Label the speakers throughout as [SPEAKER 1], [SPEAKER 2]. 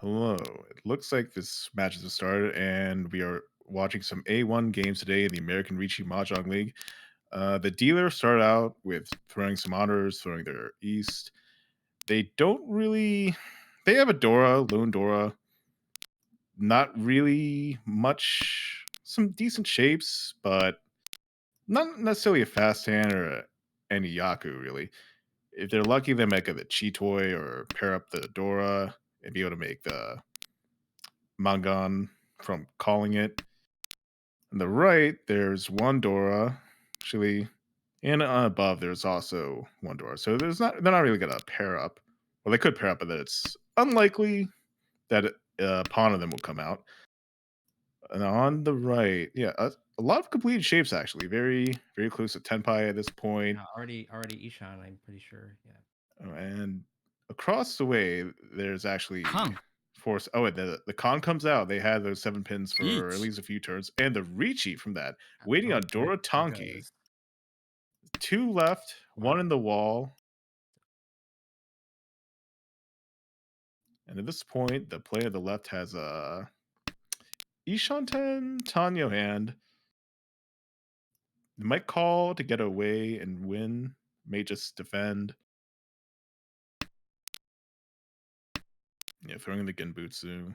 [SPEAKER 1] Hello. It looks like this match has started, and we are watching some A1 games today in the American Ricci Mahjong League. The dealer started out with throwing some honors, throwing their east. They don't really. They have a Dora, Lone Dora. Not really much. Some decent shapes, but not necessarily a fast hand or any Yaku, really. If they're lucky, they might get the Chitoy or pair up the Dora and be able to make the Mangan from calling it. On the right, there's one Dora, actually, and above there's also one Dora. So they're not really gonna pair up. Well, they could pair up, but it's unlikely that a pawn of them will come out. And on the right, yeah, a lot of completed shapes actually, very close to Tenpai at this point.
[SPEAKER 2] Yeah, already Ishan, I'm pretty sure. Yeah.
[SPEAKER 1] And across the way, there's actually
[SPEAKER 3] Kang,
[SPEAKER 1] force. Oh, and the con comes out. They had those 7 pins for at
[SPEAKER 3] each.
[SPEAKER 1] least a few turns, and the Ricci from that, waiting
[SPEAKER 2] Oh,
[SPEAKER 1] on
[SPEAKER 2] here
[SPEAKER 1] Dora
[SPEAKER 2] here
[SPEAKER 1] Tonki.
[SPEAKER 2] goes.
[SPEAKER 1] Two left, one in
[SPEAKER 2] Wow.
[SPEAKER 1] the wall. And at this point, the player on the left has a Ishanten Tanyo hand. They might call to get away and win. May just defend. Yeah, throwing in the Genbutsu.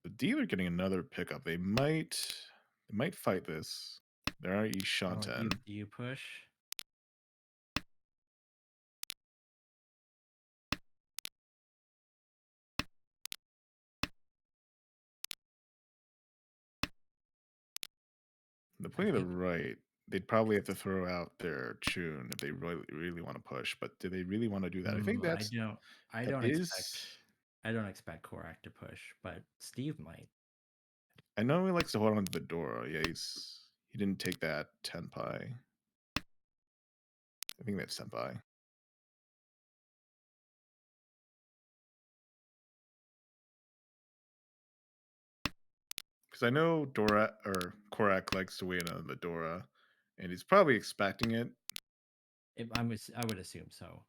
[SPEAKER 1] The dealer getting another pickup. They might fight this. There are
[SPEAKER 2] Oh, do
[SPEAKER 1] Ishanten.
[SPEAKER 2] you push?
[SPEAKER 1] The
[SPEAKER 2] I
[SPEAKER 1] play to the
[SPEAKER 2] think
[SPEAKER 1] right, they'd probably have to
[SPEAKER 2] it's
[SPEAKER 1] throw out their tune if they really want to push. But do they really want to do that? I think
[SPEAKER 2] I don't I
[SPEAKER 1] that
[SPEAKER 2] don't expect
[SPEAKER 1] is.
[SPEAKER 2] I don't expect Korak to push, but Steve might.
[SPEAKER 1] I know he likes to hold on to the Dora. Yeah, he didn't take that Tenpai. I think that's Senpai. Because I know Dora or Korak likes to wait on the Dora, and he's probably expecting it.
[SPEAKER 2] I would assume so.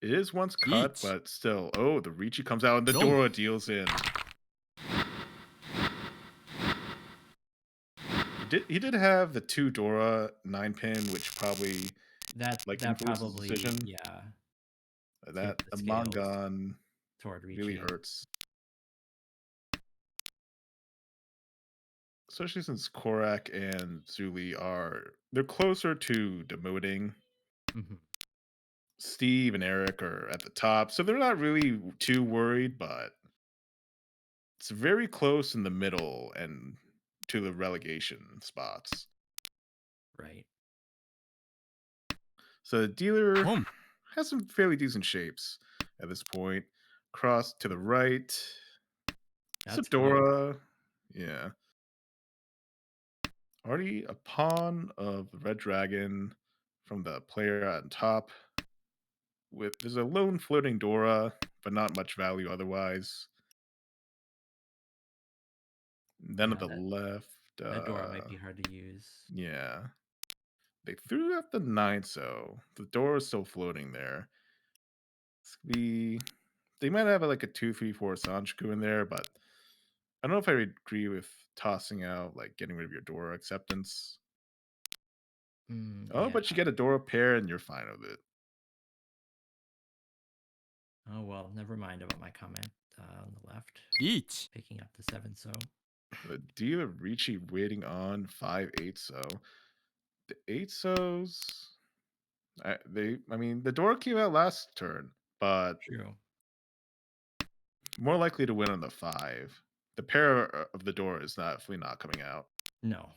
[SPEAKER 1] It is once cut,
[SPEAKER 3] Each.
[SPEAKER 1] but still. Oh, the Ricci comes out and the
[SPEAKER 3] Long.
[SPEAKER 1] Dora deals in. He did have the two Dora 9 pin, which probably like
[SPEAKER 2] That
[SPEAKER 1] influences the
[SPEAKER 2] probably,
[SPEAKER 1] decision.
[SPEAKER 2] yeah,
[SPEAKER 1] That
[SPEAKER 2] tipped the
[SPEAKER 1] the
[SPEAKER 2] scales
[SPEAKER 1] Mangan
[SPEAKER 2] toward
[SPEAKER 1] really
[SPEAKER 2] Ricci.
[SPEAKER 1] hurts, especially since Korak and Zuli they're closer to demoting.
[SPEAKER 2] Mhm.
[SPEAKER 1] Steve and Eric are at the top, so they're not really too worried, but it's very close in the middle and to the relegation spots.
[SPEAKER 2] Right.
[SPEAKER 1] So the dealer
[SPEAKER 3] Home.
[SPEAKER 1] has some fairly decent shapes at this point. Cross to the right.
[SPEAKER 2] That's good.
[SPEAKER 1] Sadora. Yeah. Already a pawn of the Red Dragon from the player on top. With there's a lone floating Dora, but not much value otherwise. Then at
[SPEAKER 2] Yeah,
[SPEAKER 1] the left,
[SPEAKER 2] that Dora might be hard to use.
[SPEAKER 1] yeah. They threw out the 9, so the door is still floating there. The They might have like a 2-3-4 Sanchiku in there, but I don't know if I would agree with tossing out, like getting rid of your Dora acceptance. Oh,
[SPEAKER 2] Yeah.
[SPEAKER 1] but you get a Dora pair and you're fine with it.
[SPEAKER 2] Oh well, never mind about my comment on the left,
[SPEAKER 3] Each.
[SPEAKER 2] picking up the 7 so.
[SPEAKER 1] The dealer Ricci waiting on 5-8 so. The 8 so's. I mean, the Dora came out last turn, but
[SPEAKER 2] True.
[SPEAKER 1] more likely to win on the 5. The pair of the Dora is not definitely not coming out.
[SPEAKER 2] No.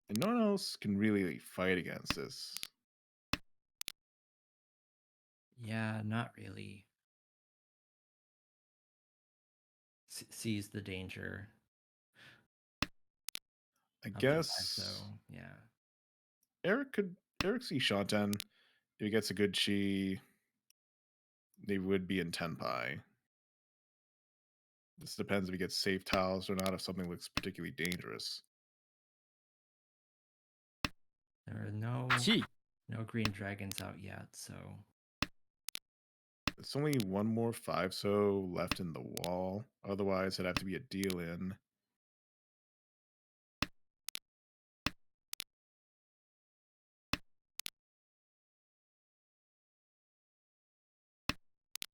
[SPEAKER 1] And no one else can really fight against this.
[SPEAKER 2] Yeah, not really. Sees the danger
[SPEAKER 1] I
[SPEAKER 2] of the 5
[SPEAKER 1] guess
[SPEAKER 2] so. Yeah.
[SPEAKER 1] Eric could Eric see Shanten. If he gets a good chi, they would be in Tenpai. This depends if he gets safe tiles or not, if something looks particularly dangerous.
[SPEAKER 2] There are no green dragons out yet, so
[SPEAKER 1] There's only one more 5 so left in the wall. Otherwise, it'd have to be a deal in.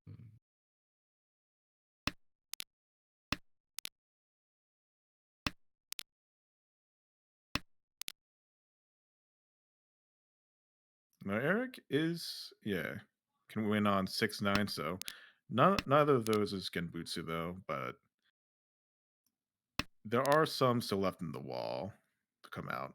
[SPEAKER 2] mm,
[SPEAKER 1] Now, Eric is, yeah, can win on 6-9, so neither of those is Genbutsu, though, but there are some still left in the wall to come out.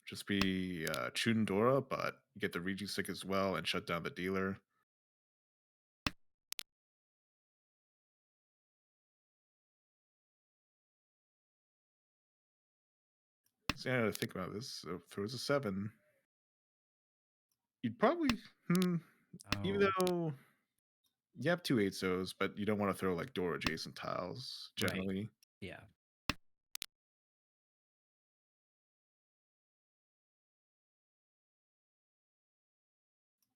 [SPEAKER 1] Just be Chundora, but you get the Regi stick as well and shut down the dealer. So yeah, think about this. So if there was a 7, you'd probably, hmm, even
[SPEAKER 2] oh,
[SPEAKER 1] though you have 2 8-0s, but you don't want to throw like door adjacent tiles
[SPEAKER 2] right.
[SPEAKER 1] generally.
[SPEAKER 2] Yeah.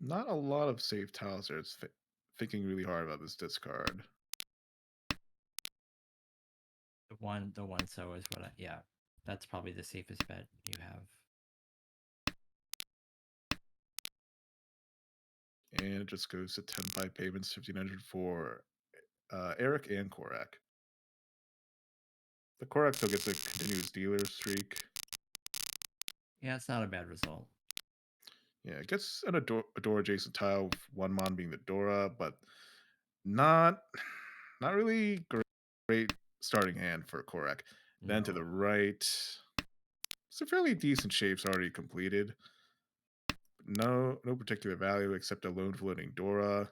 [SPEAKER 1] Not a lot of safe tiles there. It's thinking really hard about this discard.
[SPEAKER 2] The one so is what I yeah. That's probably the safest bet you have.
[SPEAKER 1] And it just goes to 10 payments, 1500 for Eric and Korak. The Korak still gets a continuous dealer streak.
[SPEAKER 2] Yeah, it's not a bad result.
[SPEAKER 1] Yeah, it gets an Adora adjacent tile with one mon being the Dora, but not not really great starting hand for Korak. Then to the
[SPEAKER 2] No.
[SPEAKER 1] right, some fairly decent shapes already completed. No particular value except a lone floating Dora.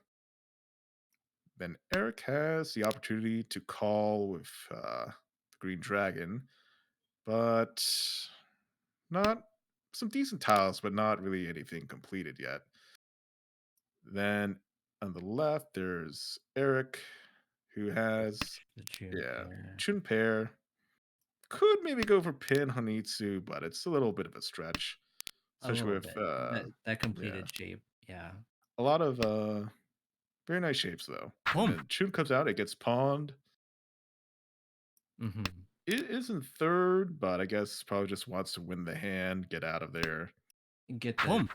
[SPEAKER 1] Then Eric has the opportunity to call with the Green Dragon, but not some decent tiles, but not really anything completed yet. Then on the left, there's Eric, who has,
[SPEAKER 2] The June
[SPEAKER 1] yeah,
[SPEAKER 2] pair.
[SPEAKER 1] Chun Pair. Could maybe go for Pin Honitsu, but it's a little bit of a stretch,
[SPEAKER 2] A
[SPEAKER 1] especially
[SPEAKER 2] little
[SPEAKER 1] with,
[SPEAKER 2] bit. That
[SPEAKER 1] yeah,
[SPEAKER 2] completed shape. Yeah.
[SPEAKER 1] a lot of very nice shapes though. And
[SPEAKER 2] Boom.
[SPEAKER 1] then Chun comes out, it gets pawned.
[SPEAKER 2] Mhm.
[SPEAKER 1] It isn't third, but I guess probably just wants to win the hand, get out of there.
[SPEAKER 2] Get the
[SPEAKER 3] Boom.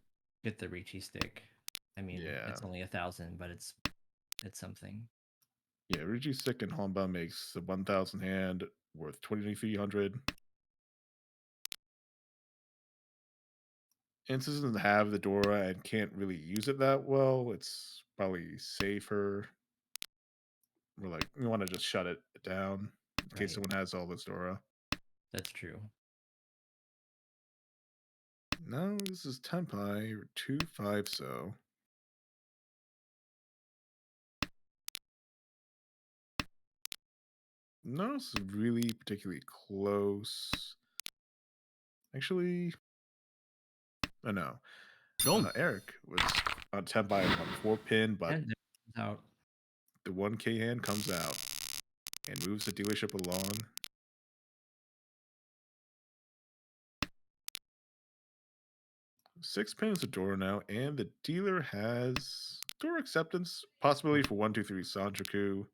[SPEAKER 2] get the Ricci stick. I mean,
[SPEAKER 1] Yeah.
[SPEAKER 2] it's only 1,000, but it's something.
[SPEAKER 1] Yeah, Rigi Stick and Honba makes the 1000 hand worth 2300. And since it doesn't have the Dora and can't really use it that well, it's probably safer. We're like, we want to just shut it down in case
[SPEAKER 2] Right.
[SPEAKER 1] someone has all this Dora.
[SPEAKER 2] That's true.
[SPEAKER 1] No, this is Tenpai or 2-5 so. No, this is really particularly close. Actually, oh no.
[SPEAKER 3] Boom.
[SPEAKER 1] Eric was on Tenpai on 4 pin, but
[SPEAKER 2] And there comes out
[SPEAKER 1] the 1K hand comes out and moves the dealership along. 6 pins a door now, and the dealer has door acceptance, possibility for 123 Sanjaku.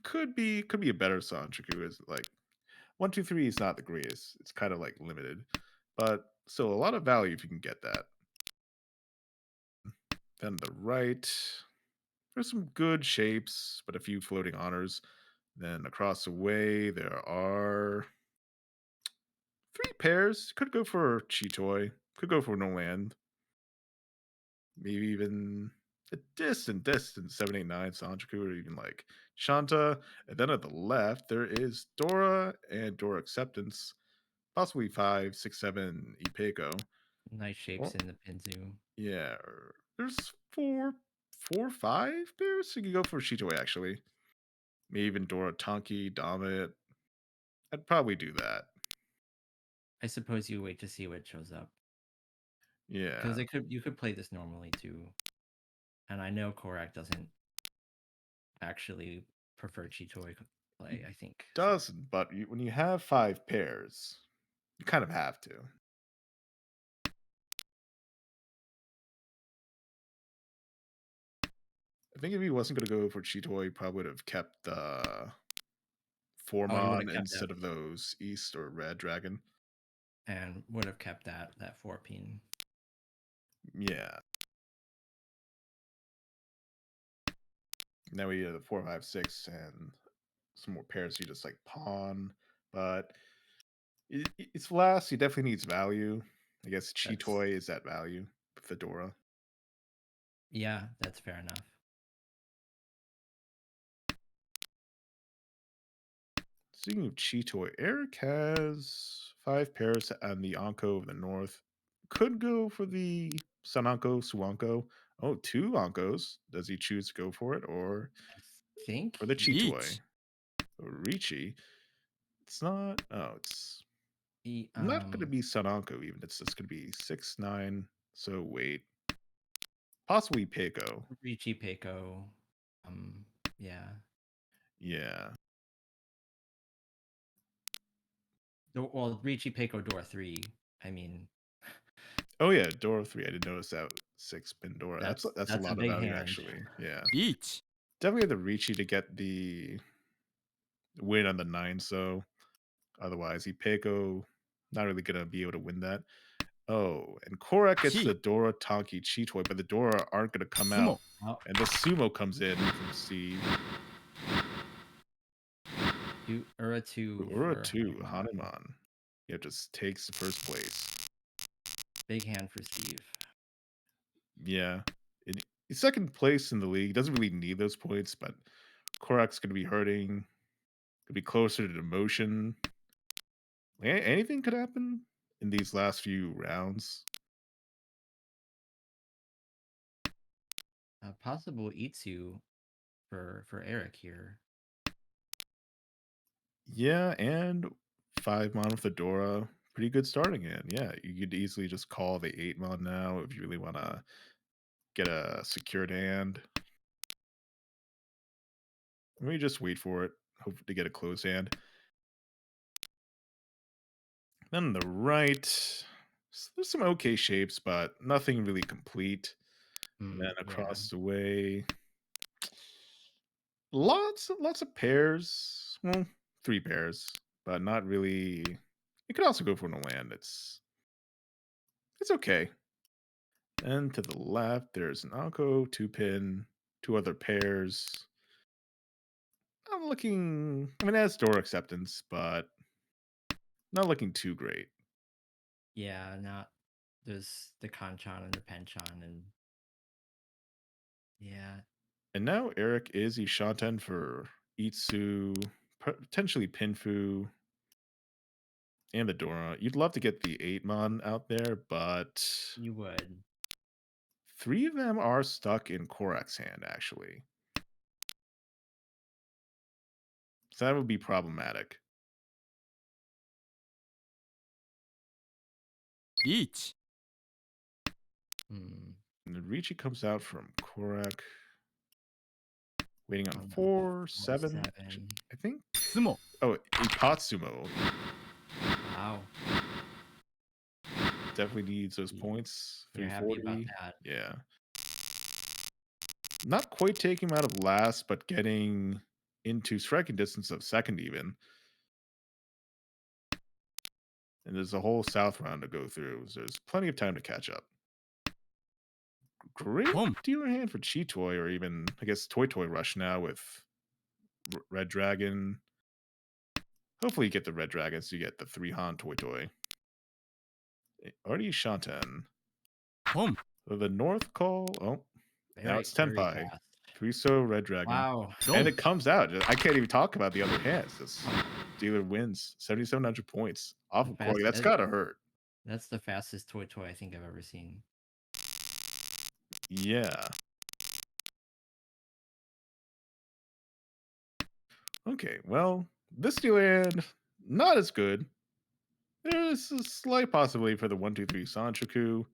[SPEAKER 1] Could be a better Sanjaku. Is like 123 is not the greatest. It's kind of like limited, but still a lot of value if you can get that. Then the right, there's some good shapes, but a few floating honors. Then across the way there are 3 pairs. Could go for Chitoy. Could go for No Land. Maybe even a distant 789 Sanjaku, or even like Shanta. And then at the left, there is Dora and Dora Acceptance, possibly 5, 6, 7 Ipeko.
[SPEAKER 2] nice shapes
[SPEAKER 1] Or,
[SPEAKER 2] in the Pinzu.
[SPEAKER 1] yeah, or there's 5 pairs. You could go for Shitoe actually. Maybe even Dora Tonki, Damit. I'd probably do that.
[SPEAKER 2] I suppose you wait to see what shows up because
[SPEAKER 1] Yeah.
[SPEAKER 2] it could you could play this normally too. And I know Korak doesn't actually prefer Chitoi
[SPEAKER 1] He
[SPEAKER 2] play, I think. So
[SPEAKER 1] doesn't, but when you have 5 pairs, you kind of have to. I think if he wasn't going to go for Chitoi, he probably would have kept
[SPEAKER 2] oh, you would have
[SPEAKER 1] Formon
[SPEAKER 2] kept that
[SPEAKER 1] instead of those East or Red Dragon.
[SPEAKER 2] and would have kept that 4 pin.
[SPEAKER 1] Yeah. Now we have the 4, 5, 6, and some more pairs you just like pawn. But it's last. He definitely needs value. I guess
[SPEAKER 2] That's
[SPEAKER 1] Chitoi is that value. Fedora.
[SPEAKER 2] yeah, that's fair enough.
[SPEAKER 1] Speaking of Chitoi, Eric has 5 pairs on the Anko of the North. Could go for the Sananko, Suanko. Oh, 2 Ankos. Does he choose to go for it or
[SPEAKER 2] I think
[SPEAKER 1] for the Chitoi?
[SPEAKER 3] Reach.
[SPEAKER 1] Ricci. It's not. Oh, it's
[SPEAKER 2] he
[SPEAKER 1] not going to be Sananko even. It's just going to be 6, 9. So wait. Possibly Peiko.
[SPEAKER 2] Ricci Peiko. Um yeah.
[SPEAKER 1] Yeah.
[SPEAKER 2] Well, Ricci Peiko Door 3. I mean,
[SPEAKER 1] Oh yeah, Dora 3. I didn't notice that 6 pin Dora. That's a
[SPEAKER 2] that's a
[SPEAKER 1] lot of
[SPEAKER 2] big
[SPEAKER 1] value
[SPEAKER 2] hand.
[SPEAKER 1] actually. Yeah.
[SPEAKER 3] Reach.
[SPEAKER 1] Definitely the Ricci to get the win on the 9, so otherwise Ipeko not really gonna be able to win that. Oh, and Korak gets
[SPEAKER 3] Chi.
[SPEAKER 1] the Dora Tonki Chitoi, but the Dora aren't gonna come out.
[SPEAKER 3] Sumo.
[SPEAKER 2] Oh,
[SPEAKER 1] And the Sumo comes in from Steve.
[SPEAKER 2] Ura 2
[SPEAKER 1] Ura
[SPEAKER 2] for
[SPEAKER 1] 2,
[SPEAKER 2] Hanuman.
[SPEAKER 1] Hanuman. Yeah, just takes the first place.
[SPEAKER 2] Big hand for Steve.
[SPEAKER 1] Yeah. He's second place in the league. Doesn't really need those points, but Korak's gonna be hurting. Could be closer to demotion. Anything could happen in these last few rounds.
[SPEAKER 2] Possible Itsu for Eric here.
[SPEAKER 1] Yeah, and 5 mon with Fedora. Pretty good starting hand. Yeah, you could easily just call the 8 mon now if you really want to get a secured hand. Maybe just wait for it. Hope to get a closed hand. Then on the right, there's some okay shapes, but nothing really complete. And then
[SPEAKER 2] Yeah.
[SPEAKER 1] across the way, lots of pairs. Well, 3 pairs, but not really. You could also go for no land. It's okay. And to the left, there's an Anko, 2 pin, 2 other pairs. I'm looking. I mean, it has door acceptance, but not looking too great.
[SPEAKER 2] Yeah, not there's the Kanchan and the Penchon and yeah.
[SPEAKER 1] And now Eric is Ishanten for Itsu, potentially Pinfu, and the Dora. You'd love to get the 8 mon out there, but
[SPEAKER 2] You would.
[SPEAKER 1] 3 of them are stuck in Korak's hand, actually. So that would be problematic.
[SPEAKER 3] Reach.
[SPEAKER 2] Hmm.
[SPEAKER 1] And then Ricci comes out from Korak, waiting on
[SPEAKER 2] On the
[SPEAKER 1] 4, 7.
[SPEAKER 2] 7.
[SPEAKER 1] I think.
[SPEAKER 3] Sumo.
[SPEAKER 1] Oh, Ipatsumo
[SPEAKER 2] Wow.
[SPEAKER 1] definitely needs those
[SPEAKER 2] Y-
[SPEAKER 1] points.
[SPEAKER 2] You're happy about
[SPEAKER 1] 340.
[SPEAKER 2] that.
[SPEAKER 1] Yeah. Not quite taking him out of last, but getting into striking distance of second even. And there's a whole south round to go through. So there's plenty of time to catch up. Great
[SPEAKER 3] Boom.
[SPEAKER 1] dealer hand for Chitoi, or even, I guess, Toy Rush now with Red Dragon. Hopefully you get the Red Dragon so you get the 3 Han Toy. Already Shanten.
[SPEAKER 3] Boom.
[SPEAKER 1] The North call. Oh, now it's
[SPEAKER 2] Very
[SPEAKER 1] Tenpai.
[SPEAKER 2] fast.
[SPEAKER 1] 3 Red Dragon.
[SPEAKER 2] Wow.
[SPEAKER 1] And
[SPEAKER 3] Boom.
[SPEAKER 1] it comes out. I can't even talk about the other hands. This dealer wins 7,700 points off of Corey. That's gotta hurt.
[SPEAKER 2] That's the fastest toy I think I've ever seen.
[SPEAKER 1] Yeah. Okay, well, this dealer hand Not as good. There's a slight possibility for the 123 Sanchoku.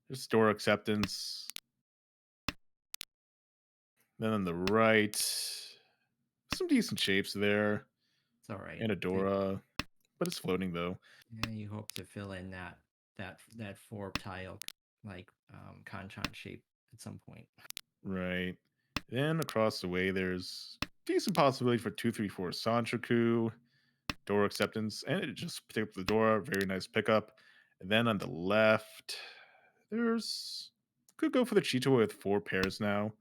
[SPEAKER 1] There's store acceptance. Then on the right, some decent shapes there.
[SPEAKER 2] It's all right.
[SPEAKER 1] And a Dora, but it's floating though.
[SPEAKER 2] Yeah, you hope to fill in that four tile like Kanchan shape at some point.
[SPEAKER 1] Right. Then across the way, there's decent possibility for 234 Sanchoku, Dora acceptance, and it just pick up the Dora. Very nice pickup. And then on the left, there's could go for the Cheeto with four pairs now.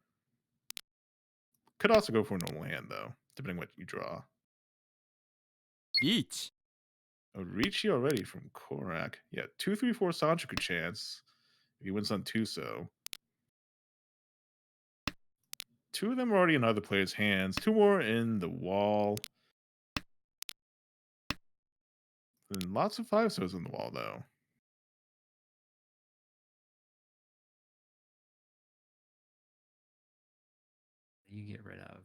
[SPEAKER 1] Could also go for no land though, depending what you draw.
[SPEAKER 3] 1
[SPEAKER 1] Oh, Ricci already from Korak. Yeah, 234 Sanchoku chance. If he wins on Tuso. Two of them are already in other players' hands. Two more in the wall. And lots of five stones in the wall, though.
[SPEAKER 2] You get rid of.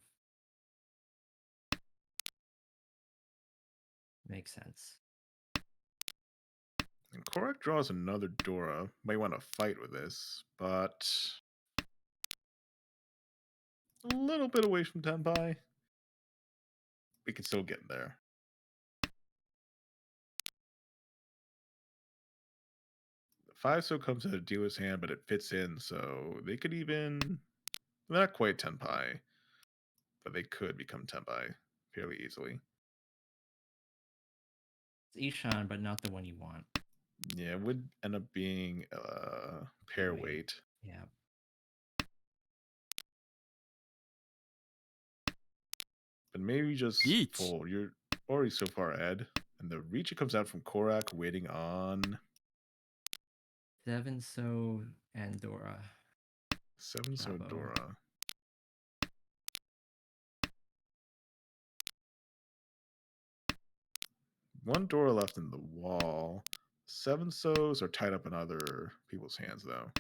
[SPEAKER 2] Makes sense.
[SPEAKER 1] And Korak draws another Dora. Might want to fight with this, but a little bit away from Tenpai. We can still get there. The five so comes out of dealer's hand, but it fits in, so they could even they're not quite Tenpai, but they could become Tenpai fairly easily.
[SPEAKER 2] It's Ishan, but not the one you want.
[SPEAKER 1] Yeah, it would end up being pair weight.
[SPEAKER 2] Yeah.
[SPEAKER 1] But maybe just
[SPEAKER 3] Each.
[SPEAKER 1] fold. You're already so far ahead. And the Ricci comes out from Korak waiting on
[SPEAKER 2] Seven So and Dora.
[SPEAKER 1] 7 so
[SPEAKER 2] Bravo.
[SPEAKER 1] Dora. One Dora left in the wall. 7 so's are tied up in other people's hands, though.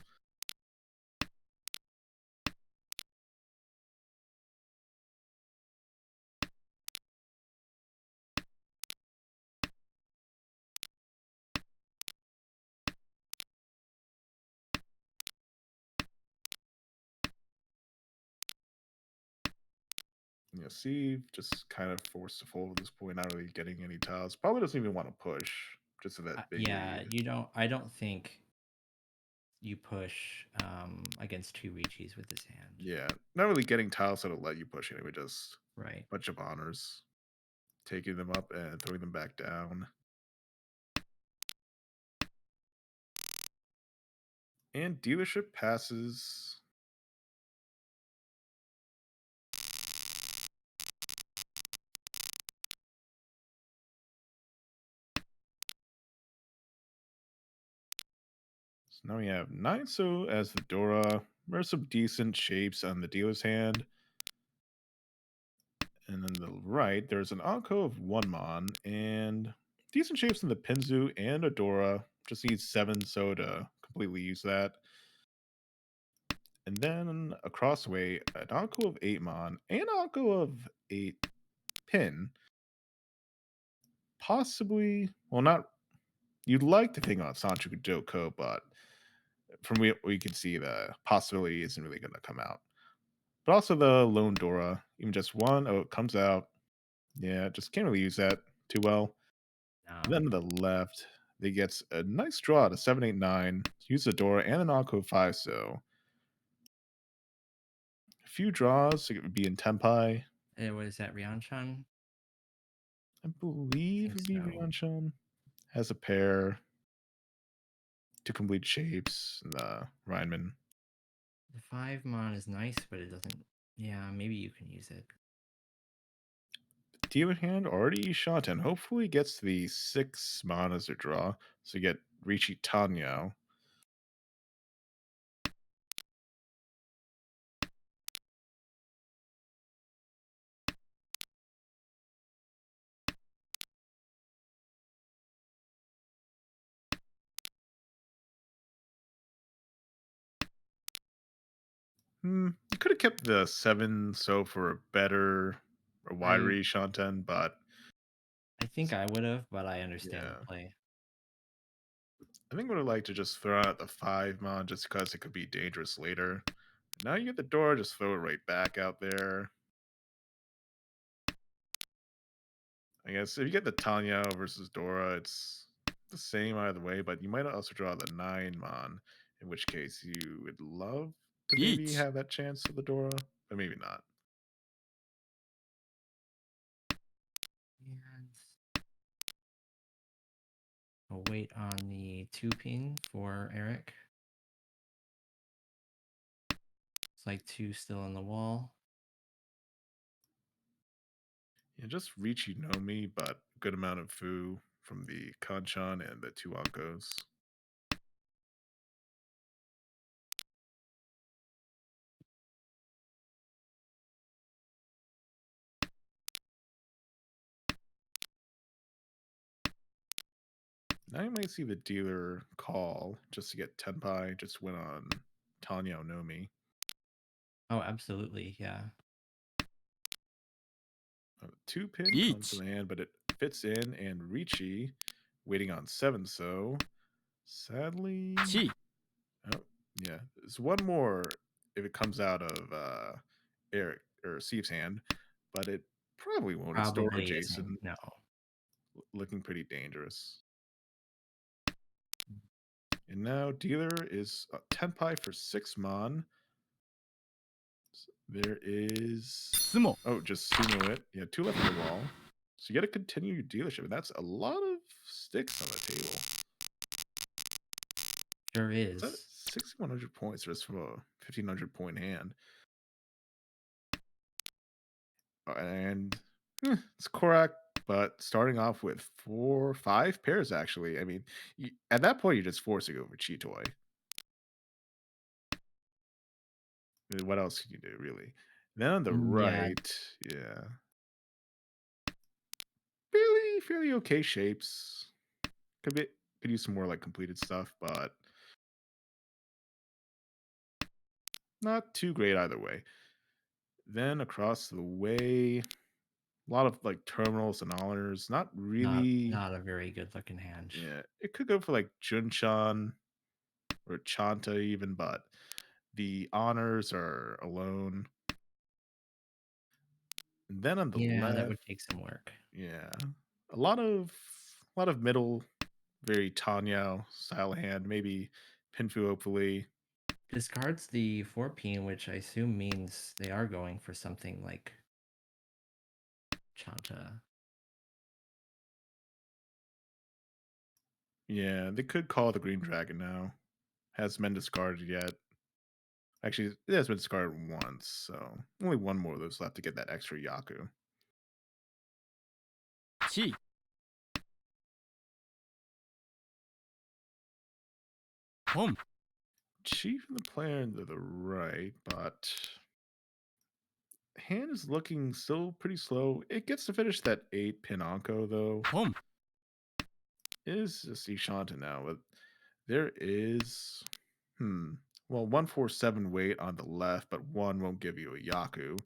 [SPEAKER 1] You know, Steve just kind of forced to fold at this point, not really getting any tiles. Probably doesn't even want to push just to that big
[SPEAKER 2] Yeah,
[SPEAKER 1] lead.
[SPEAKER 2] you don't. I don't think you push against two Riches with this hand.
[SPEAKER 1] Yeah, not really getting tiles that'll let you push anyway, just
[SPEAKER 2] Right.
[SPEAKER 1] a bunch of honors. Taking them up and throwing them back down. And dealership passes. So now we have 9 so as the Dora. There's some decent shapes on the dealer's hand. And then the right, there's an Anko of 1 Mon and decent shapes in the Pinzu and a Dora. Just needs 7 so to completely use that. And then across the way, an Anko of 8 Mon and an Anko of 8 Pin. Possibly, well, not. You'd like to think on Sancho Joko, but from what we can see, the possibility isn't really going to come out. But also the Lone Dora, even just one, oh, it comes out. Yeah, just can't really use that too well.
[SPEAKER 2] No.
[SPEAKER 1] And then to the left, they gets a nice draw to 789. Use the Dora and an Anko 5, so a few draws. It would be in Tenpai.
[SPEAKER 2] What is that, Ryanchan?
[SPEAKER 1] I believe it'd be
[SPEAKER 2] so.
[SPEAKER 1] Ryanchan. Has a pair to complete shapes. And the Rhineman.
[SPEAKER 2] The 5 Mon is nice, but it doesn't. Yeah, maybe you can use it.
[SPEAKER 1] Dealer hand already shot and hopefully gets the 6 Mon as their draw. So you get Ricci Tanyo. You could have kept the 7 so for a better or wide
[SPEAKER 2] I-
[SPEAKER 1] reach Shanten, but
[SPEAKER 2] I think I would have, but I understand the
[SPEAKER 1] Yeah.
[SPEAKER 2] play.
[SPEAKER 1] I think I would like to just throw out the 5 mon just because it could be dangerous later. Now you get the door, just throw it right back out there. I guess if you get the Tanya versus Dora, it's the same either way, but you might also draw the 9 mon, in which case you would love to maybe
[SPEAKER 3] 1
[SPEAKER 1] have that chance of the Dora, but maybe not.
[SPEAKER 2] And I'll wait on the 2 pin for Eric. It's like 2 still on the wall.
[SPEAKER 1] Yeah, just Richi know me, but good amount of Fu from the Kanchan and the 2 Ankos. Now you might see the dealer call just to get Tenpai, just win on Tanya Onomi.
[SPEAKER 2] Oh, absolutely. Yeah.
[SPEAKER 1] 2 pin comes to
[SPEAKER 3] 1
[SPEAKER 1] the hand, but it fits in, and Ricci waiting on 7, so sadly.
[SPEAKER 3] 1
[SPEAKER 1] Oh, yeah. There's one more if it comes out of Eric or Steve's hand, but it probably won't. It's Dora
[SPEAKER 2] Probably isn't.
[SPEAKER 1] Jason
[SPEAKER 2] No.
[SPEAKER 1] looking pretty dangerous. And now dealer is Tenpai for 6 mon. There is
[SPEAKER 3] 相撲
[SPEAKER 1] oh, just sumo it. Yeah, 2 left on the wall. So you got to continue your dealership, and that's a lot of sticks on the table.
[SPEAKER 2] Sure
[SPEAKER 1] Is that
[SPEAKER 2] is.
[SPEAKER 1] 6,100 points just from a 1,500 point hand? And it's Korak, but starting off with 5 pairs actually. I mean, at that point, you're just forcing over Chitoy. I mean, what else can you do, really? Then on the
[SPEAKER 2] Yeah.
[SPEAKER 1] right, yeah, fairly okay shapes. Could use some more like completed stuff, but not too great either way. Then across the way, a lot of like terminals and honors. Not really.
[SPEAKER 2] Not a very good looking hand.
[SPEAKER 1] Yeah, it could go for like Junchan or Chanta even, but the honors are alone. And then on the
[SPEAKER 2] Yeah, that
[SPEAKER 1] left,
[SPEAKER 2] would take some work.
[SPEAKER 1] yeah, a lot of middle, very Tanya style hand. Maybe Pinfu, hopefully.
[SPEAKER 2] Discards the 4 pin, which I assume means they are going for something like Chanta.
[SPEAKER 1] Yeah, they could call the Green Dragon now. Hasn't been discarded yet. Actually, it has been discarded once, so only one more of those left to get that extra Yaku.
[SPEAKER 3] 1 本
[SPEAKER 1] Chief and the player to the right, but hand is looking still pretty slow. It gets to finish that 8 pin Anko, though.
[SPEAKER 3] 本
[SPEAKER 1] It is just Ishanta now, but there is well, 147 weight on the left, but 1 won't give you a Yaku.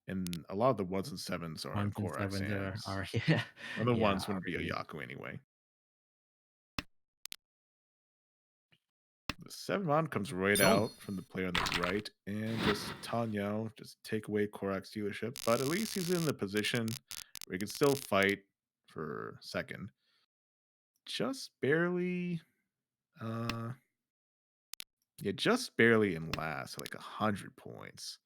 [SPEAKER 1] And a lot of the 1s and 7s are in
[SPEAKER 2] 1s and
[SPEAKER 1] Korak's
[SPEAKER 2] 7s
[SPEAKER 1] hands.
[SPEAKER 2] are yeah.
[SPEAKER 1] Other
[SPEAKER 2] Yeah,
[SPEAKER 1] ones wouldn't be a
[SPEAKER 2] already.
[SPEAKER 1] Yaku anyway. The 7 on comes right
[SPEAKER 3] Jump.
[SPEAKER 1] out from the player on the right, and just Tanya just take away Korak's dealership. But at least he's in the position where he can still fight for second. Just barely, uh, yeah, just barely in last, like 100 points.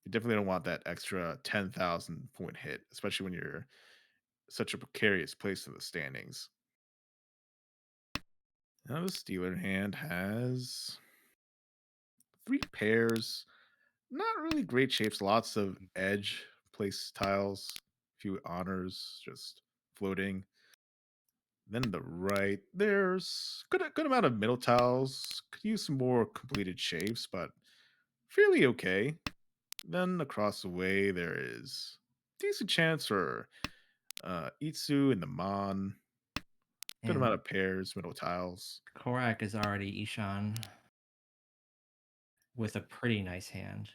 [SPEAKER 1] You definitely don't want that extra 10,000 point hit, especially when you're such a precarious place in the standings. Now the Steeler hand has 3 pairs. Not really great shapes. Lots of edge place tiles, few honors, just floating. Then the right, there's good amount of middle tiles. Could use some more completed shapes, but fairly okay. Then across the way, there is decent chance for Itsu and the Mon. Good amount
[SPEAKER 2] And
[SPEAKER 1] of pairs, middle tiles.
[SPEAKER 2] Korak is already Ishan with a pretty nice hand.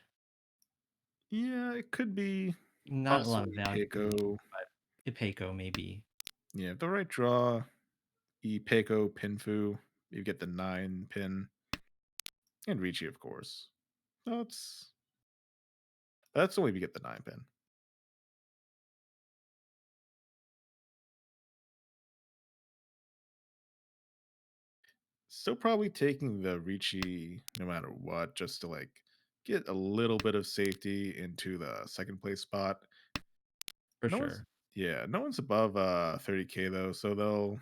[SPEAKER 1] Yeah, it could be
[SPEAKER 2] Not a lot of
[SPEAKER 1] possibly
[SPEAKER 2] value,
[SPEAKER 1] Peiko.
[SPEAKER 2] but Ipeco maybe.
[SPEAKER 1] Yeah, the right draw, Peiko, Pinfu. You get the 9 pin. And Ricci, of course. That's only if you get the 9 pin. Still probably taking the Ricci no matter what, just to like get a little bit of safety into the second place spot.
[SPEAKER 2] For
[SPEAKER 1] No one's
[SPEAKER 2] sure.
[SPEAKER 1] yeah, no one's above 30K though, so they'll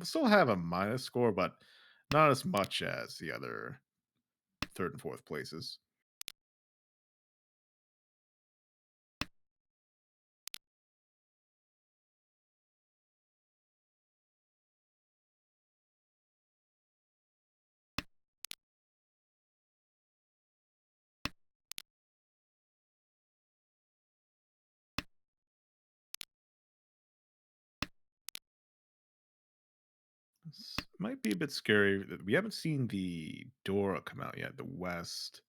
[SPEAKER 1] still have a minus score, but not as much as the other third and fourth places. This might be a bit scary. We haven't seen the Dora come out yet, the West.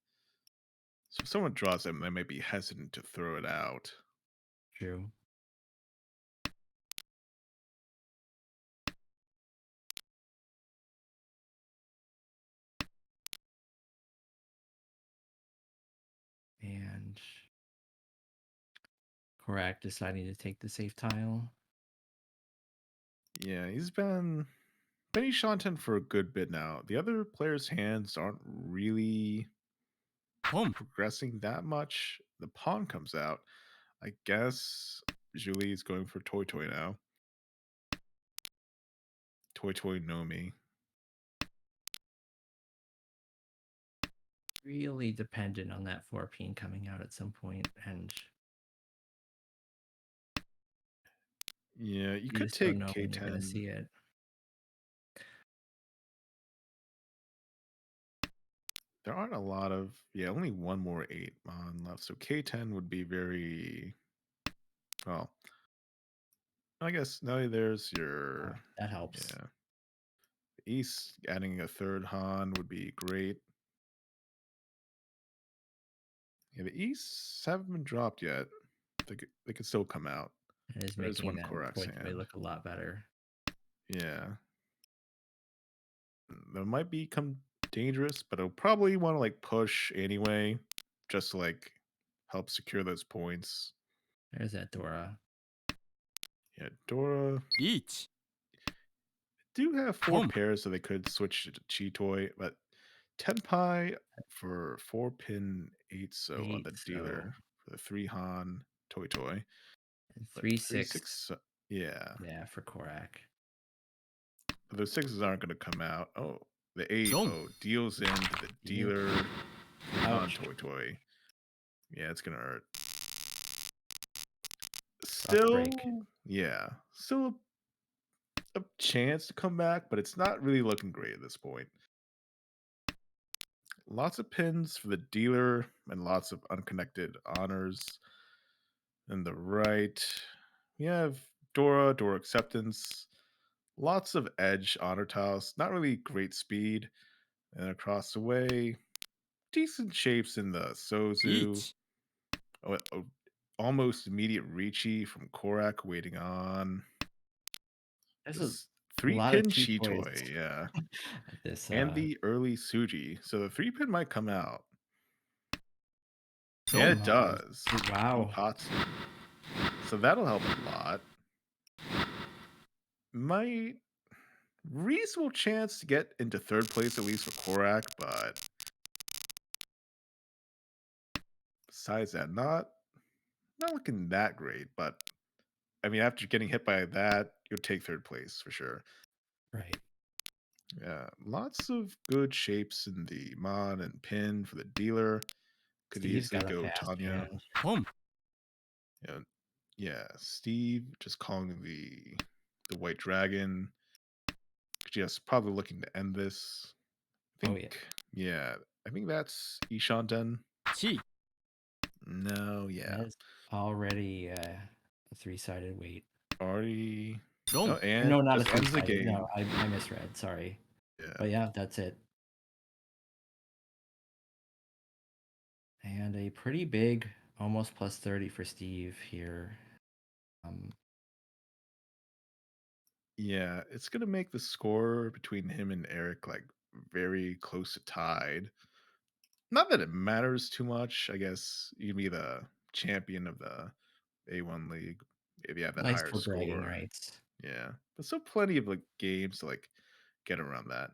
[SPEAKER 1] So if someone draws them, they might be hesitant to throw it out.
[SPEAKER 2] True. And Korak deciding to take the safe tile.
[SPEAKER 1] Yeah, he's been Benny Shanten for a good bit now. The other players' hands aren't really
[SPEAKER 3] Pump.
[SPEAKER 1] progressing that much. The pawn comes out. I guess Julie's going for Toy Toy now. Toy Toy Nomi.
[SPEAKER 2] Really dependent on that 4 pin coming out at some point, and
[SPEAKER 1] Yeah, you
[SPEAKER 2] you
[SPEAKER 1] could
[SPEAKER 2] just don't
[SPEAKER 1] take
[SPEAKER 2] know when you're going to
[SPEAKER 1] K10.
[SPEAKER 2] see it.
[SPEAKER 1] There aren't a lot of only one more 8 mon left. So K10 would be very well. I guess now there's your
[SPEAKER 2] That helps.
[SPEAKER 1] yeah. East adding a third Han would be great. Yeah, the Easts haven't been dropped yet. They could still come out.
[SPEAKER 2] It is
[SPEAKER 1] There's
[SPEAKER 2] making
[SPEAKER 1] one
[SPEAKER 2] that
[SPEAKER 1] Korak's
[SPEAKER 2] Toy Toy
[SPEAKER 1] hand.
[SPEAKER 2] look a lot better.
[SPEAKER 1] Yeah. That might become dangerous, but I'll probably want to like push anyway, just to like help secure those points.
[SPEAKER 2] There's that Dora.
[SPEAKER 1] Yeah, Dora
[SPEAKER 3] Each.
[SPEAKER 1] do have 4
[SPEAKER 3] Pump.
[SPEAKER 1] pairs, so they could switch to Chi-Toy, but Tenpai for 4 pin 8 so on
[SPEAKER 2] 8,
[SPEAKER 1] the
[SPEAKER 2] so
[SPEAKER 1] dealer for the 3 Han Toy Toy.
[SPEAKER 2] and
[SPEAKER 1] But
[SPEAKER 2] 3
[SPEAKER 1] 3
[SPEAKER 2] 6.
[SPEAKER 1] 6 yeah.
[SPEAKER 2] Yeah, for Korak.
[SPEAKER 1] But those 6s aren't gonna come out. Oh, the 8
[SPEAKER 3] Don't.
[SPEAKER 1] deals into the
[SPEAKER 2] Yeah.
[SPEAKER 1] dealer 3 Han
[SPEAKER 2] Ouch.
[SPEAKER 1] Toy Toy. Yeah, it's gonna hurt.
[SPEAKER 2] Rough break.
[SPEAKER 1] Still a chance to come back, but it's not really looking great at this point. Lots of pins for the dealer and lots of unconnected honors. And the right, we have Dora Acceptance, lots of edge honor tiles, not really great speed. And across the way, decent shapes in the Sozu.
[SPEAKER 3] Each.
[SPEAKER 1] Almost immediate Ricci from Korak waiting on.
[SPEAKER 2] There's a
[SPEAKER 1] This 3
[SPEAKER 2] lot of
[SPEAKER 1] pin
[SPEAKER 2] cheat
[SPEAKER 1] Chi
[SPEAKER 2] toys
[SPEAKER 1] Toy, yeah.
[SPEAKER 2] at this.
[SPEAKER 1] And the early Suji. So the 3 pin might come out. Yeah,
[SPEAKER 3] Don't.
[SPEAKER 1] it does.
[SPEAKER 2] Wow.
[SPEAKER 1] Ipatsu. So that'll help a lot. Might reasonable chance to get into third place at least for Korak, but besides that, not looking that great. But I mean, after getting hit by that, you'll take third place for sure.
[SPEAKER 2] Right.
[SPEAKER 1] Yeah, lots of good shapes in the mod and pin for the dealer. Could
[SPEAKER 2] Steve's
[SPEAKER 1] easily
[SPEAKER 2] got a
[SPEAKER 1] go
[SPEAKER 2] fast
[SPEAKER 1] Tanya.
[SPEAKER 2] hand.
[SPEAKER 3] Pump.
[SPEAKER 1] Yeah, Steve just calling the White Dragon. Just probably looking to end this. I
[SPEAKER 2] Oh, yeah.
[SPEAKER 1] think, yeah, I think that's Ishanten.
[SPEAKER 3] Chi.
[SPEAKER 1] No, yeah,
[SPEAKER 2] That is already a 3-sided weight.
[SPEAKER 1] already. Oh,
[SPEAKER 3] Don't.
[SPEAKER 1] and
[SPEAKER 2] No, not a
[SPEAKER 1] just ends the
[SPEAKER 2] 3-sided.
[SPEAKER 1] game.
[SPEAKER 2] No, I misread. Sorry.
[SPEAKER 1] Yeah,
[SPEAKER 2] But yeah, that's it. And a pretty big Almost plus 30 for Steve here. Um,
[SPEAKER 1] Yeah, it's gonna make the score between him and Eric like very close to tied. Not that it matters too much. I guess you can be the champion of the A1 league if you have that
[SPEAKER 2] Nice
[SPEAKER 1] higher
[SPEAKER 2] for bragging
[SPEAKER 1] score.
[SPEAKER 2] rights.
[SPEAKER 1] Yeah, but still plenty of like games to like get around that.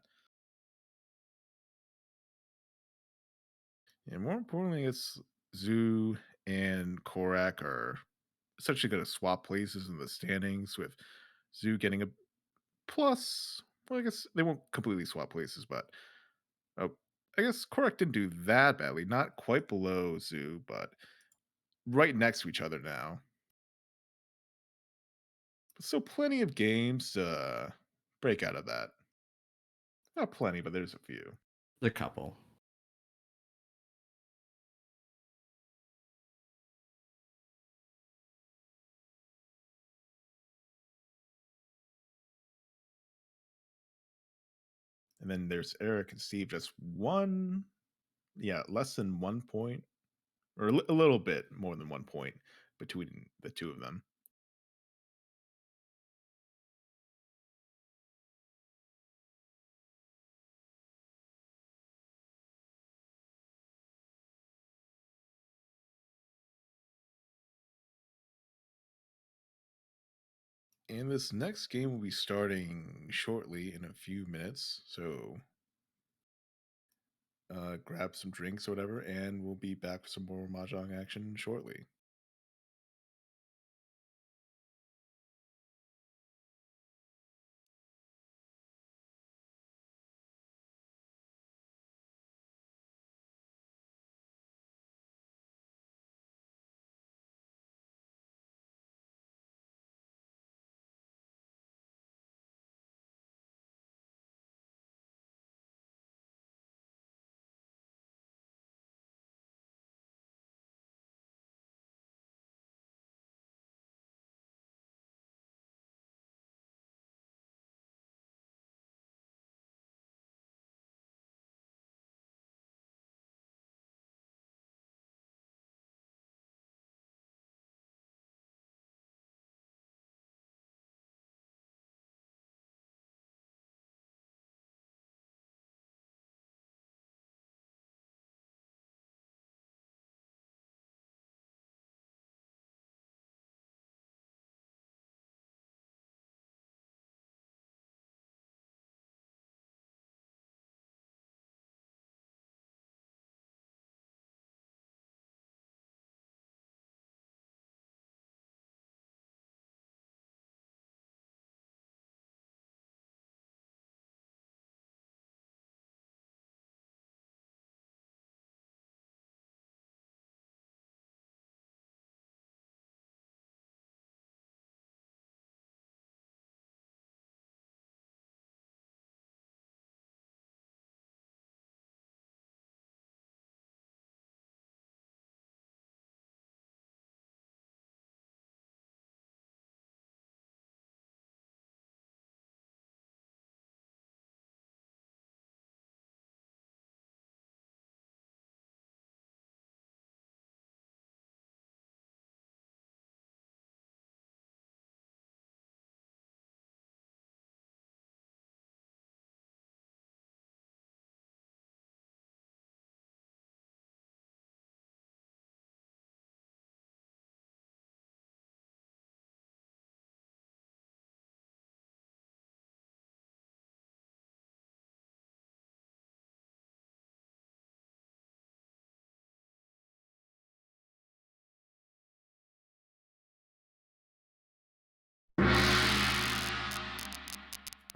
[SPEAKER 1] And more importantly, it's Zoo and Korak are essentially going to swap places in the standings with Zoo getting a plus. Well, I guess they won't completely swap places, but oh, I guess Korak didn't do that badly. Not quite below Zoo, but right next to each other now. So plenty of games to break out of that. Not plenty, but there's a few.
[SPEAKER 2] The couple.
[SPEAKER 1] And then there's Eric and Steve, just one, yeah, less than 1 point, or a little bit more than 1 point between the two of them. And this next game will be starting shortly in a few minutes. So grab some drinks or whatever, and we'll be back with some more Mahjong action shortly.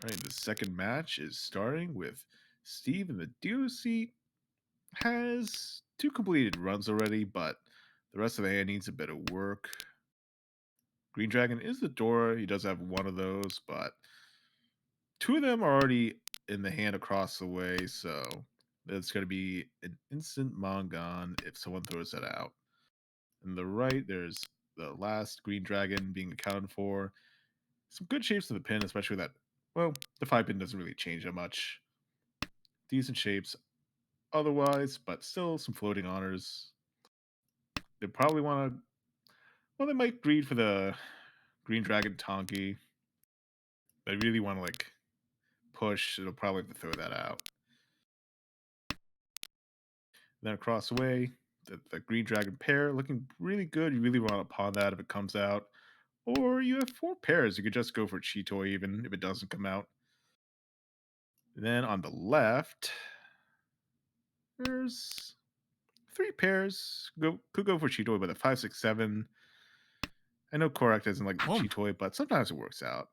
[SPEAKER 1] All right, the second match is starting with Steve in the dealer seat. Has two completed runs already, but the rest of the hand needs a bit of work. Green Dragon is the Dora. He does have one of those, but two of them are already in the hand across the way, so that's going to be an instant Mongon if someone throws that out. On the right, there's the last Green Dragon being accounted for. Some good shapes to the pin, especially that, well, the 5 pin doesn't really change that much. Decent shapes otherwise, but still some floating honors. they probably want to. Well, they might greed for the Green Dragon Tonki. They really want to like push. It'll probably have to throw that out. Then across the way, the Green Dragon pair looking really good. You really want to pawn that if it comes out. Or you have 4 pairs. You could just go for Cheetoy even if it doesn't come out. Then on the left, there's 3 pairs. Could go for Cheetoy, but a 5, 6, 7. I know Korak doesn't like the
[SPEAKER 3] Boom.
[SPEAKER 1] Cheetoy, but sometimes it works out.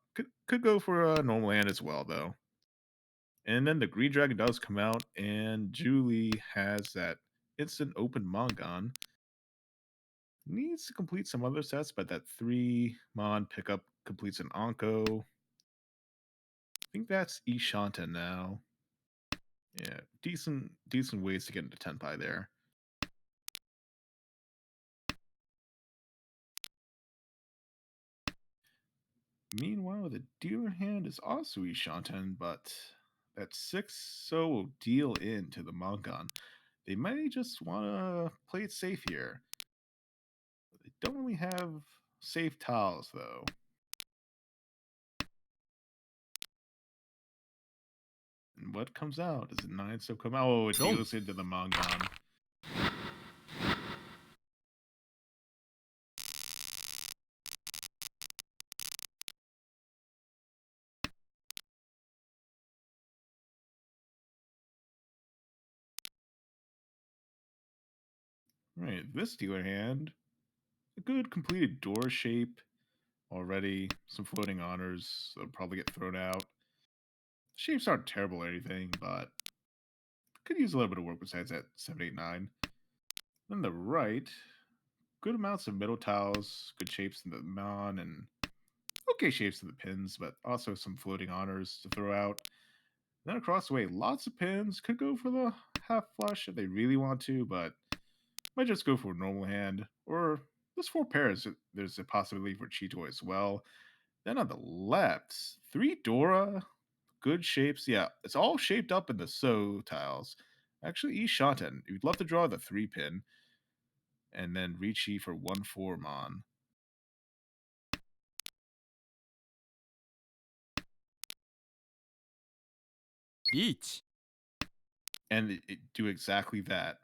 [SPEAKER 1] Could go for a normal hand as well, though. And then the Green Dragon does come out, and Julie has that instant open Mongon. Needs to complete some other sets, but that 3 Mon pickup completes an Onko. I think that's Ishanta now. Yeah, decent ways to get into Tenpai there. Meanwhile, the dealer hand is also Ishanten, but that 6 so will deal into the Mongon. They might just want to play it safe here. They don't really have safe tiles, though. And what comes out? Does the 9 so come out? Oh, it
[SPEAKER 3] Don't.
[SPEAKER 1] deals into the Mongon. Right, this dealer hand, a good completed door shape already. Some floating honors that'll probably get thrown out. Shapes aren't terrible or anything, but could use a little bit of work besides that 7, 8, 9. Then the right, good amounts of middle tiles, good shapes in the mon, and okay shapes in the pins, but also some floating honors to throw out. Then across the way, lots of pins. Could go for the half flush if they really want to, but might just go for a normal hand. Or there's 4 pairs. There's a possibility for Cheetoy as well. Then on the left, 3 Dora, good shapes. Yeah, it's all shaped up in the So tiles. Actually, Ishanten, you'd love to draw the 3 pin. And then Ricci for 1/4 Mon.
[SPEAKER 3] Each.
[SPEAKER 1] And it do exactly that.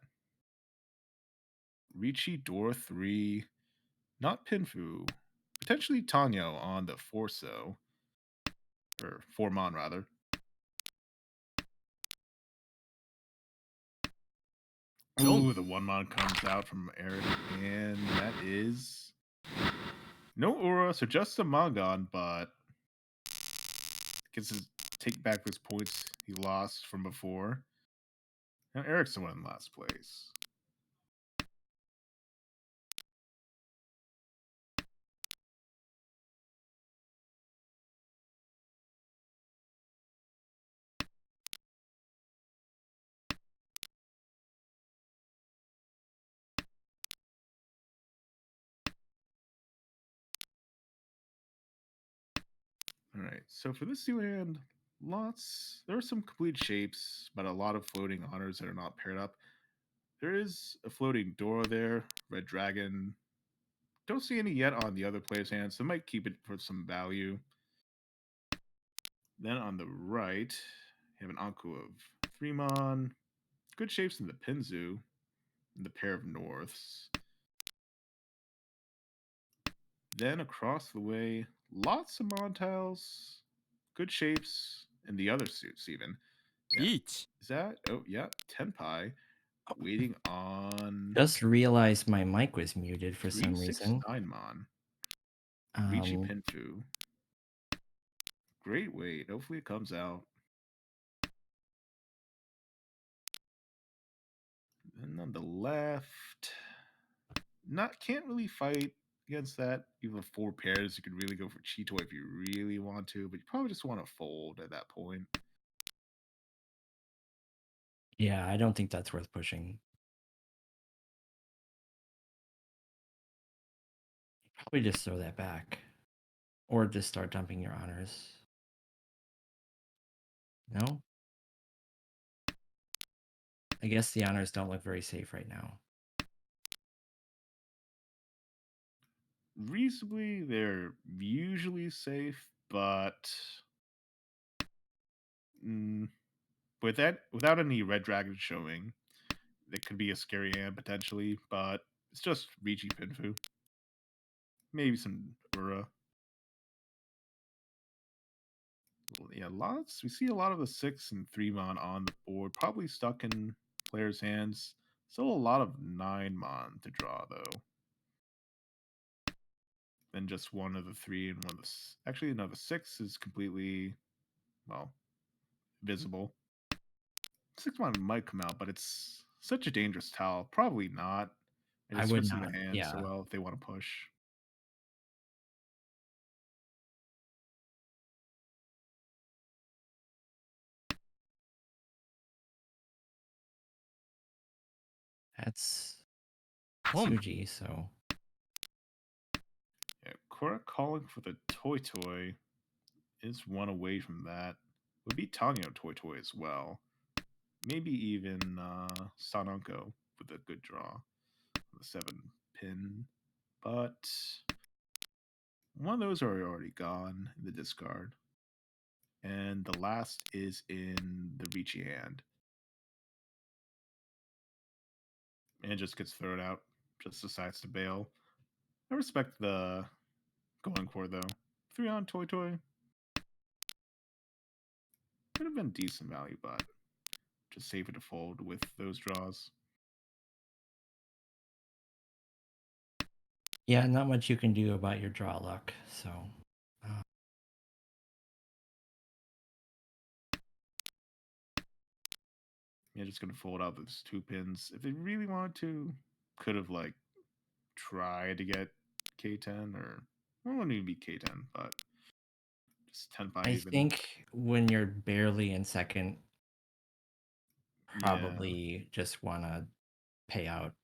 [SPEAKER 1] Ricci, Dora 3, not Pinfu, potentially Tanyo on the 4 So. Or 4 Mon, rather. Ooh, the 1 Mon comes out from Eric, and that is no Aura, so just a Mongon, but gets to take back those points he lost from before. Now Eric's the one in last place. All right, so for this new hand, there are some complete shapes, but a lot of floating honors that are not paired up. There is a floating Dora there, Red Dragon. Don't see any yet on the other player's hands, so might keep it for some value. Then on the right, you have an Anku of 3 Mon. Good shapes in the Pinzu, and the pair of Norths. Then across the way, lots of Mon tiles. Good shapes in the other suits, even. Yeah.
[SPEAKER 3] Each.
[SPEAKER 1] Is that? Oh, yeah. Tenpai. Waiting on
[SPEAKER 2] Just realized my mic was muted for
[SPEAKER 1] 3,
[SPEAKER 2] some
[SPEAKER 1] 6,
[SPEAKER 2] reason.
[SPEAKER 1] 9 Mon. Ricci Pinfu. Great wait. Hopefully it comes out. And on the left, can't really fight against that. You have 4 pairs. You could really go for Cheetoy if you really want to, but you probably just want to fold at that point.
[SPEAKER 2] Yeah, I don't think that's worth pushing. Probably just throw that back. Or just start dumping your honors. No? I guess the honors don't look very safe right now.
[SPEAKER 1] reasonably, they're usually safe, but mm, without any red dragon showing, it could be a scary hand potentially. But it's just Ricci Pinfu, maybe some Ura. Yeah, lots. We see a lot of the 6 and 3 mon on the board, probably stuck in players' hands. Still a lot of 9 mon to draw though. Then just one of the 3 and one of the actually no, the 6 is completely well visible. 6 mon might come out, but it's such a dangerous tile. Probably not. And
[SPEAKER 2] I
[SPEAKER 1] it
[SPEAKER 2] would
[SPEAKER 1] fits in the
[SPEAKER 2] not.
[SPEAKER 1] hand so
[SPEAKER 2] Yeah.
[SPEAKER 1] well if they want to push.
[SPEAKER 2] That's
[SPEAKER 3] Home.
[SPEAKER 2] Suji, so
[SPEAKER 1] Yeah, Korra calling for the Toy Toy is one away from that. Would be Tanyo Toy Toy as well. Maybe even Sanonko with a good draw. The 7 pin. But one of those are already gone in the discard. And the last is in the Ricci hand. And just gets thrown out. Just decides to bail. I respect the going for though. 3 on Toy Toy. Could have been decent value, but just safer to fold with those draws.
[SPEAKER 2] yeah, not much you can do about your draw luck. So uh,
[SPEAKER 1] Yeah, just gonna fold out those 2 pins. If they really wanted to, could have like tried to get K10 or well, it wouldn't even be K10, but just 10-5
[SPEAKER 2] I
[SPEAKER 1] even.
[SPEAKER 2] think when you're barely in second,
[SPEAKER 1] Yeah,
[SPEAKER 2] probably just want to pay out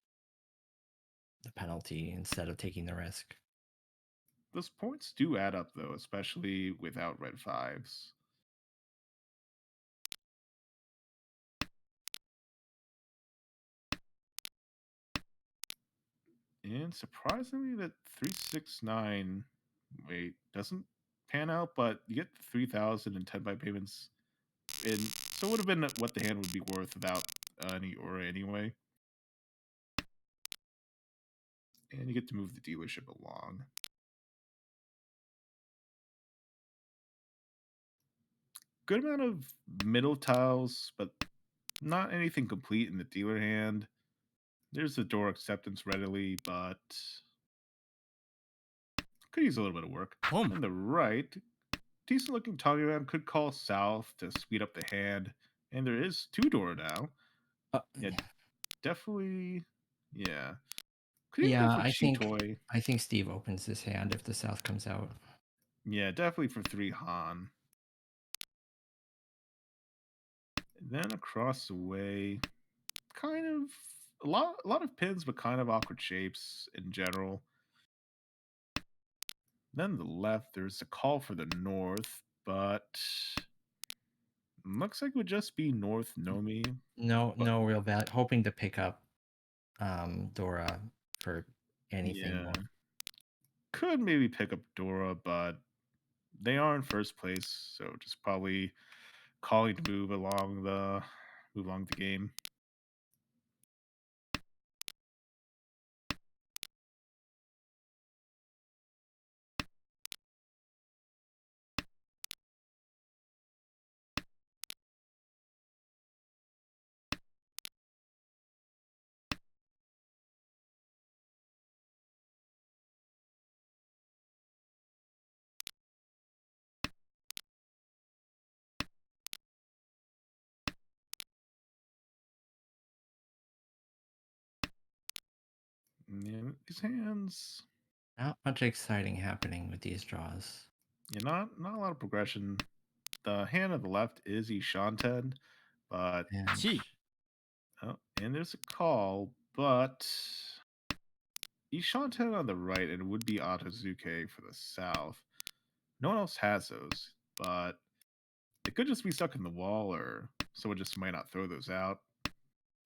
[SPEAKER 2] the penalty instead of taking the risk.
[SPEAKER 1] those points do add up though, especially without red fives. And surprisingly, that 369 wait doesn't pan out, but you get 3,000 and 10 by payments, and so it would have been what the hand would be worth without any aura anyway. And you get to move the dealership along. Good amount of middle tiles, but not anything complete in the dealer hand. There's the door acceptance readily, but could use a little bit of work.
[SPEAKER 3] Home.
[SPEAKER 1] On the right, decent looking Toggle could call south to speed up the hand. And there is 2 door now. Yeah, definitely. Yeah. Could even go
[SPEAKER 2] yeah,
[SPEAKER 1] for
[SPEAKER 2] I think
[SPEAKER 1] Chitoy.
[SPEAKER 2] I think Steve opens his hand if the south comes out.
[SPEAKER 1] Yeah, definitely for 3 Han. And then across the way, kind of a lot of pins, but kind of awkward shapes in general. Then the left, there's a call for the north, but looks like it would just be North Nomi.
[SPEAKER 2] No,
[SPEAKER 1] But
[SPEAKER 2] no real value. Hoping to pick up Dora for anything
[SPEAKER 1] yeah,
[SPEAKER 2] more.
[SPEAKER 1] could maybe pick up Dora, but they are in first place, so just probably calling to move along the game. Yeah, these hands,
[SPEAKER 2] Not much exciting happening with these draws.
[SPEAKER 1] yeah, not a lot of progression. The hand on the left is Ishanten, but
[SPEAKER 2] And
[SPEAKER 3] Chi.
[SPEAKER 1] oh, and there's a call, but Ishanten on the right, and it would be Otozuke for the south. No one else has those, but it could just be stuck in the wall, or someone just might not throw those out.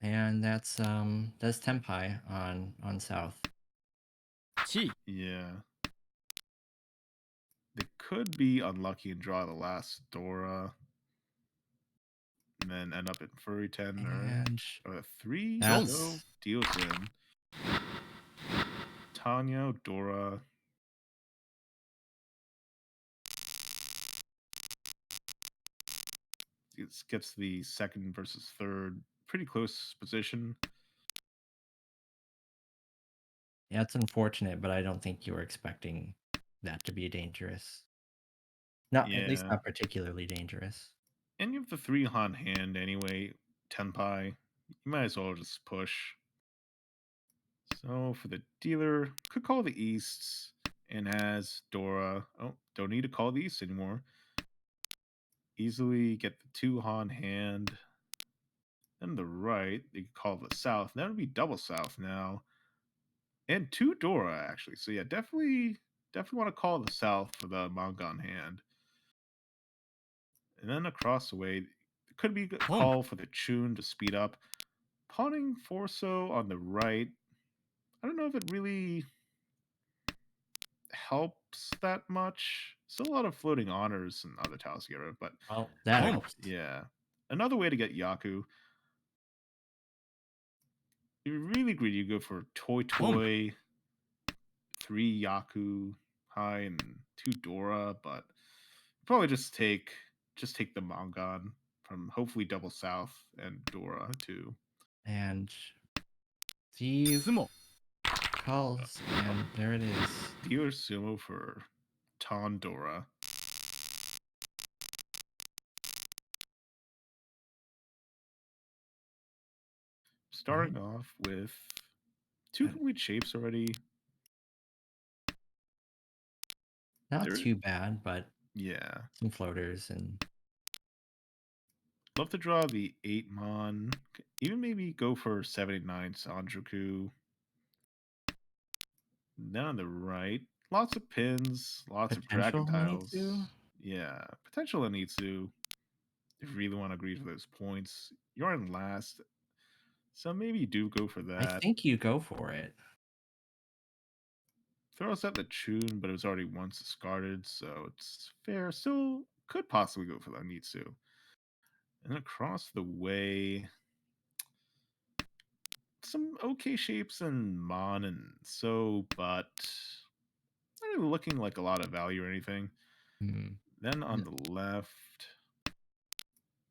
[SPEAKER 2] that's Tempai on south.
[SPEAKER 3] Chi.
[SPEAKER 1] Yeah. They could be unlucky and draw the last Dora, and then end up in Furry 10
[SPEAKER 2] And
[SPEAKER 1] or a 3, so
[SPEAKER 2] that's
[SPEAKER 1] deals in. Tanya, Dora. It gets the second versus third. Pretty close position.
[SPEAKER 2] yeah, it's unfortunate, but I don't think you were expecting that to be dangerous. Not at least
[SPEAKER 1] Yeah.
[SPEAKER 2] not particularly dangerous.
[SPEAKER 1] And you have the 3 on hand anyway, Tenpai. You might as well just push. So for the dealer, could call the Easts and has Dora. Oh, don't need to call the East anymore. Easily get the 2 on hand. Then the right, you could call the South. That would be double South now. And 2 Dora, actually. So yeah, definitely want to call the South for the manga on hand. And then across the way, it could be a
[SPEAKER 3] Punk.
[SPEAKER 1] call for the Chun to speed up. Pawning Forso on the right. I don't know if it really helps that much. Still a lot of floating honors and other tiles to get rid of, but
[SPEAKER 2] Well, that
[SPEAKER 3] Pump.
[SPEAKER 2] helps.
[SPEAKER 1] yeah. Another way to get Yaku. If you're really greedy, you go for Toy
[SPEAKER 3] Pump.
[SPEAKER 1] Toy, 3 Yaku high and 2 Dora, but probably just take the Mongon from hopefully double South and Dora too.
[SPEAKER 2] And Steve
[SPEAKER 3] Sumo.
[SPEAKER 2] calls, and there it is.
[SPEAKER 1] Dealer Sumo for Tondora. Starting off with 2 complete shapes already.
[SPEAKER 2] Not
[SPEAKER 1] There-
[SPEAKER 2] too bad, but
[SPEAKER 1] Yeah.
[SPEAKER 2] some floaters and
[SPEAKER 1] Love to draw the 8 Mon. Even maybe go for 79 Sanjoku. Then on the right, lots of pins, lots of dragon
[SPEAKER 2] potential
[SPEAKER 1] tiles.
[SPEAKER 2] Honitsu.
[SPEAKER 1] Yeah, potential Anitsu. If you really want to agree for those points, you're in last, so maybe you do go for
[SPEAKER 2] I
[SPEAKER 1] that.
[SPEAKER 2] think you go for it.
[SPEAKER 1] Throws out the Chun, but it was already once discarded, so it's fair. Still could possibly go for the Anitsu. And across the way, some okay shapes in Mon and so, but not really looking like a lot of value or anything.
[SPEAKER 2] Hmm.
[SPEAKER 1] Then on the left,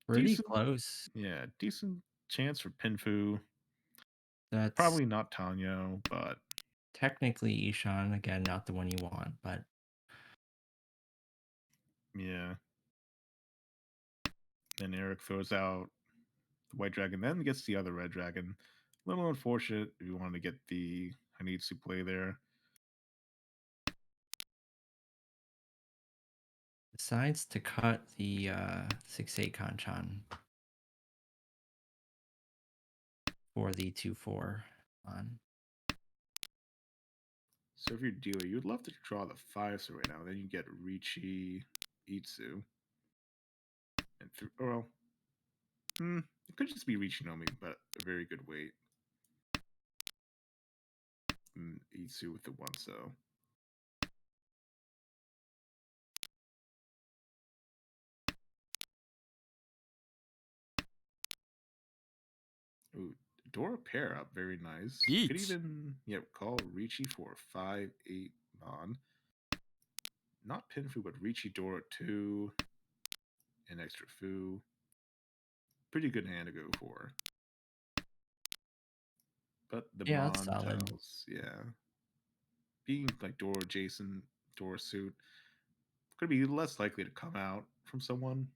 [SPEAKER 2] Pretty
[SPEAKER 1] decent,
[SPEAKER 2] close.
[SPEAKER 1] yeah, decent chance for Pinfu.
[SPEAKER 2] That's
[SPEAKER 1] Probably not Tanyo, but
[SPEAKER 2] technically Ishan. Again, not the one you want, but
[SPEAKER 1] yeah. Then Eric throws out the white dragon, then gets the other red dragon. A little unfortunate if you wanted to get the Hanitsu play there.
[SPEAKER 2] decides to cut the 6/8 Kanchan for the 2/4 on.
[SPEAKER 1] So if you're a dealer, you'd love to draw the 5 so right now. Then you get Richi, Itsu, and well, it could just be Richinomic, but a very good weight. Itsu with the 1 so. Ooh, Dora pair up, very nice. Could
[SPEAKER 3] Each.
[SPEAKER 1] even call Ricci for 5/8 Mon. Not Pinfu, but Ricci Dora 2 and extra Fu. Pretty good hand to go for. But the
[SPEAKER 2] Yeah,
[SPEAKER 1] Mon
[SPEAKER 2] that's solid.
[SPEAKER 1] tiles, yeah. Being like Dora Jason, Dora suit, could be less likely to come out from someone.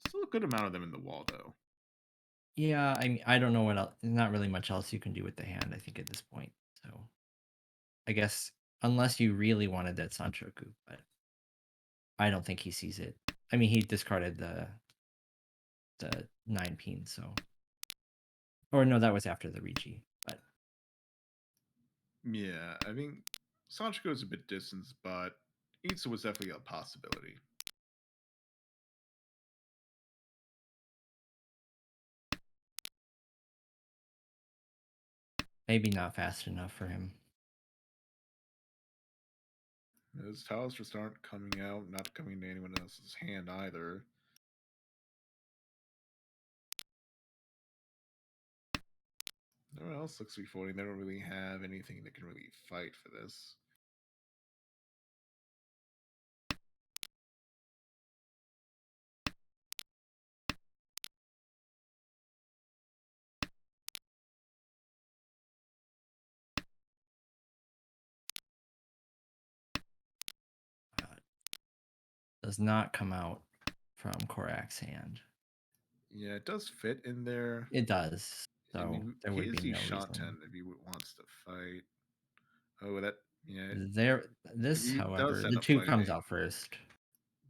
[SPEAKER 1] Still a good amount of them in the wall though.
[SPEAKER 2] Yeah, I mean, I don't know what else. There's not really much else you can do with the hand, I think, at this point. So, I guess unless you really wanted that Sanchoku, but I don't think he sees it. I mean, he discarded the 9 peen, so, or no, that was after the Ricci. But
[SPEAKER 1] Yeah, I think Sancho is a bit distant, but Itsu was definitely a possibility.
[SPEAKER 2] maybe not fast enough for him.
[SPEAKER 1] Those tiles just aren't coming out, not coming to anyone else's hand either. No one else looks to be folding. They don't really have anything that can really fight for this.
[SPEAKER 2] Does not come out from Korak's hand.
[SPEAKER 1] Yeah, it does fit in there.
[SPEAKER 2] It does. So
[SPEAKER 1] I mean,
[SPEAKER 2] there
[SPEAKER 1] he
[SPEAKER 2] would
[SPEAKER 1] is
[SPEAKER 2] be
[SPEAKER 1] the
[SPEAKER 2] no
[SPEAKER 1] shot
[SPEAKER 2] reason.
[SPEAKER 1] 10 if he wants to fight. Oh, that, yeah. If
[SPEAKER 2] This,
[SPEAKER 1] he does
[SPEAKER 2] however,
[SPEAKER 1] end
[SPEAKER 2] the
[SPEAKER 1] up
[SPEAKER 2] 2 comes
[SPEAKER 1] fighting,
[SPEAKER 2] out first.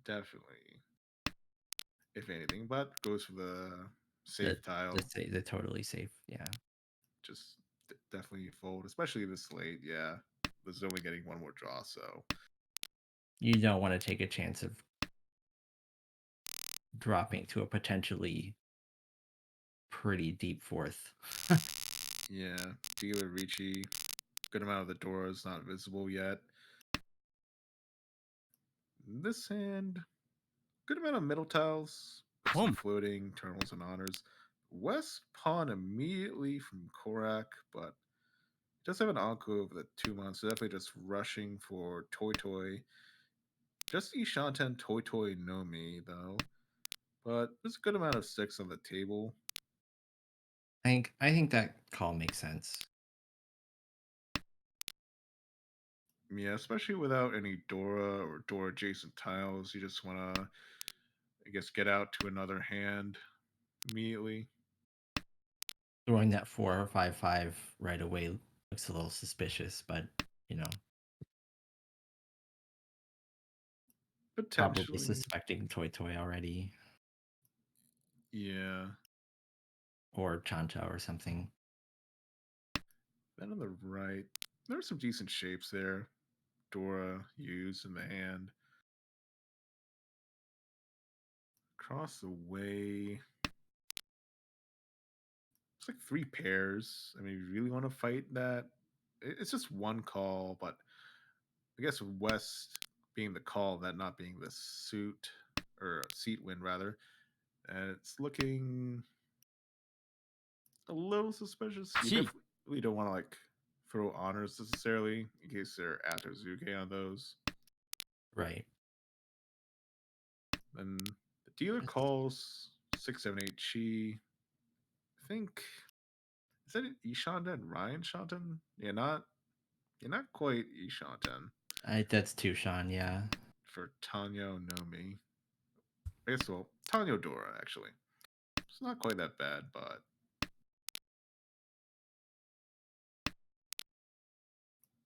[SPEAKER 1] definitely. If anything, but goes for the safe tile.
[SPEAKER 2] The totally safe, yeah.
[SPEAKER 1] Just definitely fold, especially this late. Yeah, this is only getting one more draw, so
[SPEAKER 2] You don't want to take a chance of dropping to a potentially pretty deep fourth.
[SPEAKER 1] yeah. Dealer Ricci, good amount of the door is not visible yet. This hand, good amount of middle tiles, some floating terminals and honors. West pawn immediately from Korak, but does have an Anko over the 2 months, so definitely just rushing for Toy Toy. Just Ishanten Toy Toy no me though. But there's a good amount of 6 on the table.
[SPEAKER 2] I think that call makes sense.
[SPEAKER 1] Yeah, especially without any Dora or Dora adjacent tiles. You just want to, I guess, get out to another hand immediately.
[SPEAKER 2] Throwing that 4 or 5/5 right away looks a little suspicious, but you know, probably
[SPEAKER 1] Potentially.
[SPEAKER 2] suspecting Toy Toy already
[SPEAKER 1] Yeah.
[SPEAKER 2] or Chanta or something.
[SPEAKER 1] Then on the right, there are some decent shapes there. Dora used in the hand. Across the way. It's like 3 pairs. I mean, you really want to fight that? It's just one call, but I guess West being the call, that not being the suit or seat win rather, and it's looking a little suspicious. You
[SPEAKER 3] Gee.
[SPEAKER 1] definitely don't want to like throw honors necessarily in case they're after Zuke on those.
[SPEAKER 2] Right.
[SPEAKER 1] Then the dealer calls 678 Chi. I think is that Ishanten? Ryan Shanten? Yeah, not quite Ishanten.
[SPEAKER 2] That's Tushan, yeah.
[SPEAKER 1] For Tanyo Nomi. I guess well, Tanyo Dora actually. It's not quite that bad, but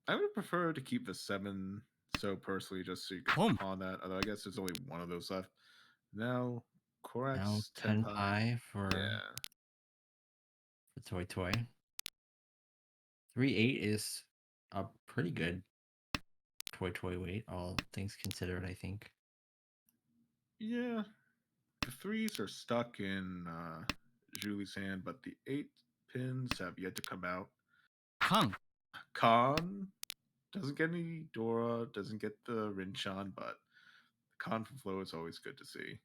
[SPEAKER 1] I would prefer to keep the 7 so personally just so you can pawn that. Although I guess there's only one of those left. Now
[SPEAKER 2] Now
[SPEAKER 1] Korak's 10
[SPEAKER 2] Tenpai for
[SPEAKER 1] Yeah.
[SPEAKER 2] Toy Toy. 3/8 is a pretty good Toy weight, all things considered, I think.
[SPEAKER 1] Yeah. The 3s are stuck in Julie's hand, but the 8 pins have yet to come out. Khan doesn't get any Dora, doesn't get the Rinchan, but the Khan from Flow is always good to see.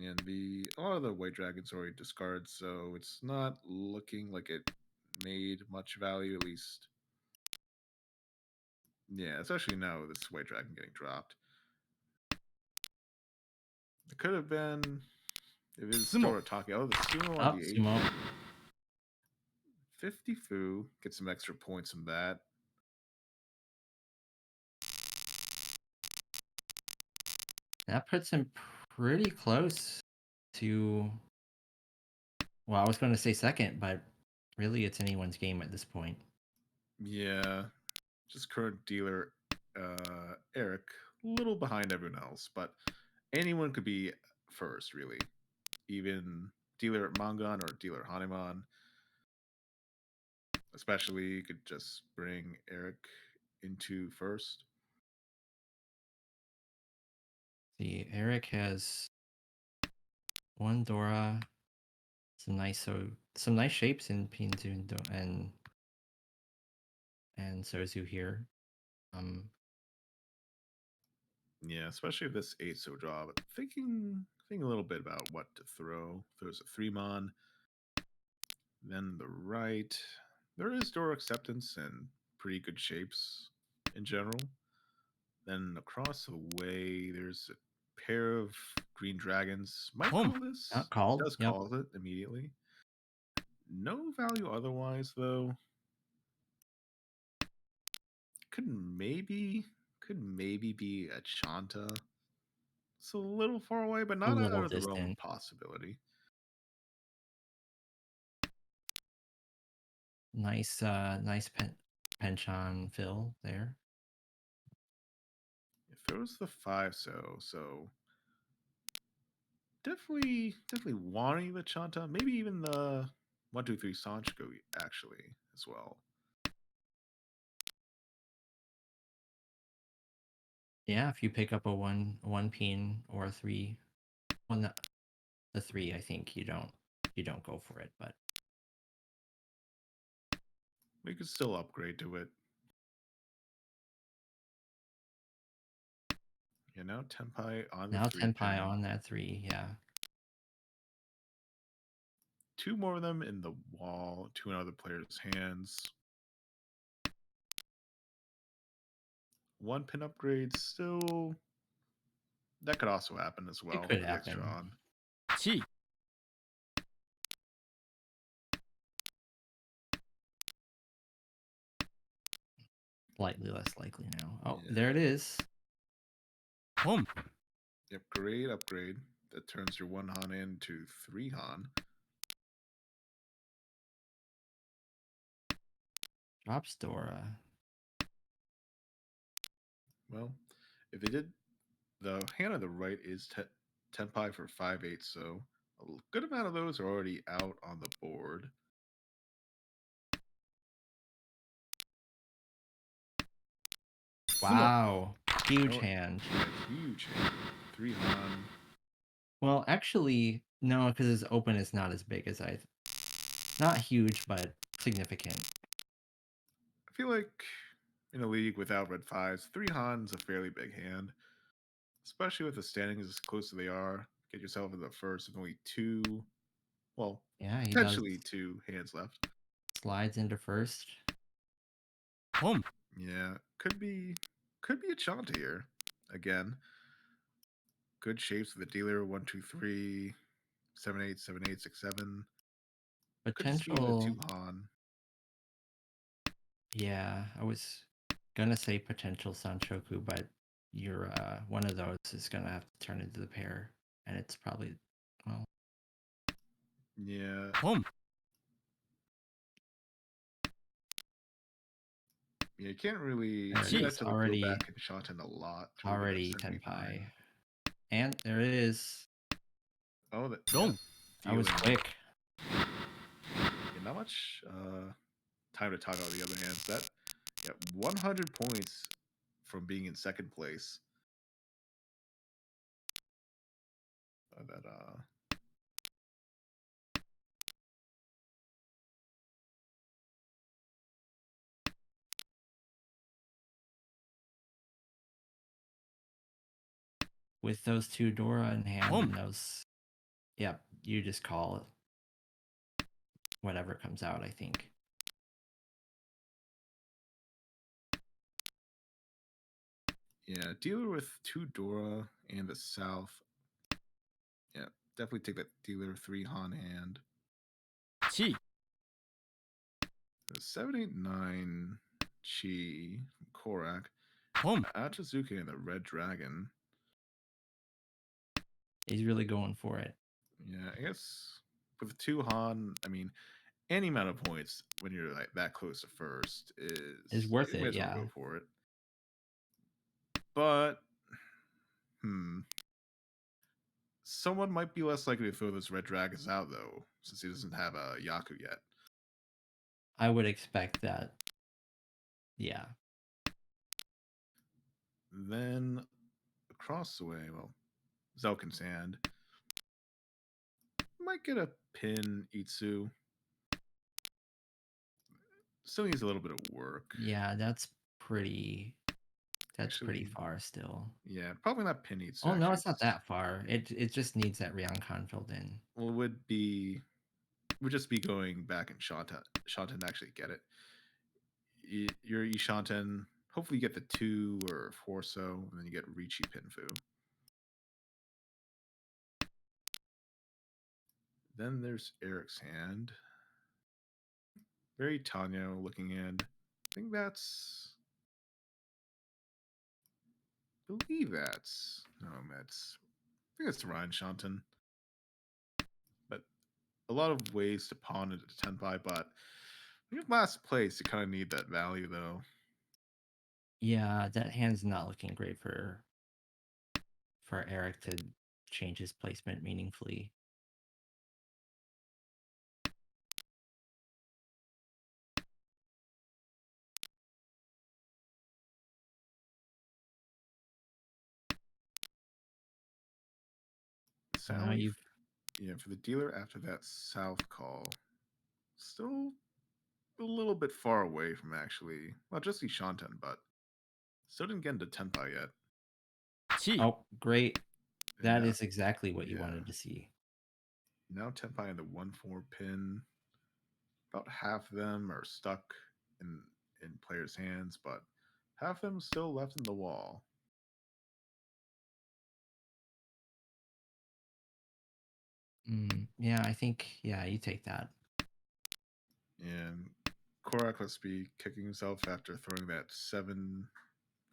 [SPEAKER 1] And a lot of the White Dragons already discard, so it's not looking like it made much value, at least. Yeah, especially now with this White Dragon getting dropped. It could have been if it's
[SPEAKER 3] Sumo.
[SPEAKER 1] Storataki. Oh, the Sumo on the 8.
[SPEAKER 2] Sumo.
[SPEAKER 1] 50 Fu. Get some extra points from that.
[SPEAKER 2] That puts him pretty close to. Well, I was going to say second, but really it's anyone's game at this point.
[SPEAKER 1] Yeah. Just current dealer Eric, a little behind everyone else, but anyone could be first, really. Even dealer at Mangan or dealer Hanuman. Especially, you could just bring Eric into first.
[SPEAKER 2] See, Eric has 1 Dora, some nice some nice shapes in Pinzu and Sozu here.
[SPEAKER 1] Yeah, especially if this 8 so draw, but thinking a little bit about what to throw. There's a 3-mon. Then the right. There is door acceptance and pretty good shapes in general. Then across the way, there's a pair of green dragons. Might
[SPEAKER 3] Home.
[SPEAKER 1] call this.
[SPEAKER 2] Not called.
[SPEAKER 1] Does
[SPEAKER 2] Yep.
[SPEAKER 1] call it immediately. No value otherwise, though. Could maybe be a Chanta. It's a little far away, but
[SPEAKER 2] A
[SPEAKER 1] not out
[SPEAKER 2] little
[SPEAKER 1] of the realm of
[SPEAKER 2] distant.
[SPEAKER 1] possibility.
[SPEAKER 2] Nice penchant fill there.
[SPEAKER 1] It throws the 5 so definitely wanting the Chanta, maybe even the 1-2-3 Sanchiko actually as well.
[SPEAKER 2] Yeah, if you pick up a one pin or a 3, well, the 3, I think you don't go for it, but
[SPEAKER 1] We could still upgrade to it. Yeah, now Tenpai on the
[SPEAKER 2] now
[SPEAKER 1] 3
[SPEAKER 2] Tenpai
[SPEAKER 1] pin.
[SPEAKER 2] on that 3, yeah.
[SPEAKER 1] 2 more of them in the wall, 2 in other players' hands. 1 pin upgrade still. That could also happen as well.
[SPEAKER 2] It could
[SPEAKER 1] If it gets
[SPEAKER 2] happen.
[SPEAKER 1] drawn.
[SPEAKER 3] 1
[SPEAKER 2] Slightly less likely now. Oh,
[SPEAKER 1] Yeah.
[SPEAKER 2] there it is.
[SPEAKER 3] Home.
[SPEAKER 1] Yep, great upgrade. That turns your 1 Han into 3 Han.
[SPEAKER 2] Drops Dora.
[SPEAKER 1] Well, if they did, the hand on the right is Tenpai for 5/8, so a good amount of those are already out on the board.
[SPEAKER 2] Wow. Huge
[SPEAKER 1] Oh,
[SPEAKER 2] hand.
[SPEAKER 1] yeah, huge hand. 3 Han.
[SPEAKER 2] Well, actually, no, because his open is not as big as not huge, but significant.
[SPEAKER 1] I feel like in a league without red 5s, 3 Han's a fairly big hand. Especially with the standings as close as they are. Get yourself in the first with only 2, well,
[SPEAKER 2] Yeah, he does.
[SPEAKER 1] potentially 2 hands left.
[SPEAKER 2] Slides into first.
[SPEAKER 3] Home.
[SPEAKER 1] Yeah, could be a Chanta here again. Good shapes for the dealer. 1, 2, 3, 7, 8, 7, 8, 6, 7. Could just be the 2
[SPEAKER 2] Potential.
[SPEAKER 1] Han.
[SPEAKER 2] Yeah, I was gonna say potential Sanchoku, but you're one of those is gonna have to turn into the pair, and it's probably, well,
[SPEAKER 1] Yeah.
[SPEAKER 3] Home.
[SPEAKER 1] Yeah, you can't really
[SPEAKER 2] There it
[SPEAKER 1] you
[SPEAKER 2] is.
[SPEAKER 1] have to like, go
[SPEAKER 2] Already
[SPEAKER 1] back and shot in a lot to really get
[SPEAKER 2] already
[SPEAKER 1] that 75.
[SPEAKER 2] Tenpai. And there it is.
[SPEAKER 1] Oh, that
[SPEAKER 3] Dome.
[SPEAKER 2] I was
[SPEAKER 1] feeling-
[SPEAKER 2] quick.
[SPEAKER 1] Yeah, not much time to talk about the other hands. That 100 points from being in second place. That
[SPEAKER 2] With those 2 Dora in hand
[SPEAKER 3] Boom.
[SPEAKER 2] and those, yep, you just call it whatever comes out, I think.
[SPEAKER 1] Yeah, dealer with 2 Dora and the South. Yeah, definitely take that dealer 3 Han hand.
[SPEAKER 3] 1
[SPEAKER 1] 7, 8, 9 Chi from Korak.
[SPEAKER 3] Home.
[SPEAKER 1] Achizuki and the Red Dragon.
[SPEAKER 2] He's really going for it.
[SPEAKER 1] Yeah, I guess with 2 Han, I mean, any amount of points when you're like that close to first
[SPEAKER 2] Is worth
[SPEAKER 1] you may
[SPEAKER 2] it,
[SPEAKER 1] as well
[SPEAKER 2] yeah.
[SPEAKER 1] go for it. But someone might be less likely to throw those red dragons out though, since he doesn't have a Yaku yet.
[SPEAKER 2] I would expect that. Yeah.
[SPEAKER 1] Then across the way, well, Zelkin Sand might get a pin Itsu. still needs a little bit of work.
[SPEAKER 2] Yeah, that's pretty
[SPEAKER 1] Actually,
[SPEAKER 2] far still.
[SPEAKER 1] yeah, probably not pin needs to
[SPEAKER 2] Oh no,
[SPEAKER 1] actually.
[SPEAKER 2] it's not that far. It just needs that Ryokan filled in.
[SPEAKER 1] Well, would just be going back and Shanten to actually get it. Your Ishanten, hopefully you get the 2 or 4 so, and then you get Ricci Pinfu. Then there's Eric's hand. Very Tanyo looking hand. I think that's. I believe that's. No, that's. I think it's Ryan Shanten. But a lot of ways to pawn it to Tenpai, but when you're last place, you kind of need that value though.
[SPEAKER 2] Yeah, that hand's not looking great for Eric to change his placement meaningfully. So now
[SPEAKER 1] Sally,
[SPEAKER 2] you've
[SPEAKER 1] yeah, for the dealer after that south call, still a little bit far away from actually, well, just Ishanten, but still didn't get into Tenpai yet.
[SPEAKER 3] 1、oh
[SPEAKER 2] great.
[SPEAKER 1] And
[SPEAKER 2] That
[SPEAKER 1] now,
[SPEAKER 2] is exactly what you
[SPEAKER 1] yeah,
[SPEAKER 2] wanted to see.
[SPEAKER 1] now Tenpai in the 1-4 pin. About half of them are stuck in players' hands, but half of them still left in the wall.
[SPEAKER 2] Yeah, I think you take that.
[SPEAKER 1] And Korak must be kicking himself after throwing that 7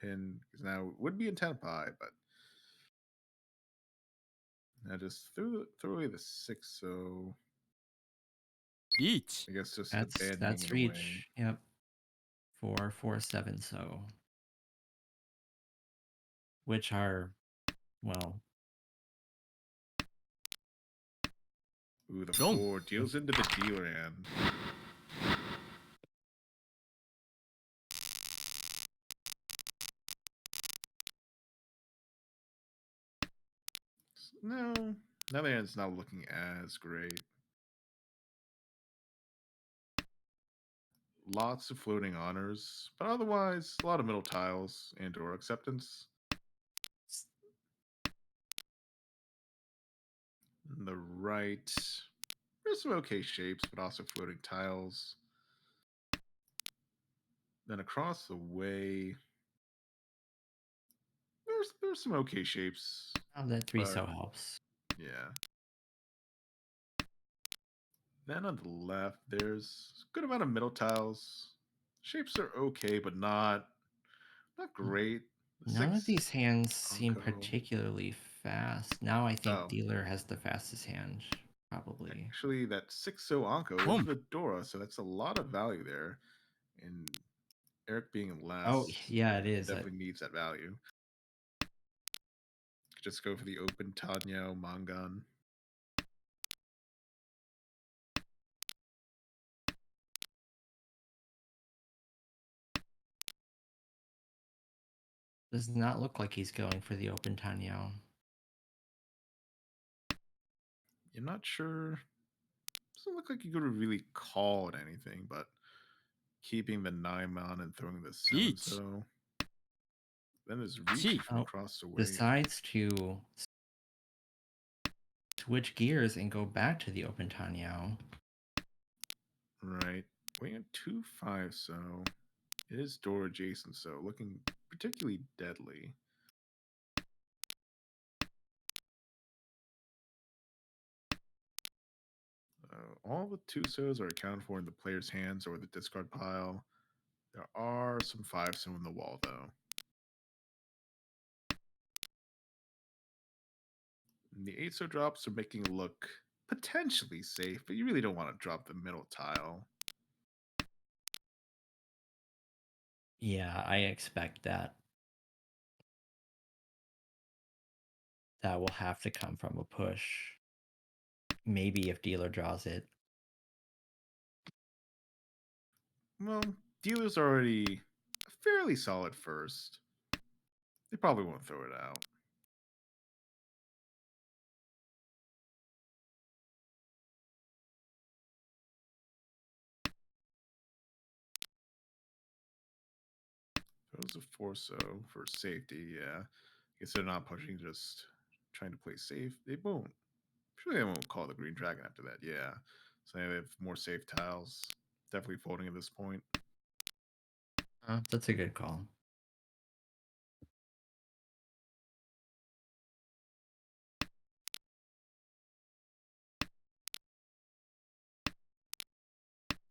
[SPEAKER 1] pin, because now it would be in Tenpai, but I just threw away the 6, so
[SPEAKER 3] リーチ
[SPEAKER 1] I guess just
[SPEAKER 2] That's
[SPEAKER 1] abandoning it away.
[SPEAKER 2] reach. Yep. 4, 4, 7. So, which are, well,
[SPEAKER 1] Ooh, the
[SPEAKER 3] Wrong.
[SPEAKER 1] 4 deals into the dealer hand. No, another hand's not looking as great. Lots of floating honors, but otherwise a lot of middle tiles and or acceptance. On the right, there's some okay shapes, but also floating tiles. Then across the way, there's some okay shapes.
[SPEAKER 2] oh, that 3
[SPEAKER 1] but
[SPEAKER 2] so helps.
[SPEAKER 1] yeah. Then on the left, there's a good amount of middle tiles. Shapes are okay, but not great.
[SPEAKER 2] None of
[SPEAKER 1] 6
[SPEAKER 2] these hands seem
[SPEAKER 1] Anko.
[SPEAKER 2] particularly fast. Now I think
[SPEAKER 1] Oh,
[SPEAKER 2] dealer has the fastest hand, probably.
[SPEAKER 1] actually, that 6 so Anko is
[SPEAKER 3] Boom.
[SPEAKER 1] the Dora, so that's a lot of value there. And Eric being last,
[SPEAKER 2] Oh, yeah, it is.
[SPEAKER 1] definitely needs that value. Just go for the open Tanyo Mangan.
[SPEAKER 2] Does not look like he's going for the open Tanyo.
[SPEAKER 1] I'm not sure. Doesn't look like you could really call it anything, but keeping the 9-man and throwing the 7
[SPEAKER 3] Reach.
[SPEAKER 1] so. Then there's reach from
[SPEAKER 2] Oh,
[SPEAKER 1] across the way.
[SPEAKER 2] decides to switch gears and go back to the open Tanyo.
[SPEAKER 1] Right. Weighing at 2-5, so it is door adjacent, so looking particularly deadly. All the 2-sos are accounted for in the player's hands or the discard pile. There are some 5-so in the wall, though. And the 8-so drops are making it look potentially safe, but you really don't want to drop the middle tile.
[SPEAKER 2] Yeah, I expect that. That will have to come from a push. Maybe if dealer draws it.
[SPEAKER 1] Well, dealer's already a fairly solid first. They probably won't throw it out. goes a Forso for safety. Yeah, I guess they're not pushing, just trying to play safe. They won't. Surely they won't call the Green Dragon after that. Yeah, so they have more safe tiles. Definitely folding at this point.
[SPEAKER 2] That's a good call.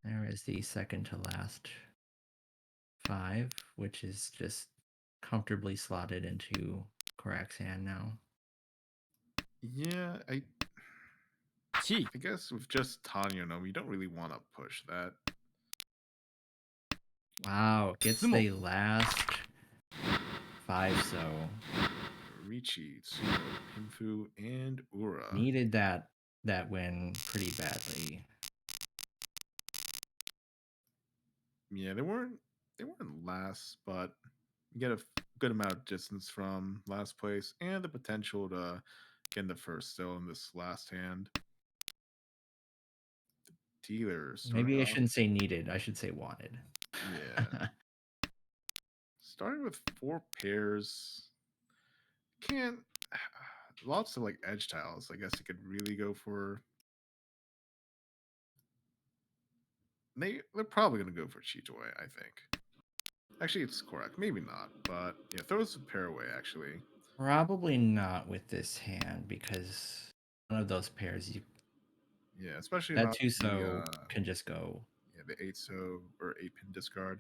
[SPEAKER 2] There is the second to last 5, which is just comfortably slotted into Korak's hand now.
[SPEAKER 1] Yeah, I
[SPEAKER 3] 1、guess
[SPEAKER 1] with just Tanya, no, we don't really want to push that.
[SPEAKER 2] Wow, gets
[SPEAKER 3] Sumo.
[SPEAKER 2] the last 5 so.
[SPEAKER 1] Ricci, Tsuno, Pinfu, and Ura.
[SPEAKER 2] Needed that win pretty badly.
[SPEAKER 1] Yeah, they weren't last, but you get a good amount of distance from last place and the potential to get in the first still in this last hand. Dealer starting
[SPEAKER 2] Maybe I
[SPEAKER 1] off,
[SPEAKER 2] shouldn't say needed. I should say wanted.
[SPEAKER 1] yeah, starting with 4 pairs. Can't lots of like edge tiles. I guess you could really go for. They're probably gonna go for Chitoy, I think. Actually, it's correct. Maybe not, but yeah, throw a pair away. Actually,
[SPEAKER 2] Probably not with this hand because one of those pairs
[SPEAKER 1] yeah, especially
[SPEAKER 2] that
[SPEAKER 1] not
[SPEAKER 2] 2
[SPEAKER 1] the
[SPEAKER 2] so can just go.
[SPEAKER 1] yeah, the 8 so or 8 pin discard.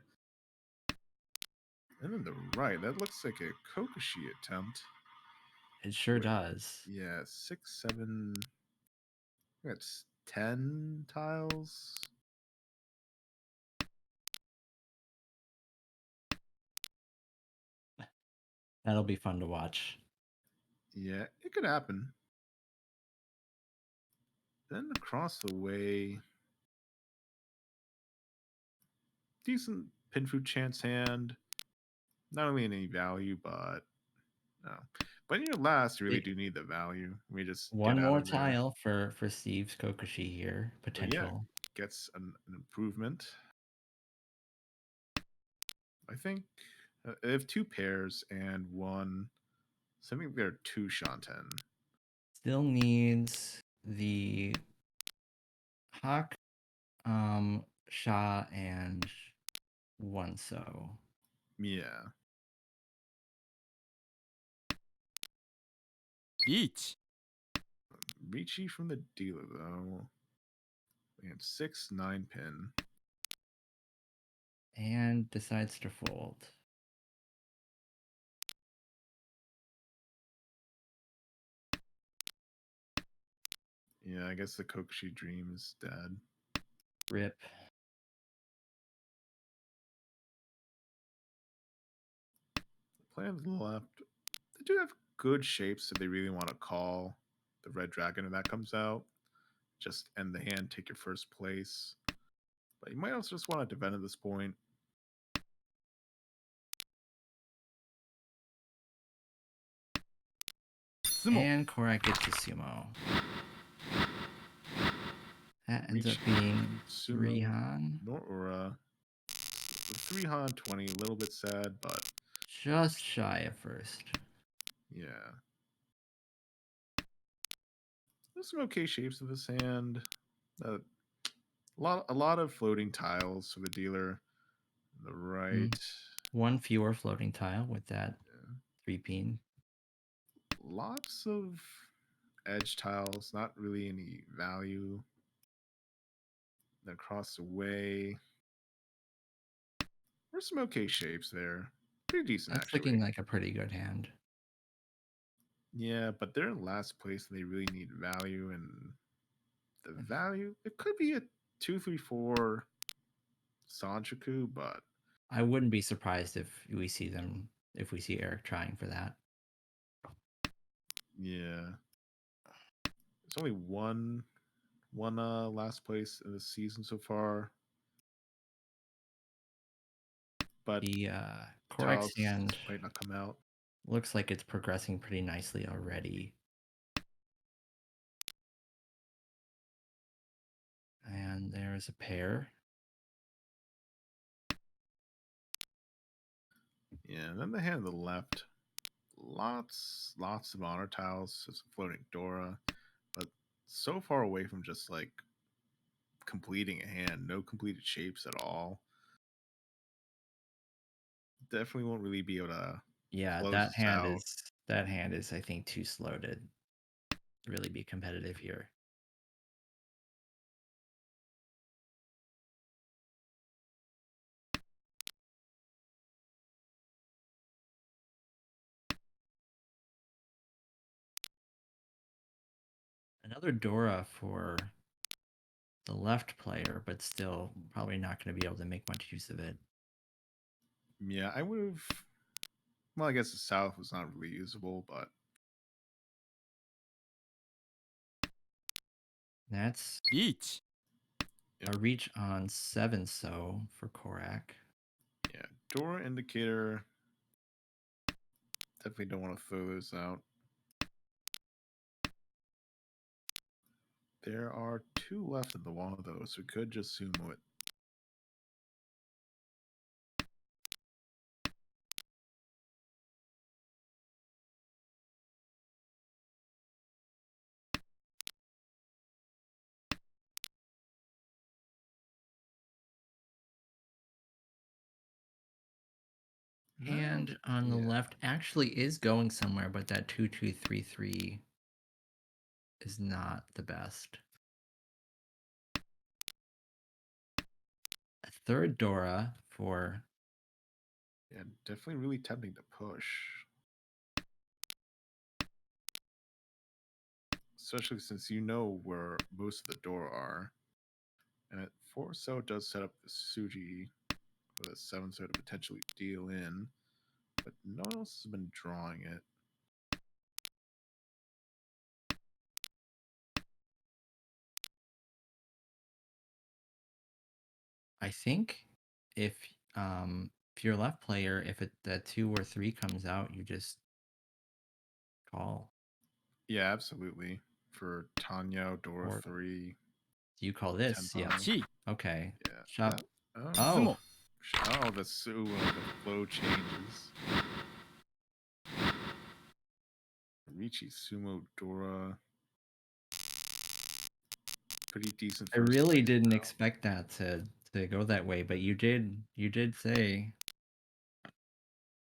[SPEAKER 1] And then the right, that looks like a Kokushi attempt.
[SPEAKER 2] It sure
[SPEAKER 1] Wait,
[SPEAKER 2] does.
[SPEAKER 1] yeah, 6, 7. That's 10 tiles.
[SPEAKER 2] That'll be fun to watch.
[SPEAKER 1] Yeah, it could happen. Then across the way, decent Pinfu chance hand. Not really any value, but no. But in your last, you really do need the value. We just get
[SPEAKER 2] One
[SPEAKER 1] out
[SPEAKER 2] more
[SPEAKER 1] of there.
[SPEAKER 2] tile for Steve's Kokushi here.
[SPEAKER 1] So yeah,
[SPEAKER 2] Potential.
[SPEAKER 1] gets an improvement. I think they have 2 pairs and 1. So I think there are 2 Shanten.
[SPEAKER 2] Still needs the Hawk, Sha, and 1 so.
[SPEAKER 1] Yeah.
[SPEAKER 3] リーチ
[SPEAKER 1] Ricci from the dealer though. And 6, 9 pin.
[SPEAKER 2] And decides to fold.
[SPEAKER 1] Yeah, I guess the Kokushi dream is dead.
[SPEAKER 2] Rip.
[SPEAKER 1] Plans left. They do have good shapes if they really want to call the red dragon and that comes out. Just end the hand, take your first place. But you might also just want to defend at this point.
[SPEAKER 3] Sumo
[SPEAKER 2] And Korak gets the sumo. That ends up
[SPEAKER 1] Reach,
[SPEAKER 2] being
[SPEAKER 1] Sumo,
[SPEAKER 2] 3 Han.
[SPEAKER 1] Nor Ura. 3 Han 20, a little bit sad, but
[SPEAKER 2] Just shy of first.
[SPEAKER 1] yeah. There's some okay shapes of this hand. A lot of floating tiles for the dealer. The right.
[SPEAKER 2] 1 fewer floating tile with that
[SPEAKER 1] Yeah.
[SPEAKER 2] 3 pin.
[SPEAKER 1] Lots of edge tiles, not really any value. Then across the way. There's some okay shapes there. Pretty decent,
[SPEAKER 2] That's
[SPEAKER 1] actually.
[SPEAKER 2] looking like a pretty good hand.
[SPEAKER 1] Yeah, but they're in last place and they really need value. And the value, it could be a 2, 3, 4 Sanchoku, but
[SPEAKER 2] I wouldn't be surprised if we see Eric trying for that.
[SPEAKER 1] yeah. There's only one last place in the season so far. But
[SPEAKER 2] The
[SPEAKER 1] tiles
[SPEAKER 2] Korak's hand
[SPEAKER 1] might not come out.
[SPEAKER 2] looks like it's progressing pretty nicely already. And there's a pair.
[SPEAKER 1] Yeah, and then the hand on the left, lots of honor tiles, just floating Dora, but so far away from just like completing a hand, no completed shapes at all. Definitely won't really be able to
[SPEAKER 2] Yeah,
[SPEAKER 1] close this out.
[SPEAKER 2] that hand is I think too slow to really be competitive here. Another Dora for the left player, but still probably not going to be able to make much use of it.
[SPEAKER 1] Yeah, I would have. Well, I guess the south was not really usable, but
[SPEAKER 2] That's
[SPEAKER 3] 1
[SPEAKER 2] a reach on 7 so for Korak.
[SPEAKER 1] yeah, Dora indicator. Definitely don't want to throw those out. There are 2 left in the wall though, so we could just sumo it.
[SPEAKER 2] And on the
[SPEAKER 1] Yeah.
[SPEAKER 2] left actually is going somewhere, but that 2-2-3-3 is not the best. A third Dora for
[SPEAKER 1] Yeah, definitely really tempting to push. Especially since you know where most of the door are. And at 4 so it does set up the Suji for the 7 so to potentially deal in. But no one else has been drawing it.
[SPEAKER 2] I think if if you're a left player, if that 2 or 3 comes out, you just call.
[SPEAKER 1] Yeah, absolutely. For Tanya, Dora
[SPEAKER 2] Or
[SPEAKER 1] 3,
[SPEAKER 2] do you call this? Yeah.
[SPEAKER 1] Tenpai.
[SPEAKER 3] 1
[SPEAKER 2] Okay.
[SPEAKER 1] Yeah.
[SPEAKER 2] Shop.
[SPEAKER 1] Oh.
[SPEAKER 2] Oh,
[SPEAKER 1] Oh, the flow changes. Richi Sumo Dora. Pretty decent
[SPEAKER 2] I
[SPEAKER 1] first
[SPEAKER 2] really
[SPEAKER 1] place,
[SPEAKER 2] didn't
[SPEAKER 1] though.
[SPEAKER 2] expect that to go that way, but you did say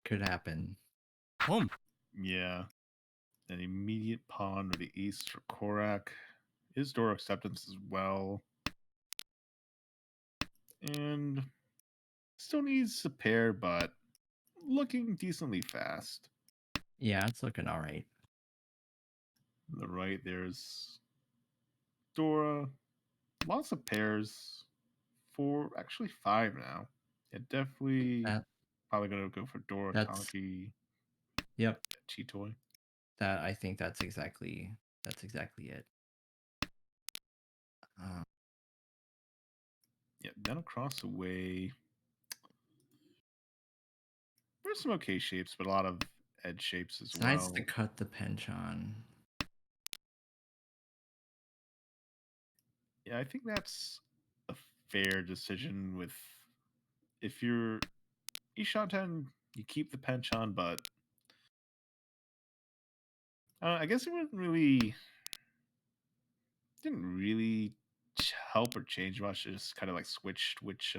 [SPEAKER 2] could happen.
[SPEAKER 3] 本
[SPEAKER 1] Yeah. An immediate pawn to the east for Korak. Is Dora acceptance as well. And still needs a pair, but looking decently fast.
[SPEAKER 2] Yeah, it's looking all right.
[SPEAKER 1] On the right, there's Dora. Lots of pairs. 4, actually 5 now. Yeah, definitely
[SPEAKER 2] That
[SPEAKER 1] probably gonna go for Dora,
[SPEAKER 2] that's
[SPEAKER 1] Kanki,
[SPEAKER 2] yep.
[SPEAKER 1] Chitoy.
[SPEAKER 2] That I think that's exactly it. Uh,
[SPEAKER 1] Yeah, then across the way. There's some okay shapes, but a lot of edge shapes as
[SPEAKER 2] decides
[SPEAKER 1] well.
[SPEAKER 2] to cut the penchant.
[SPEAKER 1] Yeah, I think that's a fair decision with if you're Ishanten, you keep the penchant, but I guess it didn't really help or change much. It just kind of like switched which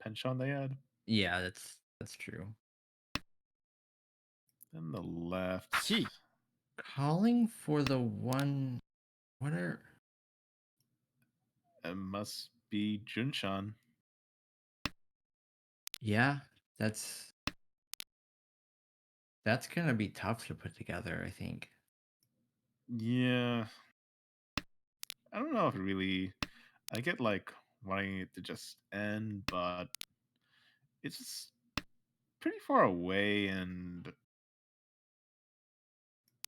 [SPEAKER 1] penchant they had.
[SPEAKER 2] Yeah, that's true.
[SPEAKER 1] Then the left.
[SPEAKER 3] 1
[SPEAKER 2] Calling for the one. What are?
[SPEAKER 1] It must be Junshan.
[SPEAKER 2] Yeah, that's gonna be tough to put together. I think.
[SPEAKER 1] Yeah. I don't know if it really. I get like wanting it to just end, but it's just pretty far away, and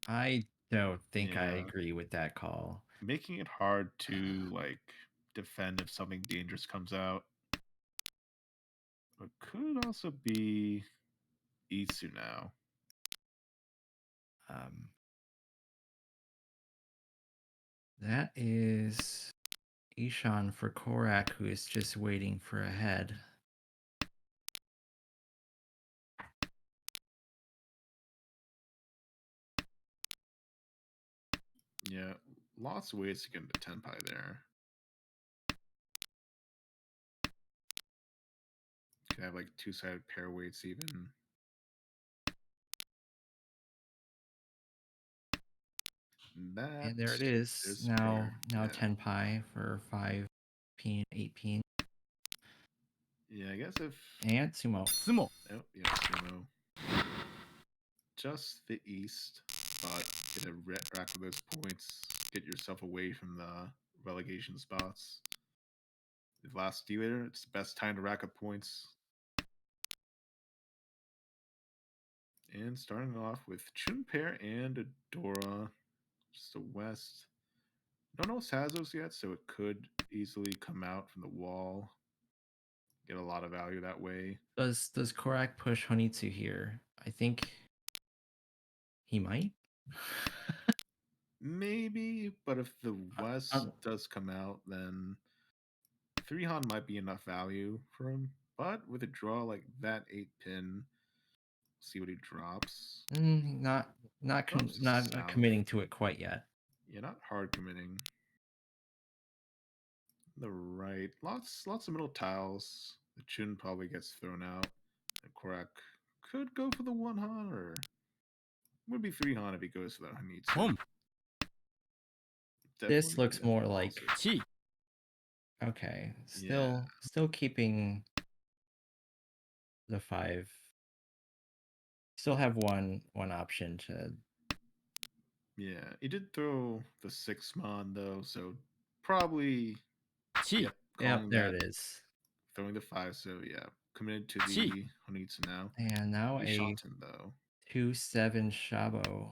[SPEAKER 2] I don't think I
[SPEAKER 1] yeah,
[SPEAKER 2] agree with that call.
[SPEAKER 1] making it hard to like defend if something dangerous comes out. But could also be Isu now.
[SPEAKER 2] Um, that is Ishan for Korak, who is just waiting for a head.
[SPEAKER 1] Yeah, lots of ways to get into Tenpai there. Could have like two-sided pair weights even. That
[SPEAKER 2] And there it is.
[SPEAKER 1] is
[SPEAKER 2] Now
[SPEAKER 1] fair.
[SPEAKER 2] now
[SPEAKER 1] Yeah.
[SPEAKER 2] 10 pi for 5p, 8p,
[SPEAKER 1] Yeah, I guess if
[SPEAKER 2] and sumo.
[SPEAKER 3] 相撲
[SPEAKER 1] oh yeah, sumo. Just the east, but get a rack of those points. Get yourself away from the relegation spots. The last dealer, it's the best time to rack up points. And starting off with Chunpair and Adora, just the west. No one else has those yet, so it could easily come out from the wall. Get a lot of value that way.
[SPEAKER 2] Does Korak push Honitsu here? I think he might.
[SPEAKER 1] Maybe, but if the west
[SPEAKER 2] um,
[SPEAKER 1] does come out, then 3Han might be enough value for him. But with a draw like that 8-pin, see what he drops.
[SPEAKER 2] not
[SPEAKER 1] Drops to
[SPEAKER 2] not
[SPEAKER 1] south.
[SPEAKER 2] committing to it quite yet.
[SPEAKER 1] Yeah, not hard committing. The right, lots of middle tiles. The Chun probably gets thrown out. And Korak could go for the 1Han, or would be 3Han if he goes for that Hanitsu.
[SPEAKER 3] ポン
[SPEAKER 2] This looks more
[SPEAKER 1] also.
[SPEAKER 2] like
[SPEAKER 3] チ
[SPEAKER 2] okay.
[SPEAKER 1] Yeah.
[SPEAKER 2] Still keeping the 5. Still have one option to.
[SPEAKER 1] Yeah, he did throw the 6-mon though, so probably
[SPEAKER 3] チ
[SPEAKER 1] yep,
[SPEAKER 2] Yeah,
[SPEAKER 1] calling
[SPEAKER 2] there
[SPEAKER 1] that,
[SPEAKER 2] it is.
[SPEAKER 1] throwing the 5. So yeah, committed to
[SPEAKER 3] Gee.
[SPEAKER 1] the Honitsu now.
[SPEAKER 2] And now
[SPEAKER 1] He
[SPEAKER 2] a
[SPEAKER 1] shot him though,
[SPEAKER 2] 2-7 Shabo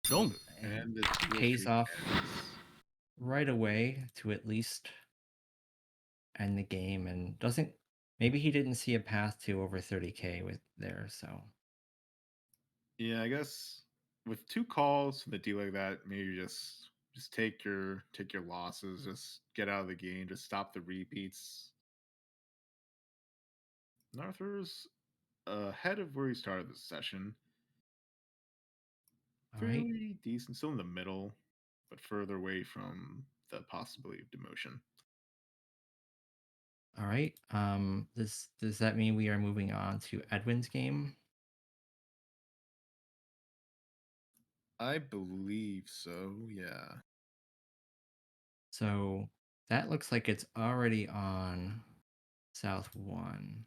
[SPEAKER 3] ロン
[SPEAKER 1] and the
[SPEAKER 2] pays
[SPEAKER 1] streak
[SPEAKER 2] off
[SPEAKER 1] ends.
[SPEAKER 2] right away to at least end the game, and doesn't. Maybe he didn't see a path to over 30k with there, so
[SPEAKER 1] Yeah, I guess with 2 calls from the deal like that, maybe just take your losses, just get out of the game, just stop the repeats. Arthur's ahead of where he started the session.
[SPEAKER 2] all right.
[SPEAKER 1] Fairly decent, still in the middle, but further away from the possibility of demotion.
[SPEAKER 2] All right. Does that mean we are moving on to Edwin's game?
[SPEAKER 1] I believe so, yeah.
[SPEAKER 2] So that looks like it's already on South 1.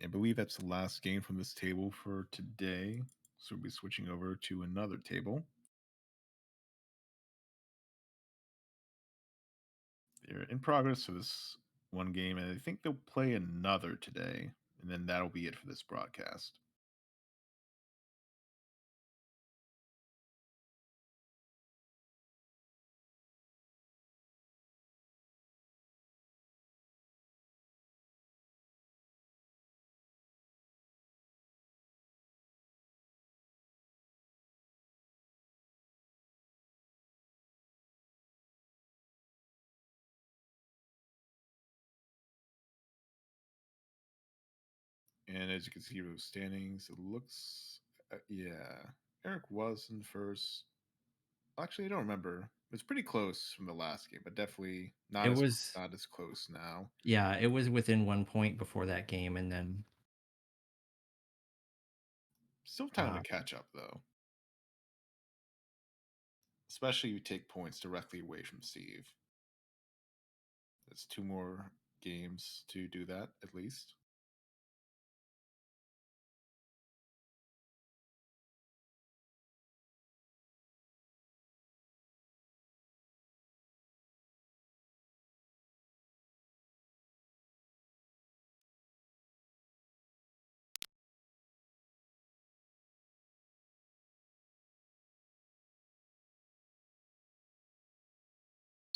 [SPEAKER 1] I believe that's the last game from this table for today. So we'll be switching over to another table. They're in progress for this one game, and I think they'll play another today, and then that'll be it for this broadcast. And as you can see with the standings, it looks, yeah, Eric was in first. Actually, I don't remember. It's pretty close from the last game, but definitely not
[SPEAKER 2] It
[SPEAKER 1] as
[SPEAKER 2] was
[SPEAKER 1] not as close now.
[SPEAKER 2] Yeah, it was within 1 point before that game, and then
[SPEAKER 1] Still time to catch up though. Especially if you take points directly away from Steve. That's 2 more games to do that at least.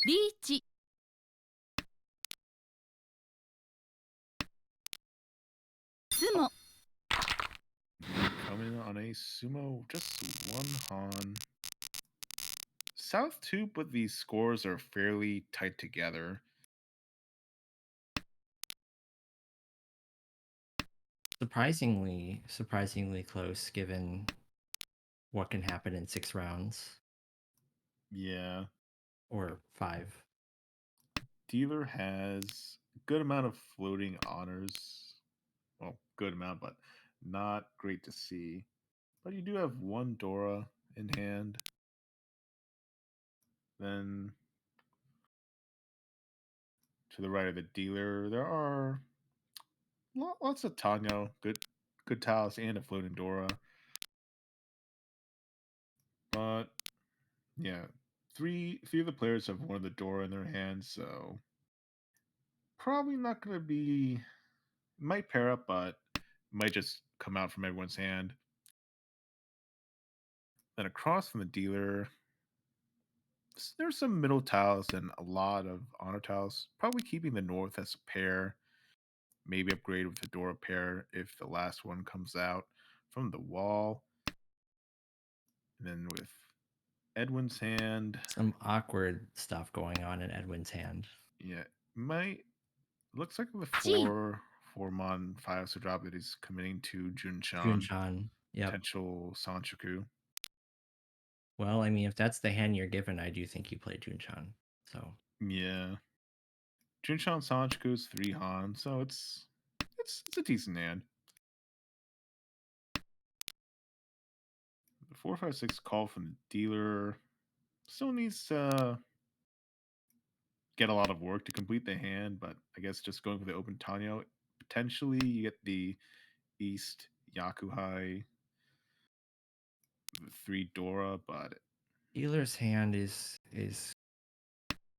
[SPEAKER 4] Reach. Sumo.
[SPEAKER 1] Coming on a sumo, just 1 Han. South too, but these scores are fairly tight together.
[SPEAKER 2] Surprisingly close given what can happen in 6 rounds
[SPEAKER 1] Yeah.
[SPEAKER 2] or 5.
[SPEAKER 1] Dealer has a good amount of floating honors. Well, good amount, but not great to see. But you do have one Dora in hand. Then to the right of the dealer, there are lots of Tanyo, good tiles, and a floating Dora. But yeah, three of the players have one of the Dora in their hands, so probably not going to be. Might pair up, but might just come out from everyone's hand. Then across from the dealer, there's some middle tiles and a lot of honor tiles. Probably keeping the north as a pair. Maybe upgrade with the Dora pair if the last one comes out from the wall. And then with Edwin's hand,
[SPEAKER 2] Some awkward stuff going on in Edwin's hand.
[SPEAKER 1] yeah, might looks like with
[SPEAKER 4] Gee.
[SPEAKER 1] four mon 5 to drop that he's committing to Junshan,
[SPEAKER 2] Junshan. Yep.
[SPEAKER 1] potential Sanchoku.
[SPEAKER 2] Well, I mean, if that's the hand you're given, I do think you play Junshan. So
[SPEAKER 1] Yeah. Junshan Sanchoku is 3 Han, so it's a decent hand. The 4-5-6 call from the dealer still needs to get a lot of work to complete the hand, but I guess just going for the open Tanyo, potentially you get the East Yakuhai, the 3 Dora, but
[SPEAKER 2] dealer's hand is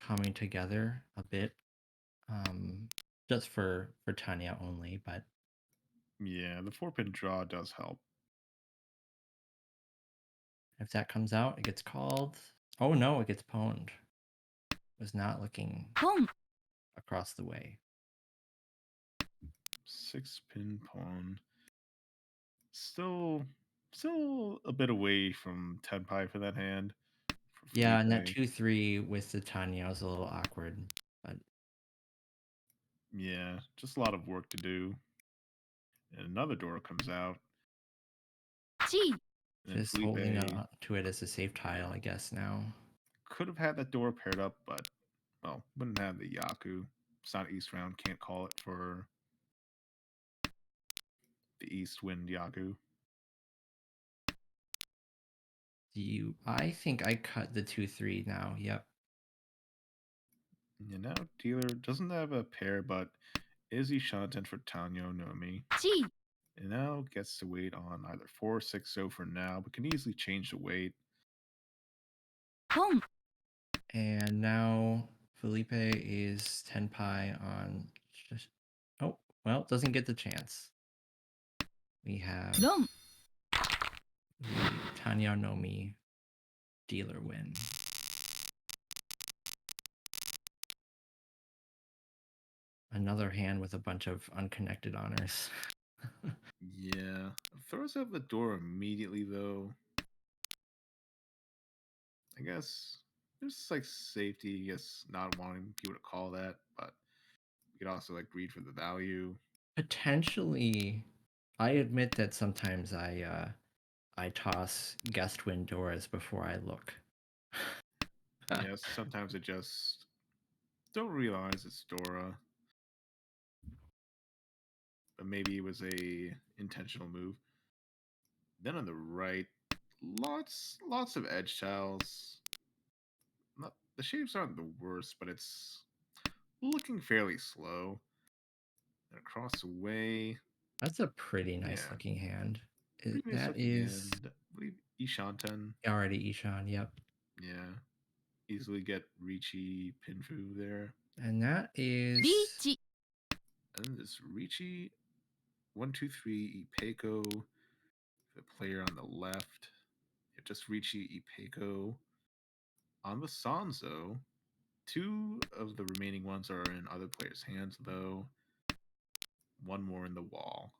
[SPEAKER 2] coming together a bit. Just for Tanya only, but
[SPEAKER 1] yeah, the 4-pin draw does help.
[SPEAKER 2] if that comes out, it gets called. Oh no, it gets pwned. Was not looking
[SPEAKER 4] ポン
[SPEAKER 2] across the way.
[SPEAKER 1] 6-pin pawn. Still a bit away from Tenpai for that hand. For
[SPEAKER 2] Yeah, and that
[SPEAKER 1] Felipe.
[SPEAKER 2] 2-3 with the Tanya was a little awkward, but
[SPEAKER 1] Yeah, just a lot of work to do. And another Dora comes out.
[SPEAKER 4] チー
[SPEAKER 1] And then
[SPEAKER 2] just holding
[SPEAKER 1] Felipe
[SPEAKER 2] on to it as a safe tile, I guess now.
[SPEAKER 1] could have had that Dora paired up, but well, wouldn't have the Yaku. It's not East round, can't call it for the East Wind Yaku.
[SPEAKER 2] I think I cut the 2-3 now. Yep.
[SPEAKER 1] And now dealer doesn't have a pair, but is Ishanten for Tanyo Nomi.
[SPEAKER 4] チー
[SPEAKER 1] And now gets to wait on either 4 or 6-0 for now, but can easily change the weight.
[SPEAKER 4] ポン
[SPEAKER 2] And now Felipe is Tenpai on. Oh, well, doesn't get the chance. We have
[SPEAKER 4] ロン
[SPEAKER 2] the Tanya Nomi dealer win. Another hand with a bunch of unconnected honors.
[SPEAKER 1] Yeah. Throws out the door immediately, though. I guess there's like safety, I guess not wanting people to call that, but you could also like greed for the value.
[SPEAKER 2] Potentially, I admit that sometimes I toss guest win doors before I look.
[SPEAKER 1] Yes, sometimes I just don't realize it's Dora. But maybe it was a intentional move. Then on the right, lots of edge tiles. Not the shapes aren't the worst, but it's looking fairly slow. And across the way,
[SPEAKER 2] That's a pretty nice
[SPEAKER 1] Yeah.
[SPEAKER 2] looking hand.
[SPEAKER 1] pretty nice
[SPEAKER 2] That
[SPEAKER 1] looking
[SPEAKER 2] is
[SPEAKER 1] hand. I believe Ishanten.
[SPEAKER 2] already Ishan, yep.
[SPEAKER 1] Yeah. Easily get Ricci Pinfu there.
[SPEAKER 2] And that is
[SPEAKER 4] リーチ
[SPEAKER 1] And then this Ricci 1-2-3 Ipeko. The player on the left. Yeah, just Ricci Ipeko. On the Sanzo, 2 of the remaining ones are in other players' hands, though. 1 more in the wall.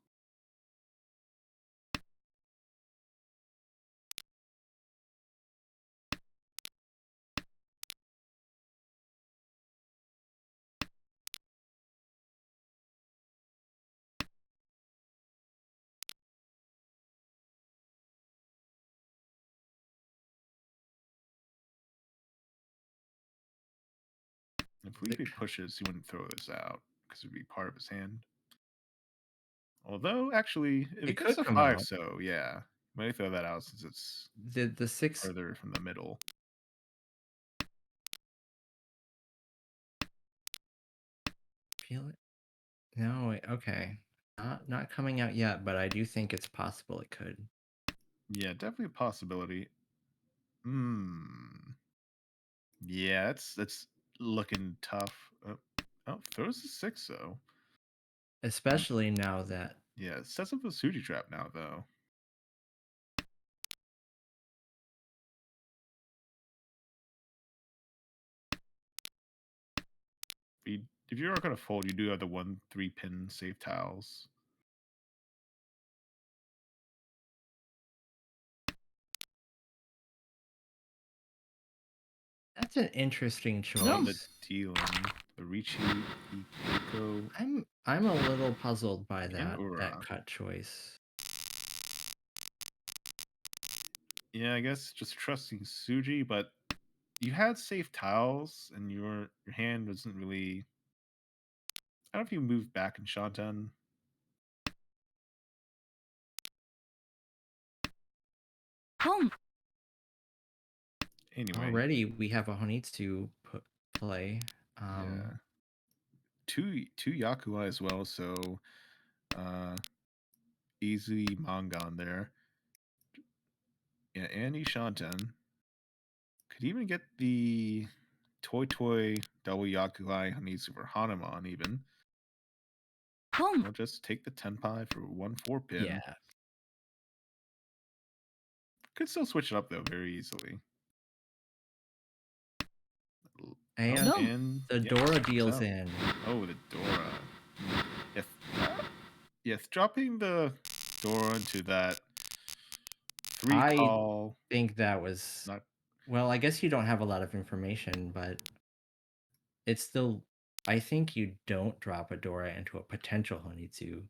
[SPEAKER 1] If Felipe pushes, he wouldn't throw this out because it would be part of his hand. Although, actually, if
[SPEAKER 2] It
[SPEAKER 1] it gets
[SPEAKER 2] could
[SPEAKER 1] to
[SPEAKER 2] come
[SPEAKER 1] 5,
[SPEAKER 2] out.
[SPEAKER 1] so yeah, might throw that out since it's
[SPEAKER 2] The 6
[SPEAKER 1] further from the middle.
[SPEAKER 2] feel it. No, wait, okay. Not coming out yet, but I do think it's possible it could.
[SPEAKER 1] Yeah, definitely a possibility. Hmm. Yeah, that's looking tough. Oh, throws the 6 though.
[SPEAKER 2] Especially now that
[SPEAKER 1] Yeah, it sets up a Suji trap now though. If you are gonna fold, you do have the 1-3 pin safe tiles.
[SPEAKER 2] that's an interesting
[SPEAKER 1] Oh, the
[SPEAKER 2] choice.
[SPEAKER 1] dealing, the Ricci, Ikeko,
[SPEAKER 2] I'm a little puzzled by
[SPEAKER 1] and
[SPEAKER 2] that
[SPEAKER 1] Ura.
[SPEAKER 2] cut choice.
[SPEAKER 1] Yeah, I guess just trusting Suji, but you had safe tiles, and your hand wasn't really. I don't know if you moved back in Shanten.
[SPEAKER 4] Pong.
[SPEAKER 1] Anyway,
[SPEAKER 2] Already we have a Honitsu play.
[SPEAKER 1] yeah, two Yakuai as well, so easy Mangan there. Yeah, Andy Shanten could even get the Toy double Yakuai Hanitsu for Hanuman even.
[SPEAKER 4] Pong.
[SPEAKER 1] I'll just take the Tenpai for 1-4 pin.
[SPEAKER 2] Yeah.
[SPEAKER 1] Could still switch it up though very easily.
[SPEAKER 2] And
[SPEAKER 4] No.
[SPEAKER 2] the
[SPEAKER 1] yeah,
[SPEAKER 2] Dora
[SPEAKER 1] checks
[SPEAKER 2] deals
[SPEAKER 1] out.
[SPEAKER 2] in.
[SPEAKER 1] Oh, the Dora. Yes, dropping the Dora into that 3
[SPEAKER 2] I
[SPEAKER 1] call.
[SPEAKER 2] think that was
[SPEAKER 1] Not
[SPEAKER 2] well, I guess you don't have a lot of information, but it's still I think you don't drop a Dora into a potential Honitsu,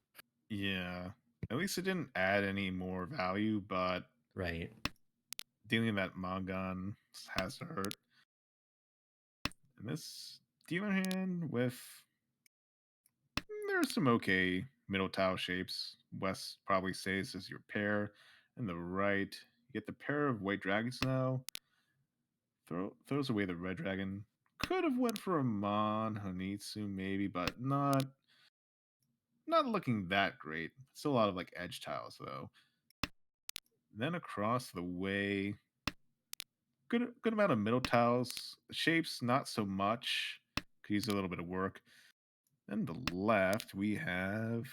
[SPEAKER 1] yeah. At least it didn't add any more value, but
[SPEAKER 2] right?
[SPEAKER 1] dealing that Mangan has to hurt. And this dealer hand with there's some okay middle tile shapes. West probably stays as your pair. And the right, you get the pair of white dragons now. Throws away the red dragon. Could have went for a Mon Honitsu maybe, but not looking that great. Still a lot of like edge tiles though. Then across the way, good amount of middle tiles. Shapes not so much. Could use a little bit of work. Then the left we have.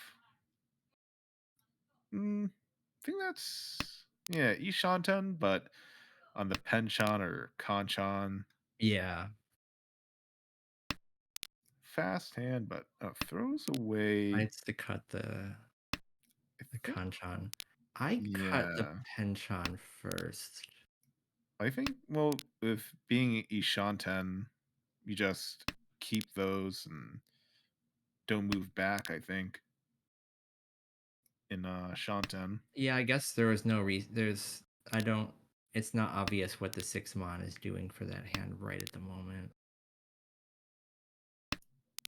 [SPEAKER 1] I think that's Ishanten, but on the Penchan or Kanchan.
[SPEAKER 2] Yeah.
[SPEAKER 1] Fast hand, but throws away.
[SPEAKER 2] It's to cut the Kanchan. I cut the
[SPEAKER 1] Yeah.
[SPEAKER 2] Penchan first.
[SPEAKER 1] I think, well, with being Ishanten, you just keep those and don't move back, I think, in Shanten.
[SPEAKER 2] Yeah, I guess there was no reason. I don't. It's not obvious what the 6 Mon is doing for that hand right at the moment.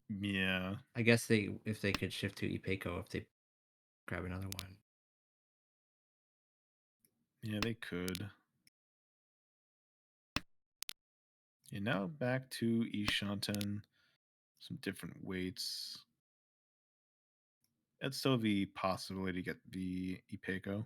[SPEAKER 1] Yeah.
[SPEAKER 2] I guess if they could shift to Ipeko if they grab another one.
[SPEAKER 1] Yeah, they could. And now back to Ishanten. Some different weights. That's still the possibility to get the Ipeko.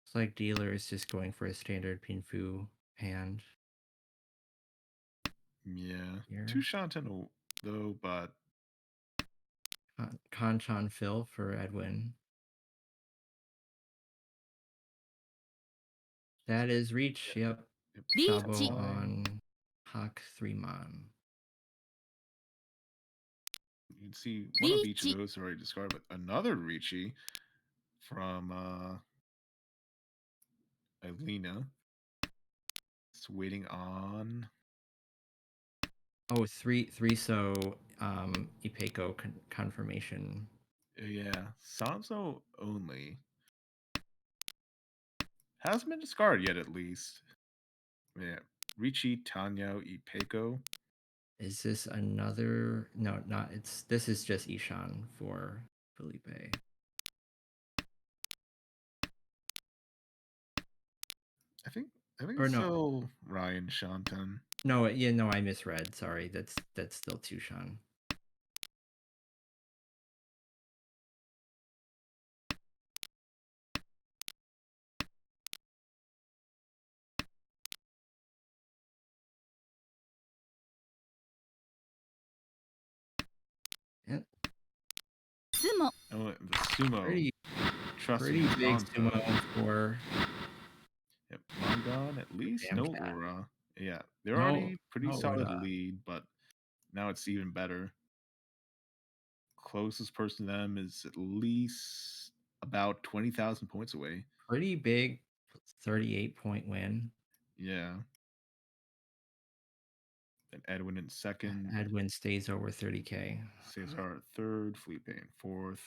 [SPEAKER 2] It's like dealer is just going for a standard Pinfu hand.
[SPEAKER 1] Yeah.
[SPEAKER 2] Here.
[SPEAKER 1] 2 Shanten though, but
[SPEAKER 2] Kanchan Phil for Edwin. That is reach. Yep. Sabo
[SPEAKER 4] Reach.
[SPEAKER 2] on Hawk 3 Mon.
[SPEAKER 1] you can see one of each of
[SPEAKER 4] Ricci.
[SPEAKER 1] those already discarded, but another Ricci from Elena. It's waiting on.
[SPEAKER 2] Oh, three. So Ipeco confirmation.
[SPEAKER 1] Yeah, Sanzo only. Hasn't been discarded yet, at least. Yeah, Ricci, Tanyo, Ipeco.
[SPEAKER 2] Is this another? No, not. This is just Ishan for Felipe.
[SPEAKER 1] I think
[SPEAKER 2] Or
[SPEAKER 1] it's
[SPEAKER 2] no.
[SPEAKER 1] still Ryan Shanton.
[SPEAKER 2] No, yeah, no, I misread. Sorry, that's still Tushan. Yeah,
[SPEAKER 4] sumo,
[SPEAKER 1] Oh, the sumo.
[SPEAKER 2] pretty
[SPEAKER 1] Trust
[SPEAKER 2] pretty
[SPEAKER 1] me,
[SPEAKER 2] big
[SPEAKER 1] Sansa.
[SPEAKER 2] sumo for
[SPEAKER 1] Yep, Mongon, at least
[SPEAKER 2] Damn
[SPEAKER 1] no
[SPEAKER 2] Cat.
[SPEAKER 1] aura. Yeah, they're
[SPEAKER 2] No,
[SPEAKER 1] already pretty
[SPEAKER 2] no
[SPEAKER 1] solid
[SPEAKER 2] aura.
[SPEAKER 1] lead, but now it's even better. Closest person to them is at least about 20,000 points away.
[SPEAKER 2] Pretty big 38-point win.
[SPEAKER 1] Yeah. Then Edwin in second,
[SPEAKER 2] Edwin stays over 30K.
[SPEAKER 1] Cesar at third, Felipe in fourth.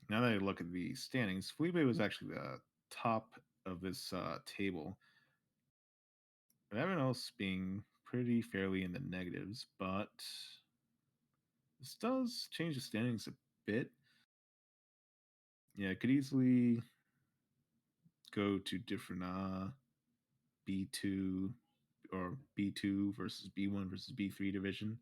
[SPEAKER 1] Now that I look at the standings, Felipe was actually the top of this table. And everyone else being pretty fairly in the negatives, but this does change the standings a bit. Yeah, it could easily go to different B2 or B2 versus B1 versus B3 division.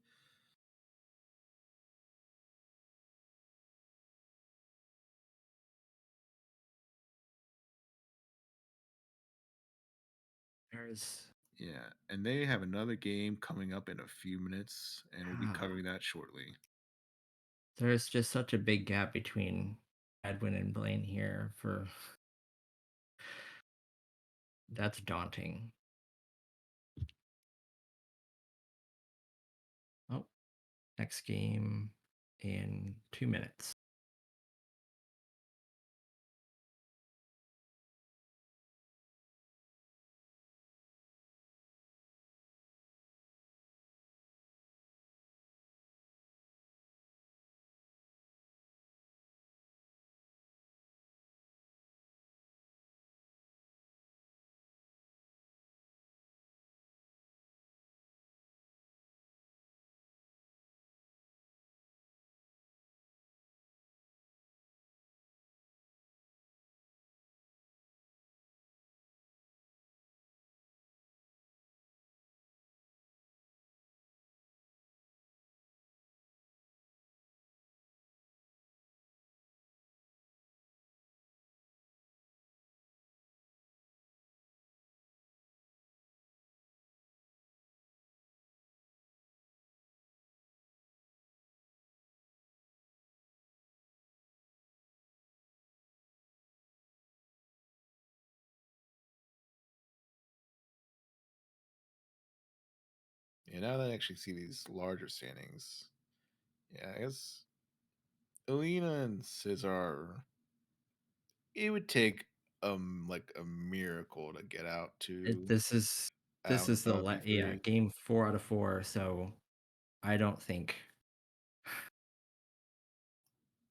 [SPEAKER 2] There's
[SPEAKER 1] Yeah, and they have another game coming up in a few minutes, and we'll be covering that shortly.
[SPEAKER 2] there's just such a big gap between Edwin and Blaine here for that's daunting. Oh, next game in 2 minutes.
[SPEAKER 1] Yeah, now that I actually see these larger standings, yeah, I guess Alina and Cesar, it would take like a miracle to get out to
[SPEAKER 2] This is the yeah,
[SPEAKER 1] B3.
[SPEAKER 2] game 4 out of 4, so I don't think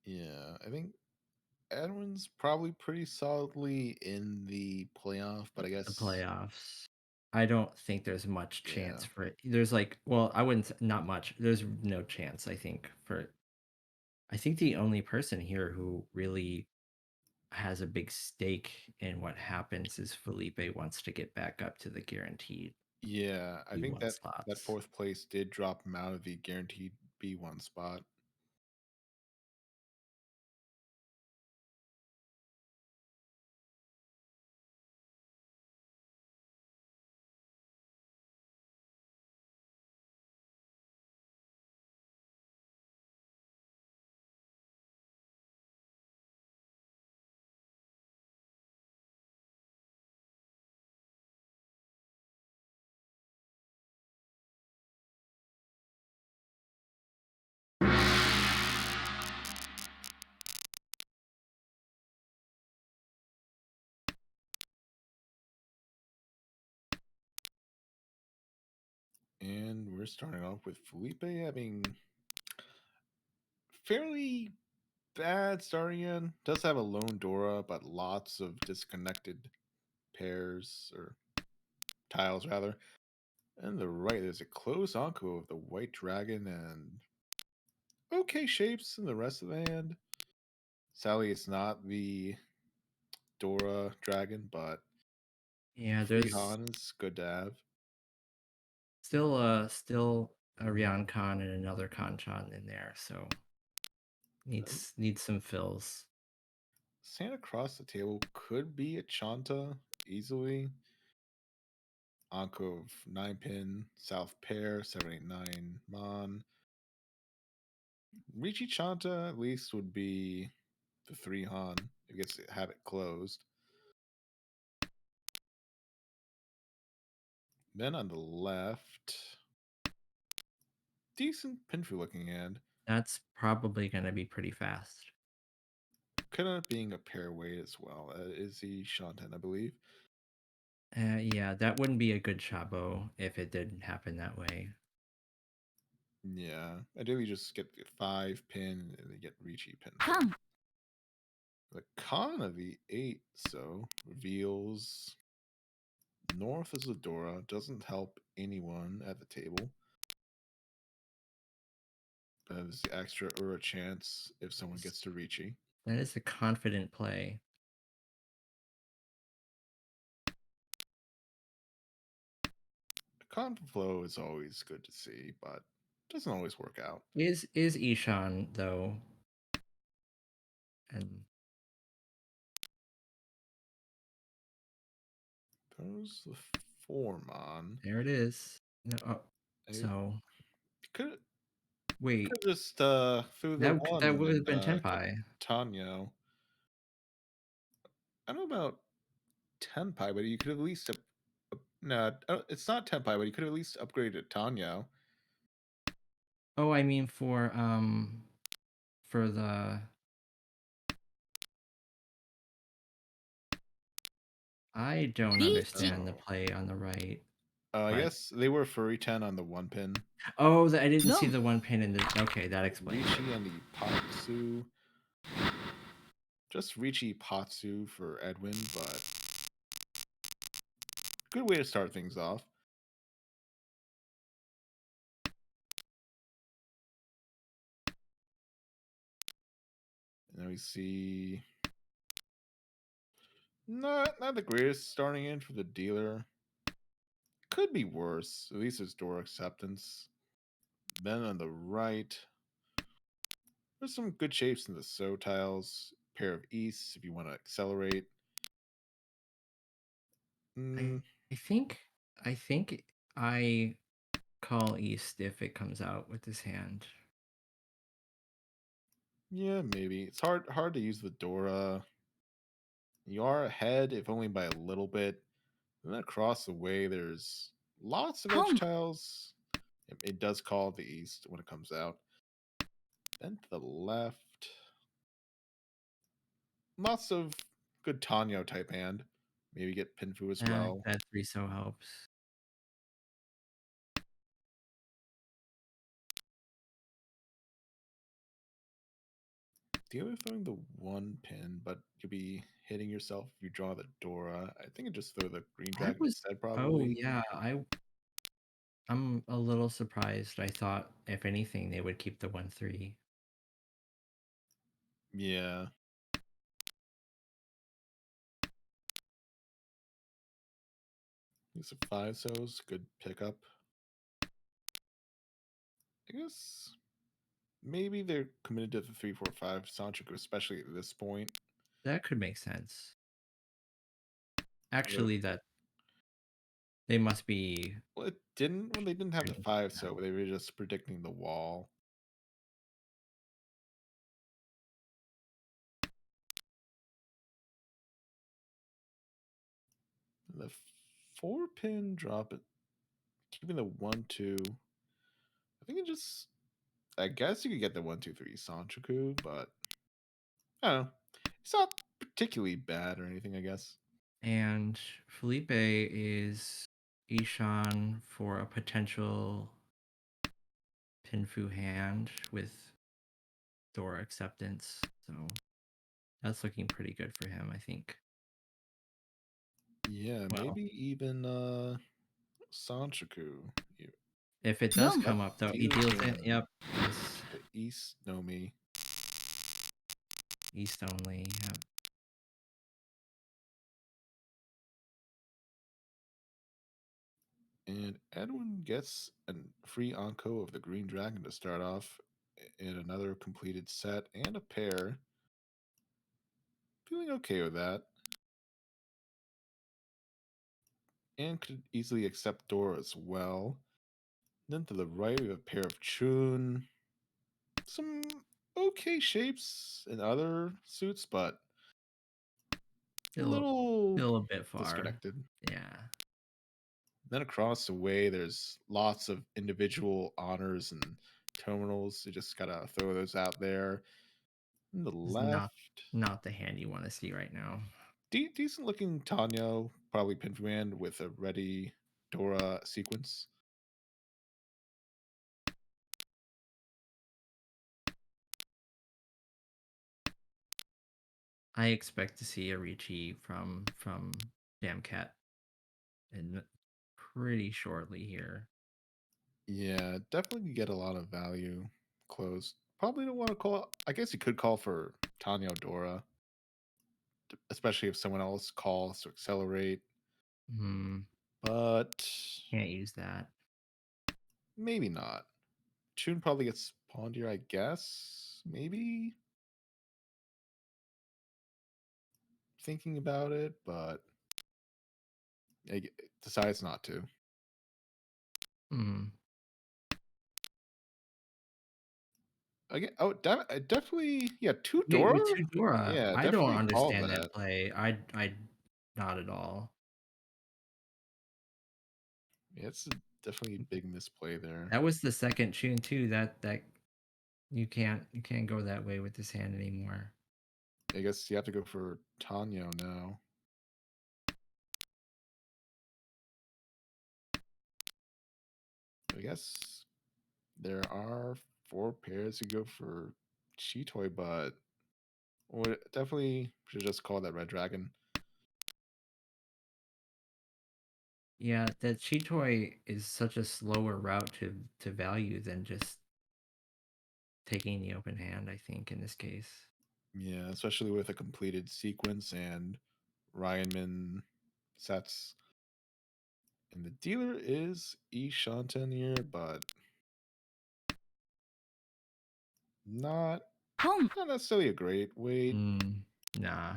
[SPEAKER 1] Yeah, I think Edwin's probably pretty solidly in the playoff, but I
[SPEAKER 2] the
[SPEAKER 1] guess
[SPEAKER 2] playoffs. I don't think there's much chance
[SPEAKER 1] yeah.
[SPEAKER 2] for it. There's like, well, I wouldn't not much. There's no chance, I think, for I think the only person here who really has a big stake in what happens is Felipe wants to get back up to the guaranteed
[SPEAKER 1] Yeah, I think
[SPEAKER 2] B1
[SPEAKER 1] that
[SPEAKER 2] slots.
[SPEAKER 1] fourth place did drop him out of the guaranteed B1 spot. And we're starting off with Felipe having fairly bad starting in. Does have a lone Dora, but lots of disconnected pairs or tiles rather. And the right, there's a closed Anko of the White Dragon and okay shapes in the rest of the hand. Sadly, it's not the Dora Dragon, but
[SPEAKER 2] Yeah,
[SPEAKER 1] free
[SPEAKER 2] there's
[SPEAKER 1] Han is good to have.
[SPEAKER 2] still a Rian Khan and another Kanchan in there, so needs some fills.
[SPEAKER 1] Sand across the table could be a Chanta easily. Anko of 9 pin, South pair, 789 Mon. Ricci Chanta at least would be the 3 Han. I guess have it closed. Then on the left, decent Pinfu looking hand.
[SPEAKER 2] That's probably going to be pretty fast.
[SPEAKER 1] Could end up being a pair weight as well. Is the Shantan, I believe.
[SPEAKER 2] Yeah, that wouldn't be a good Shabo if it didn't happen that way.
[SPEAKER 1] Yeah, ideally just get the 5 pin and then get Ricci pin.
[SPEAKER 4] カン
[SPEAKER 1] The con of the 8, so reveals North as a Dora, doesn't help anyone at the table. There's the extra Ura chance if someone gets to Ricci.
[SPEAKER 2] That is a confident play.
[SPEAKER 1] Con flow is always good to see, but doesn't always work out.
[SPEAKER 2] Is Ishan though? And
[SPEAKER 1] Throws the 4 Mon.
[SPEAKER 2] there it is. No,
[SPEAKER 1] I
[SPEAKER 2] so
[SPEAKER 1] could
[SPEAKER 2] wait,
[SPEAKER 1] just threw the 1
[SPEAKER 2] that would have
[SPEAKER 1] and
[SPEAKER 2] been
[SPEAKER 1] kept
[SPEAKER 2] Tenpai.
[SPEAKER 1] Tanyo. I don't know about Tenpai, but you could at least no, it's not Tenpai, but you could at least upgrade it Tanyo.
[SPEAKER 2] Oh, I mean for the I don't
[SPEAKER 4] Beach.
[SPEAKER 2] understand the play on the right.
[SPEAKER 1] I
[SPEAKER 2] Right.
[SPEAKER 1] guess they were furry 10 on the 1 pin.
[SPEAKER 2] Oh, I didn't see
[SPEAKER 4] No.
[SPEAKER 2] the one pin in the. Okay, that explains it.
[SPEAKER 1] Ricci and the Patsu. Just Ricci Patsu for Edwin, but good way to start things off. And then we see not the greatest starting in for the dealer. Could be worse. At least there's door acceptance. Then on the right, there's some good shapes in the So tiles. Pair of Easts if you want to accelerate. Mm,
[SPEAKER 2] I think I call East if it comes out with this hand.
[SPEAKER 1] yeah, maybe. It's hard to use the Dora. You are ahead, if only by a little bit. And then across the way, there's lots of edge
[SPEAKER 4] Home.
[SPEAKER 1] tiles. It does call the East when it comes out. Then to the left, lots of good Tanyo type hand. Maybe get Pinfu as well.
[SPEAKER 2] That 3 so helps.
[SPEAKER 1] The other throwing the 1 pin, but you'll be hitting yourself if you draw the Dora. I think it just throw the Green
[SPEAKER 2] I
[SPEAKER 1] Dragon
[SPEAKER 2] was
[SPEAKER 1] instead,
[SPEAKER 2] Oh
[SPEAKER 1] probably.
[SPEAKER 2] yeah, I'm a little surprised. I thought if anything they would keep the 1-3.
[SPEAKER 1] Yeah. Use a 5 so's, good pickup. I guess maybe they're committed to the 3-4-5 Sanchoku, especially at this point.
[SPEAKER 2] That could make sense. Actually, that they must be.
[SPEAKER 1] Well, it didn't when they didn't have the
[SPEAKER 2] Green
[SPEAKER 1] 5 so,
[SPEAKER 2] now.
[SPEAKER 1] but they were just predicting the wall. The 4 pin drop it, keeping the 1-2. I think it just. I guess you could get the 1-2-3 Sanchoku, but I don't know. It's not particularly bad or anything, I guess.
[SPEAKER 2] And Felipe is Ishan for a potential Pinfu hand with Dora acceptance. So that's looking pretty good for him, I think.
[SPEAKER 1] Yeah,
[SPEAKER 2] Well,
[SPEAKER 1] maybe even Sanchoku.
[SPEAKER 2] if it does
[SPEAKER 4] Yum.
[SPEAKER 2] come up though, he
[SPEAKER 1] Dealer's
[SPEAKER 2] deals in.
[SPEAKER 1] hand.
[SPEAKER 2] Yep. Yes.
[SPEAKER 1] The East Nomi.
[SPEAKER 2] East only. Yep.
[SPEAKER 1] And Edwin gets a free Anko of the Green Dragon to start off in another completed set and a pair. Feeling okay with that. And could easily accept Dora as well. Then to the right, we have a pair of Chun. Some okay shapes in other suits, but a little
[SPEAKER 2] Still a bit far.
[SPEAKER 1] disconnected.
[SPEAKER 2] Yeah.
[SPEAKER 1] Then across the way, there's lots of individual honors and terminals. You just gotta throw those out there. On the
[SPEAKER 2] It's
[SPEAKER 1] left,
[SPEAKER 2] not the hand you want to see right now.
[SPEAKER 1] decent looking Tanyo, probably Pinfuan with a ready Dora sequence.
[SPEAKER 2] I expect to see a Ricci from Jamcat in pretty shortly here.
[SPEAKER 1] Yeah, definitely get a lot of value closed. Probably don't want to call. I guess you could call for Tanyo Dora, especially if someone else calls to accelerate.
[SPEAKER 2] Hmm.
[SPEAKER 1] But
[SPEAKER 2] Can't use that.
[SPEAKER 1] maybe not. Chun probably gets pawned here, I guess. Maybe. Thinking about it, but decides not to.
[SPEAKER 2] Hmm.
[SPEAKER 1] Again, definitely, yeah, two
[SPEAKER 2] Wait,
[SPEAKER 1] Dora.
[SPEAKER 2] with two Dora,
[SPEAKER 1] Yeah,
[SPEAKER 2] I don't
[SPEAKER 1] definitely call
[SPEAKER 2] understand that
[SPEAKER 1] that.
[SPEAKER 2] play. I not at all.
[SPEAKER 1] Yeah, it's definitely a big misplay there.
[SPEAKER 2] That was the second tune too. That you can't go that way with this hand anymore.
[SPEAKER 1] I guess you have to go for Tanyo now. I guess there are 4 pairs to go for Chitoy, but would definitely should just call that Red Dragon.
[SPEAKER 2] Yeah, that Chitoy is such a slower route to value than just taking the open hand, I think, in this case.
[SPEAKER 1] Yeah, especially with a completed sequence and Ryanman sets. And the dealer is Ishanten here, but not
[SPEAKER 4] Pong.
[SPEAKER 1] not necessarily a great weight.
[SPEAKER 2] Nah.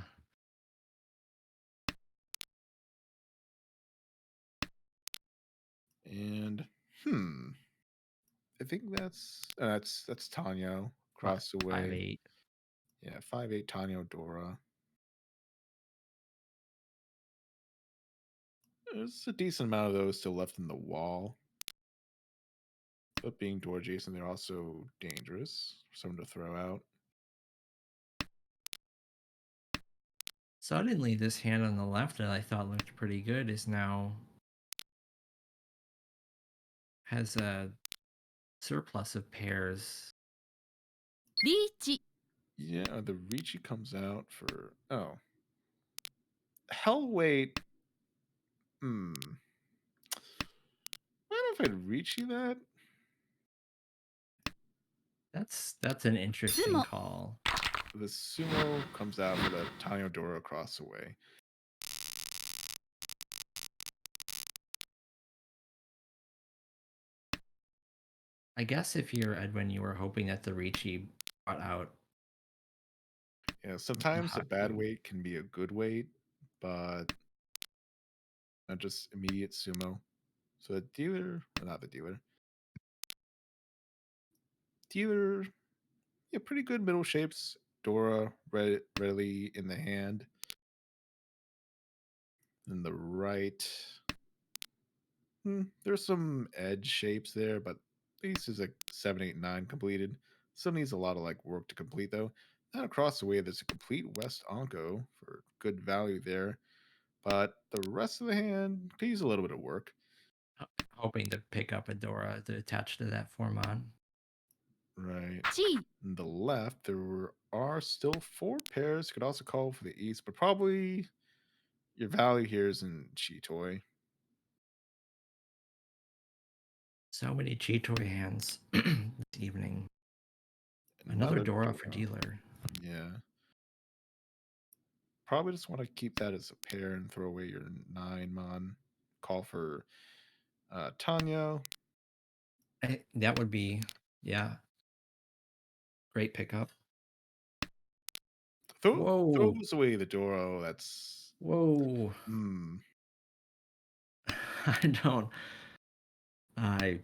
[SPEAKER 1] And I think that's Tanyo across the way.
[SPEAKER 2] 5-8.
[SPEAKER 1] Yeah, 5-8 Tanyo Dora. There's a decent amount of those still left in the wall. But being Dora Jason, they're also dangerous for someone to throw out.
[SPEAKER 2] Suddenly, this hand on the left that I thought looked pretty good is now has a surplus of pairs.
[SPEAKER 4] リーチ
[SPEAKER 1] Yeah, the Ricci comes out for Hellweight. I don't know if I'd Ricci that.
[SPEAKER 2] That's an interesting
[SPEAKER 4] Sumo.
[SPEAKER 2] call.
[SPEAKER 1] The Sumo comes out for the Tanyo Dora across the way.
[SPEAKER 2] I guess if you're Edwin, you were hoping that the Ricci brought out.
[SPEAKER 1] Yeah, sometimes a bad
[SPEAKER 2] Haku.
[SPEAKER 1] weight can be a good weight, but not just immediate sumo. So the dealer, or not the dealer, yeah, pretty good middle shapes. Dora readily in the hand. And the right, there's some edge shapes there, but at least is like 7, 8, 9 completed. Some needs a lot of like work to complete though. And across the way, there's a complete West Onko for good value there. But the rest of the hand could use a little bit of work.
[SPEAKER 2] hoping to pick up a Dora to attach to that Formon.
[SPEAKER 1] Right.
[SPEAKER 4] 地
[SPEAKER 1] On the left, are still 4 pairs. You could also call for the east, but probably your value here is in Chitoy.
[SPEAKER 2] So many Chitoy hands this evening. Another Dora for dealer.
[SPEAKER 1] Yeah. Probably just want to keep that as a pair and throw away your 9 mon. Call for Tanyo.
[SPEAKER 2] That would be, yeah, great pickup. Whoa.
[SPEAKER 1] Throws away the Doro. That's
[SPEAKER 2] Whoa. I don't. I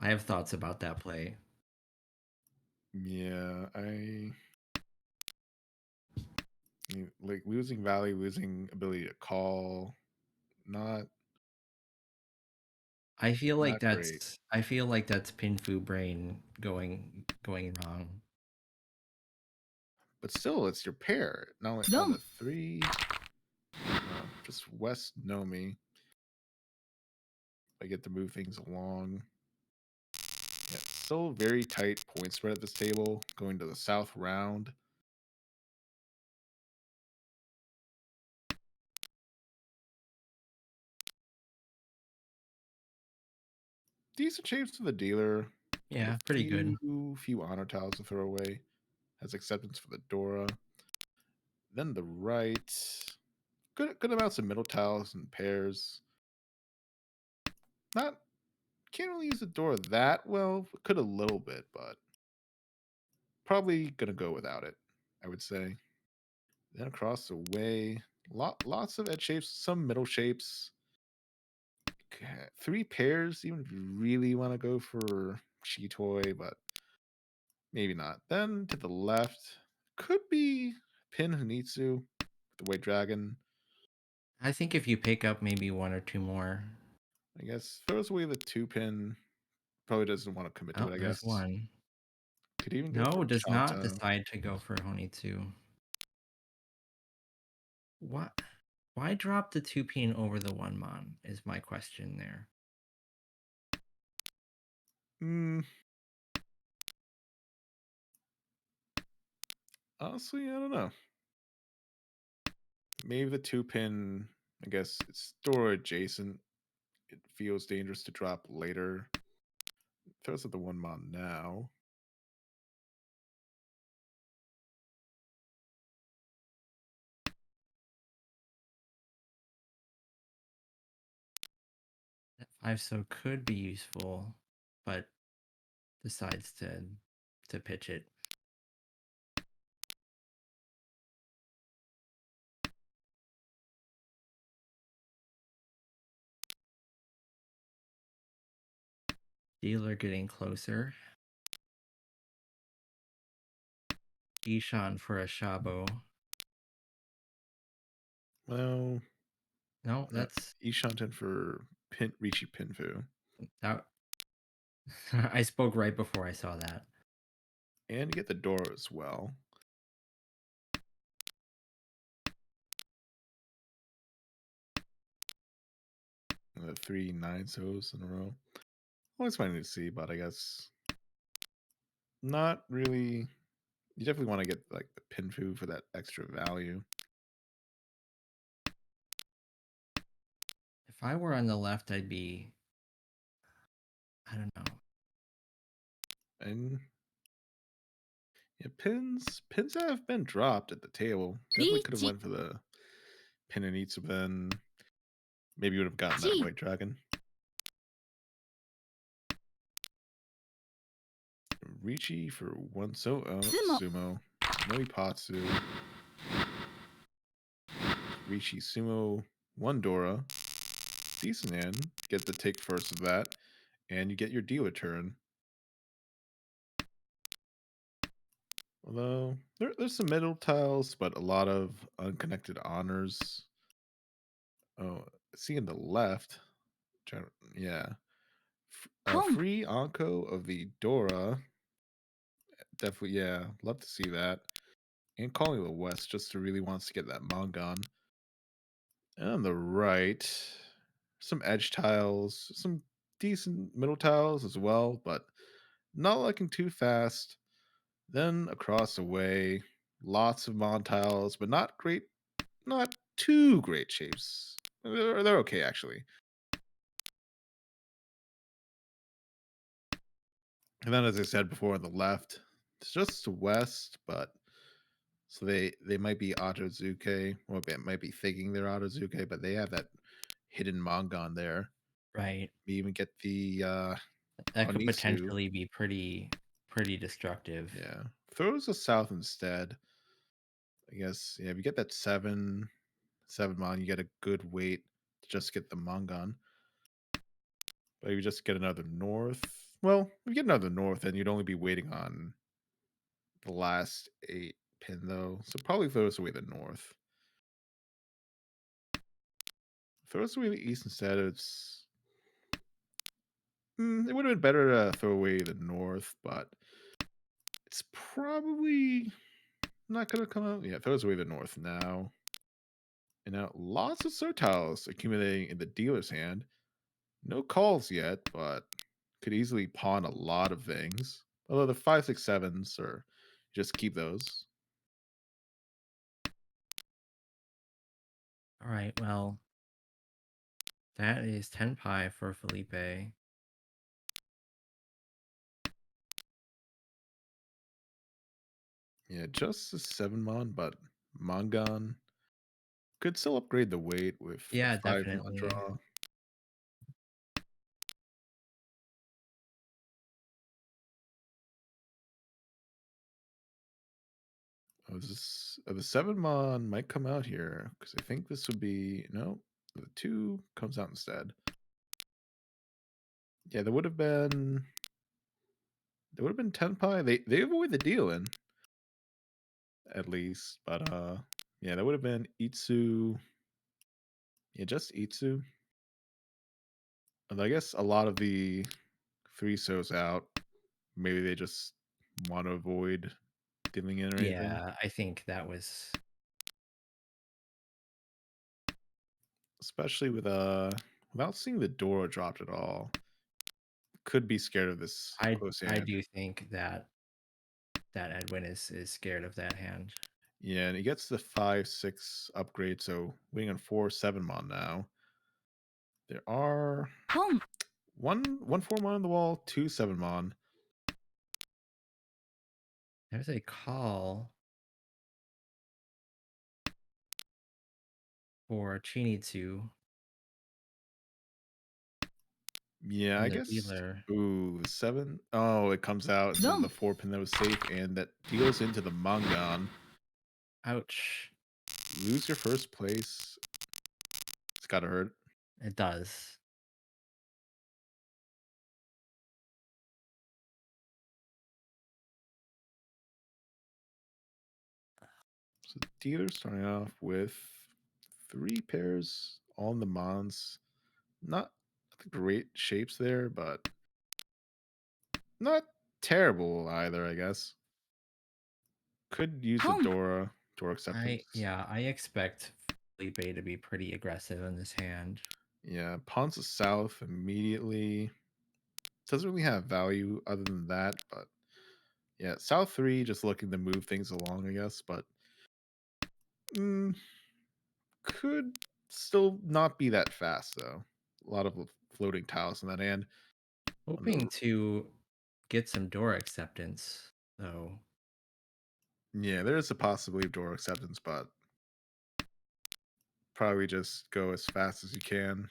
[SPEAKER 2] have thoughts about that play.
[SPEAKER 1] Yeah, I mean, like losing value, losing ability to call, not
[SPEAKER 2] I feel like
[SPEAKER 1] Not great.
[SPEAKER 2] that's Pinfu brain going wrong.
[SPEAKER 1] But still, it's your pair. Not only
[SPEAKER 4] No.
[SPEAKER 1] on the 3, just West Nomi. I get to move things along. Yeah, still very tight point spread at this table. Going to the south round. Decent shapes to the dealer.
[SPEAKER 2] Yeah, pretty good.
[SPEAKER 1] Few honor tiles to throw away. Has acceptance for the Dora. Then the right. Good amounts of middle tiles and pairs. Can't really use the Dora that well. Could a little bit, but probably gonna go without it, I would say. Then across the way, lots of edge shapes, some middle shapes. 3 pairs, even if you really want to go for Chitoy, but maybe not. Then to the left, could be Pin Hanitsu, the White Dragon.
[SPEAKER 2] I think if you pick up maybe 1 or 2 more.
[SPEAKER 1] I guess throws away the 2-pin. Probably doesn't want to commit to
[SPEAKER 2] Oh,
[SPEAKER 1] it, I
[SPEAKER 2] there's
[SPEAKER 1] guess.
[SPEAKER 2] 1.
[SPEAKER 1] Could even go
[SPEAKER 2] No,
[SPEAKER 1] for
[SPEAKER 2] does not
[SPEAKER 1] Chanta.
[SPEAKER 2] decide to go for Honitsu. What? Why drop the 2-pin over the 1 mon is my question there.
[SPEAKER 1] Honestly, I don't know. Maybe the 2-pin, I guess it's door adjacent. It feels dangerous to drop later. Throws at the 1 mon now.
[SPEAKER 2] That 5 so could be useful, but decides to pitch it. Dealer getting closer. Ishan for a Shabo.
[SPEAKER 1] Well,
[SPEAKER 2] no, that's
[SPEAKER 1] Ishanten for Rishi Pinfu.
[SPEAKER 2] that. I spoke right before I saw that.
[SPEAKER 1] And you get the door as well. The 3 9-0s in a row. Always finding to see, but I guess not really. You definitely want to get like the Pinfu for that extra value.
[SPEAKER 2] If I were on the left, I'd be. I don't know.
[SPEAKER 1] And yeah, pins have been dropped at the table. Definitely could have went for the pin and eats, then maybe you would have gotten that White Dragon. Ricci for 1 Sumo. Noipatsu. Ricci Sumo 1 Dora. Decent hand. Get the take first of that. And you get your dealer turn. Although there's some middle tiles, but a lot of unconnected honors. Oh, see in the left. Yeah. Free Anko of the Dora. Definitely, yeah. Love to see that. And calling the West just to really wants to get that Mongon. And on the right, some edge tiles, some decent middle tiles as well, but not looking too fast. Then across the way, lots of mon tiles, but not great, not too great shapes. They're okay actually. And then, as I said before, on the left, it's just west, but so they might be Otozuke, or they might be thinking they're Otozuke, but they have that hidden Mongon there.
[SPEAKER 2] Right.
[SPEAKER 1] We even get the
[SPEAKER 2] That could
[SPEAKER 1] Onisu.
[SPEAKER 2] potentially be pretty destructive.
[SPEAKER 1] Yeah, throws us south instead. I guess. Yeah, if you get that seven mon, you get a good weight to just get the Mongon. But if you just get another north, well, if you get another north, then you'd only be waiting on the last 8 pin though. So probably throw us away the north. Throw us away the east instead. It would have been better to throw away the north, but it's probably not going to come out. Yeah, throw us away the north now. And now lots of Sertiles accumulating in the dealer's hand. No calls yet, but could easily pawn a lot of things. Although the 5, 6, 7s are just keep those.
[SPEAKER 2] All right, well, that is 10 pi for Felipe.
[SPEAKER 1] Yeah, just a 7 mon, but Mongon could still upgrade the weight with a
[SPEAKER 2] Yeah,
[SPEAKER 1] 5 mon
[SPEAKER 2] definitely.
[SPEAKER 1] draw. The 7 mon might come out here because I think this would be no, the 2 comes out instead. Yeah, there would have been 10 pi. They avoid the deal in at least, but yeah, that would have been Itsu. Yeah, just Itsu. And I guess a lot of the 3 so's out. Maybe they just want to avoid dealing in or anything.
[SPEAKER 2] Yeah, I think that was
[SPEAKER 1] Especially with without seeing the Dora dropped at all. Could be scared of this close
[SPEAKER 2] I
[SPEAKER 1] hand.
[SPEAKER 2] do think that Edwin is scared of that hand.
[SPEAKER 1] Yeah, and he gets the 5, 6 upgrade, so wing on 4, 7 mon now. There are
[SPEAKER 4] ポン
[SPEAKER 1] one 4 mon on the wall, 2 7 mon.
[SPEAKER 2] There's a call for Chinitsu
[SPEAKER 1] Yeah,
[SPEAKER 2] from
[SPEAKER 1] I
[SPEAKER 2] the
[SPEAKER 1] guess.
[SPEAKER 2] dealer.
[SPEAKER 1] Ooh, the 7. Oh, it comes out instead of the 4 pin that was safe, and that deals into the Mongon.
[SPEAKER 2] Ouch.
[SPEAKER 1] Lose your first place. It's gotta hurt.
[SPEAKER 2] It does.
[SPEAKER 1] So the dealer starting off with 3 pairs on the Mons. Not great shapes there, but not terrible either, I guess. Could use a
[SPEAKER 4] ポン
[SPEAKER 1] Dora acceptance.
[SPEAKER 2] I expect Felipe to be pretty aggressive in this hand.
[SPEAKER 1] Yeah, pawns to south immediately. Doesn't really have value other than that, but yeah, south 3 just looking to move things along, I guess, but could still not be that fast though. A lot of floating tiles in that hand.
[SPEAKER 2] Hoping to get some door acceptance, though.
[SPEAKER 1] Yeah, there is a possibility of Dora acceptance, but probably just go as fast as you can.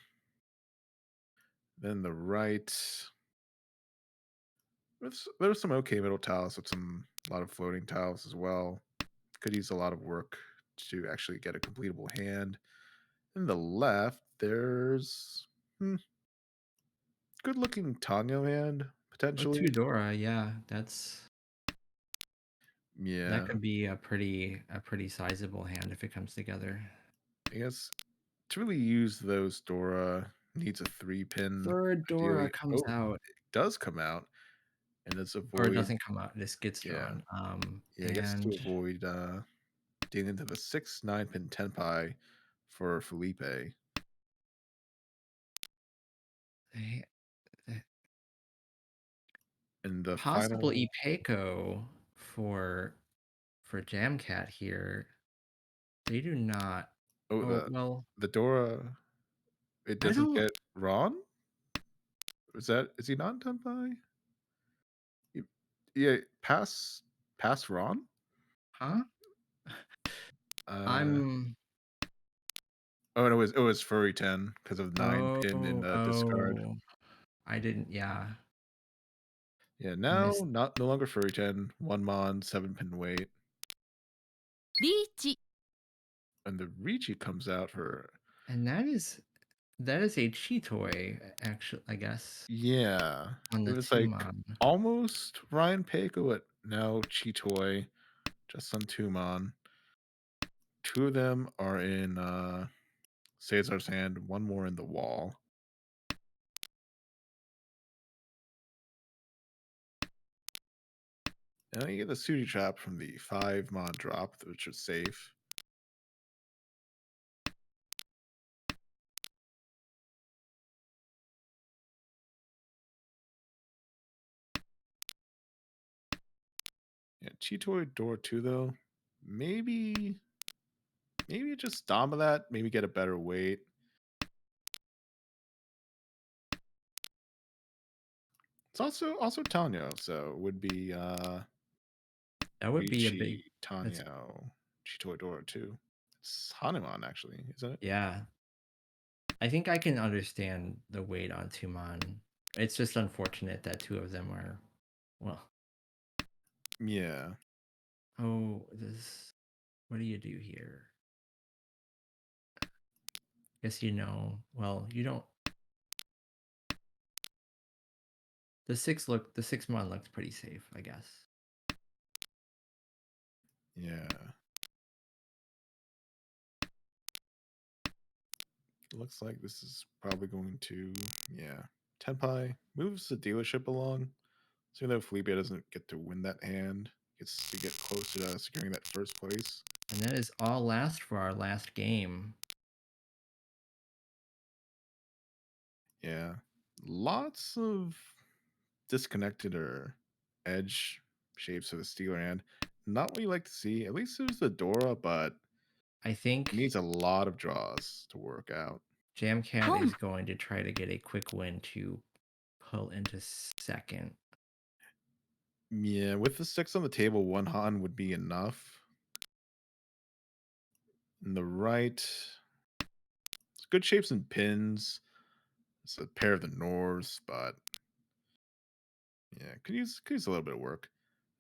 [SPEAKER 1] Then the right. There's some okay middle tiles with a lot of floating tiles as well. Could use a lot of work to actually get a completable hand. In the left, there's good looking Tango hand,
[SPEAKER 2] Or
[SPEAKER 1] potentially.
[SPEAKER 2] two Dora, yeah, that
[SPEAKER 1] Yeah,
[SPEAKER 2] could be a pretty sizable hand if it comes together.
[SPEAKER 1] I guess to really use those Dora needs a 3 pin.
[SPEAKER 2] Third Dora
[SPEAKER 1] Ideally.
[SPEAKER 2] comes
[SPEAKER 1] Oh,
[SPEAKER 2] out,
[SPEAKER 1] it does come out, and it's
[SPEAKER 2] or it
[SPEAKER 1] avoid.
[SPEAKER 2] doesn't come out. This gets
[SPEAKER 1] Yeah,
[SPEAKER 2] drawn.
[SPEAKER 1] yeah, I guess to
[SPEAKER 2] And
[SPEAKER 1] avoid dealing into the 6, 9 pin 10 pi for Felipe.
[SPEAKER 2] They- the
[SPEAKER 1] And the
[SPEAKER 2] possible
[SPEAKER 1] final
[SPEAKER 2] Ipeco for Jamcat here. They do not.
[SPEAKER 1] oh,
[SPEAKER 2] Oh well,
[SPEAKER 1] the Dora, it
[SPEAKER 2] I
[SPEAKER 1] doesn't
[SPEAKER 2] don't.
[SPEAKER 1] get Ron? Is he not done by? Y Yeah, pass Ron?
[SPEAKER 2] Huh?
[SPEAKER 1] Uh,
[SPEAKER 2] I'm.
[SPEAKER 1] oh, and it was Furry 10 because of 9 pin in
[SPEAKER 2] Oh,
[SPEAKER 1] the discard.
[SPEAKER 2] oh. I didn't. Yeah,
[SPEAKER 1] Yeah,
[SPEAKER 2] I
[SPEAKER 1] now
[SPEAKER 2] missed.
[SPEAKER 1] no longer Furry 10, 1 mon, 7 pin weight,
[SPEAKER 4] リーチ
[SPEAKER 1] and the Ricci comes out for
[SPEAKER 2] And that is a Cheetoy, actually. I guess
[SPEAKER 1] yeah,
[SPEAKER 2] on
[SPEAKER 1] it
[SPEAKER 2] the
[SPEAKER 1] was
[SPEAKER 2] two
[SPEAKER 1] like
[SPEAKER 2] mon.
[SPEAKER 1] almost Ryan Pako, but now Chitoy, just on 2 mon. 2 of them are in Cesar's hand, 1 more in the wall. And you get the Sooty Trap from the 5 mod drop, which is safe. Yeah, Chitoy Door 2 though. Maybe just Dama that, maybe get a better weight. It's also Tanyo, so it would be
[SPEAKER 2] That would be a big.
[SPEAKER 1] Ricci,
[SPEAKER 2] That's
[SPEAKER 1] Tanyo, Chitoy Door 2. It's Hanuman actually, isn't it?
[SPEAKER 2] yeah. I think I can understand the weight on two mon. It's just unfortunate that two of them are. Well,
[SPEAKER 1] Yeah.
[SPEAKER 2] oh, this. What do you do here? Guess you know. Well, you don't. The 6 mon looks pretty safe, I guess.
[SPEAKER 1] Yeah. Looks like this is probably going to, yeah. Tenpai moves the dealership along. So even though Felipe doesn't get to win that hand, gets to get close to securing that first place.
[SPEAKER 2] And that is all last for our last game.
[SPEAKER 1] Yeah. Lots of disconnected or edge shapes of the Steeler hand. Not what you like to see. At least there's the Dora, but
[SPEAKER 2] I
[SPEAKER 1] it
[SPEAKER 2] think
[SPEAKER 1] needs a lot of draws to work out.
[SPEAKER 2] Jamcat
[SPEAKER 4] 本
[SPEAKER 2] is going to try to get a quick win to pull into second.
[SPEAKER 1] Yeah, with the 6 on the table, 1 Han would be enough. In the right, it's good shapes and pins. It's a pair of the Norse, but yeah, could use a little bit of work.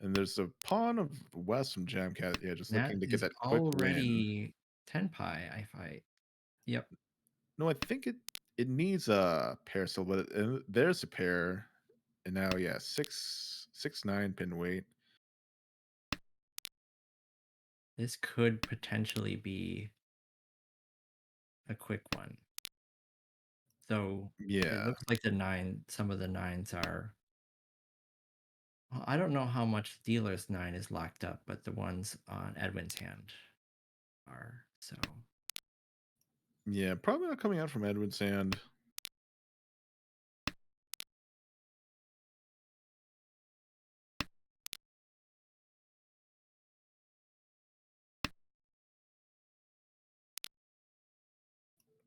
[SPEAKER 1] And there's a pawn of the West from Jamcat. Yeah, just
[SPEAKER 2] That
[SPEAKER 1] looking to get
[SPEAKER 2] is
[SPEAKER 1] that quick win.
[SPEAKER 2] already Tenpai, I fight. Yep.
[SPEAKER 1] No, I think it needs a pair still, but there's a pair. And now, yeah, 6 9 pin weight.
[SPEAKER 2] This could potentially be a quick one. So it
[SPEAKER 1] Yeah,
[SPEAKER 2] looks like some of the nines are. Well, I don't know how much dealer's 9 is locked up, but the ones on Edwin's hand are. So
[SPEAKER 1] yeah, probably not coming out from Edward's hand.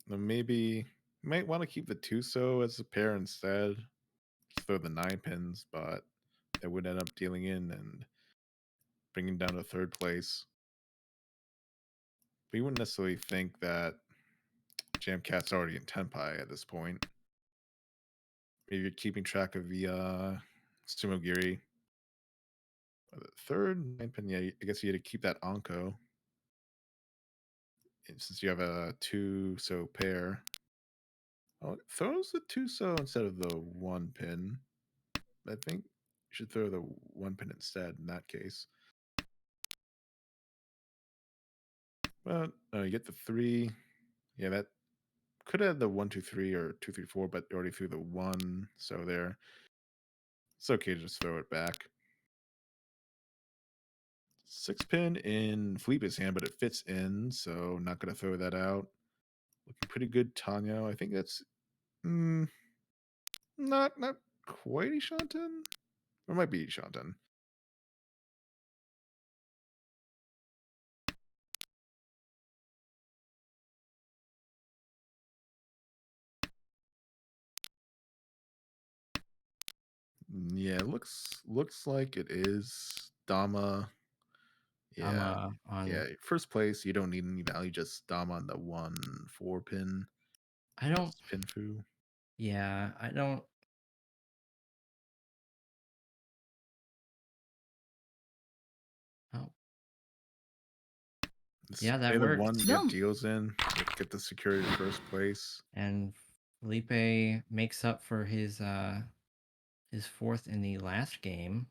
[SPEAKER 1] Then maybe might want to keep the Tuso as a pair instead. Just throw the 9 pins, but it would end up dealing in and bringing down to third place. But you wouldn't necessarily think that Jamcat's already in Tenpai at this point. Maybe you're keeping track of the Sumogiri. The third 9 pin, yeah, I guess you had to keep that Anko. And since you have a 2 so pair. Oh, it throws the 2 so instead of the 1 pin. I think you should throw the 1 pin instead in that case. But you get the 3. Yeah, that could have the 1 2 3 or 2 3 4, but you already threw the 1. So there, it's okay to just throw it back. 6 pin in Felipe's hand, but it fits in, so not gonna throw that out. Looking pretty good, Tanya. I think that's Not quite Ishanten. Or it might be Ishanten. Yeah, looks like it is Dama.
[SPEAKER 2] I'm
[SPEAKER 1] Yeah.
[SPEAKER 2] on.
[SPEAKER 1] Yeah, first place, you don't need any value, just Dama on the 1-4 pin.
[SPEAKER 2] I don't.
[SPEAKER 1] Pinfu.
[SPEAKER 2] Yeah, I don't. Oh, yeah, that
[SPEAKER 1] Pay the
[SPEAKER 2] works.
[SPEAKER 1] 1, get
[SPEAKER 4] Done.
[SPEAKER 1] deals in, get the security to first place.
[SPEAKER 2] And Felipe makes up for his fourth in the last game.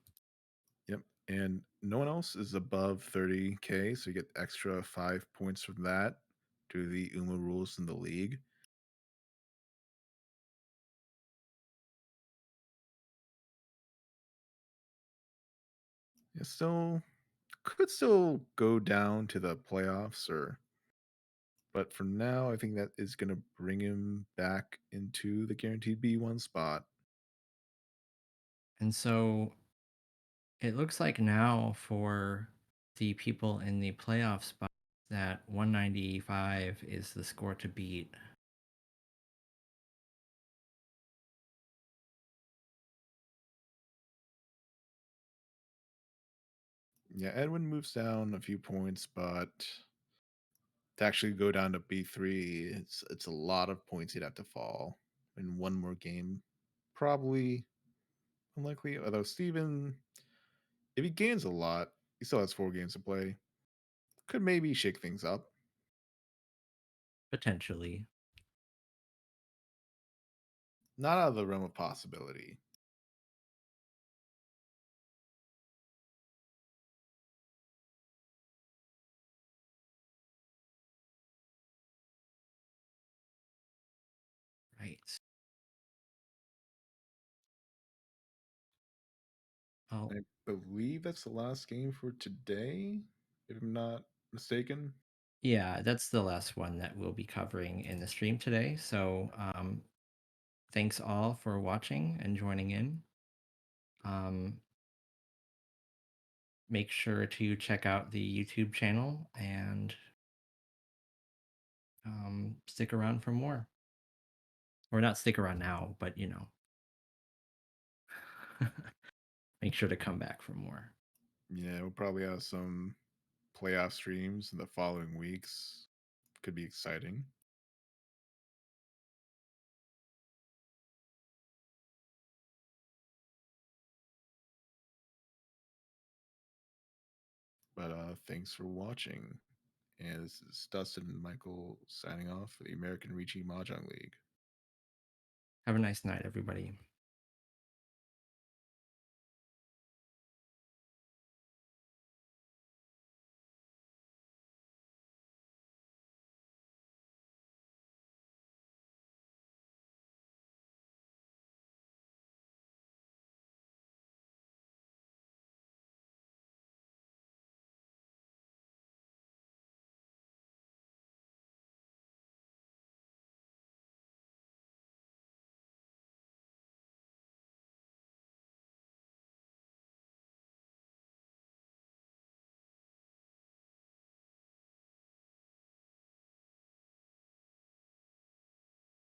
[SPEAKER 1] Yep. And no one else is above 30K, so you get extra 5 points from that due to the UMA rules in the league. It still could still go down to the playoffs, but for now, I think that is going to bring him back into the guaranteed B1 spot.
[SPEAKER 2] And so it looks like now for the people in the playoff spot that 195 is the score to beat.
[SPEAKER 1] Yeah, Edwin moves down a few points, but to actually go down to B3, it's a lot of points he'd have to fall in one more game. Probably unlikely. Although Steven, if he gains a lot, he still has 4 games to play. Could maybe shake things up.
[SPEAKER 2] Potentially.
[SPEAKER 1] Not out of the realm of possibility.
[SPEAKER 2] Right. Oh,
[SPEAKER 1] I believe that's the last game for today, if I'm not mistaken.
[SPEAKER 2] yeah, that's the last one that we'll be covering in the stream today. So, thanks all for watching and joining in. Make sure to check out the YouTube channel and stick around for more. Or not stick around now, but make sure to come back for more.
[SPEAKER 1] Yeah, we'll probably have some playoff streams in the following weeks. Could be exciting. But thanks for watching. And this is Dustin and Michael signing off for the American Ricci Mahjong League.
[SPEAKER 2] Have a nice night, everybody.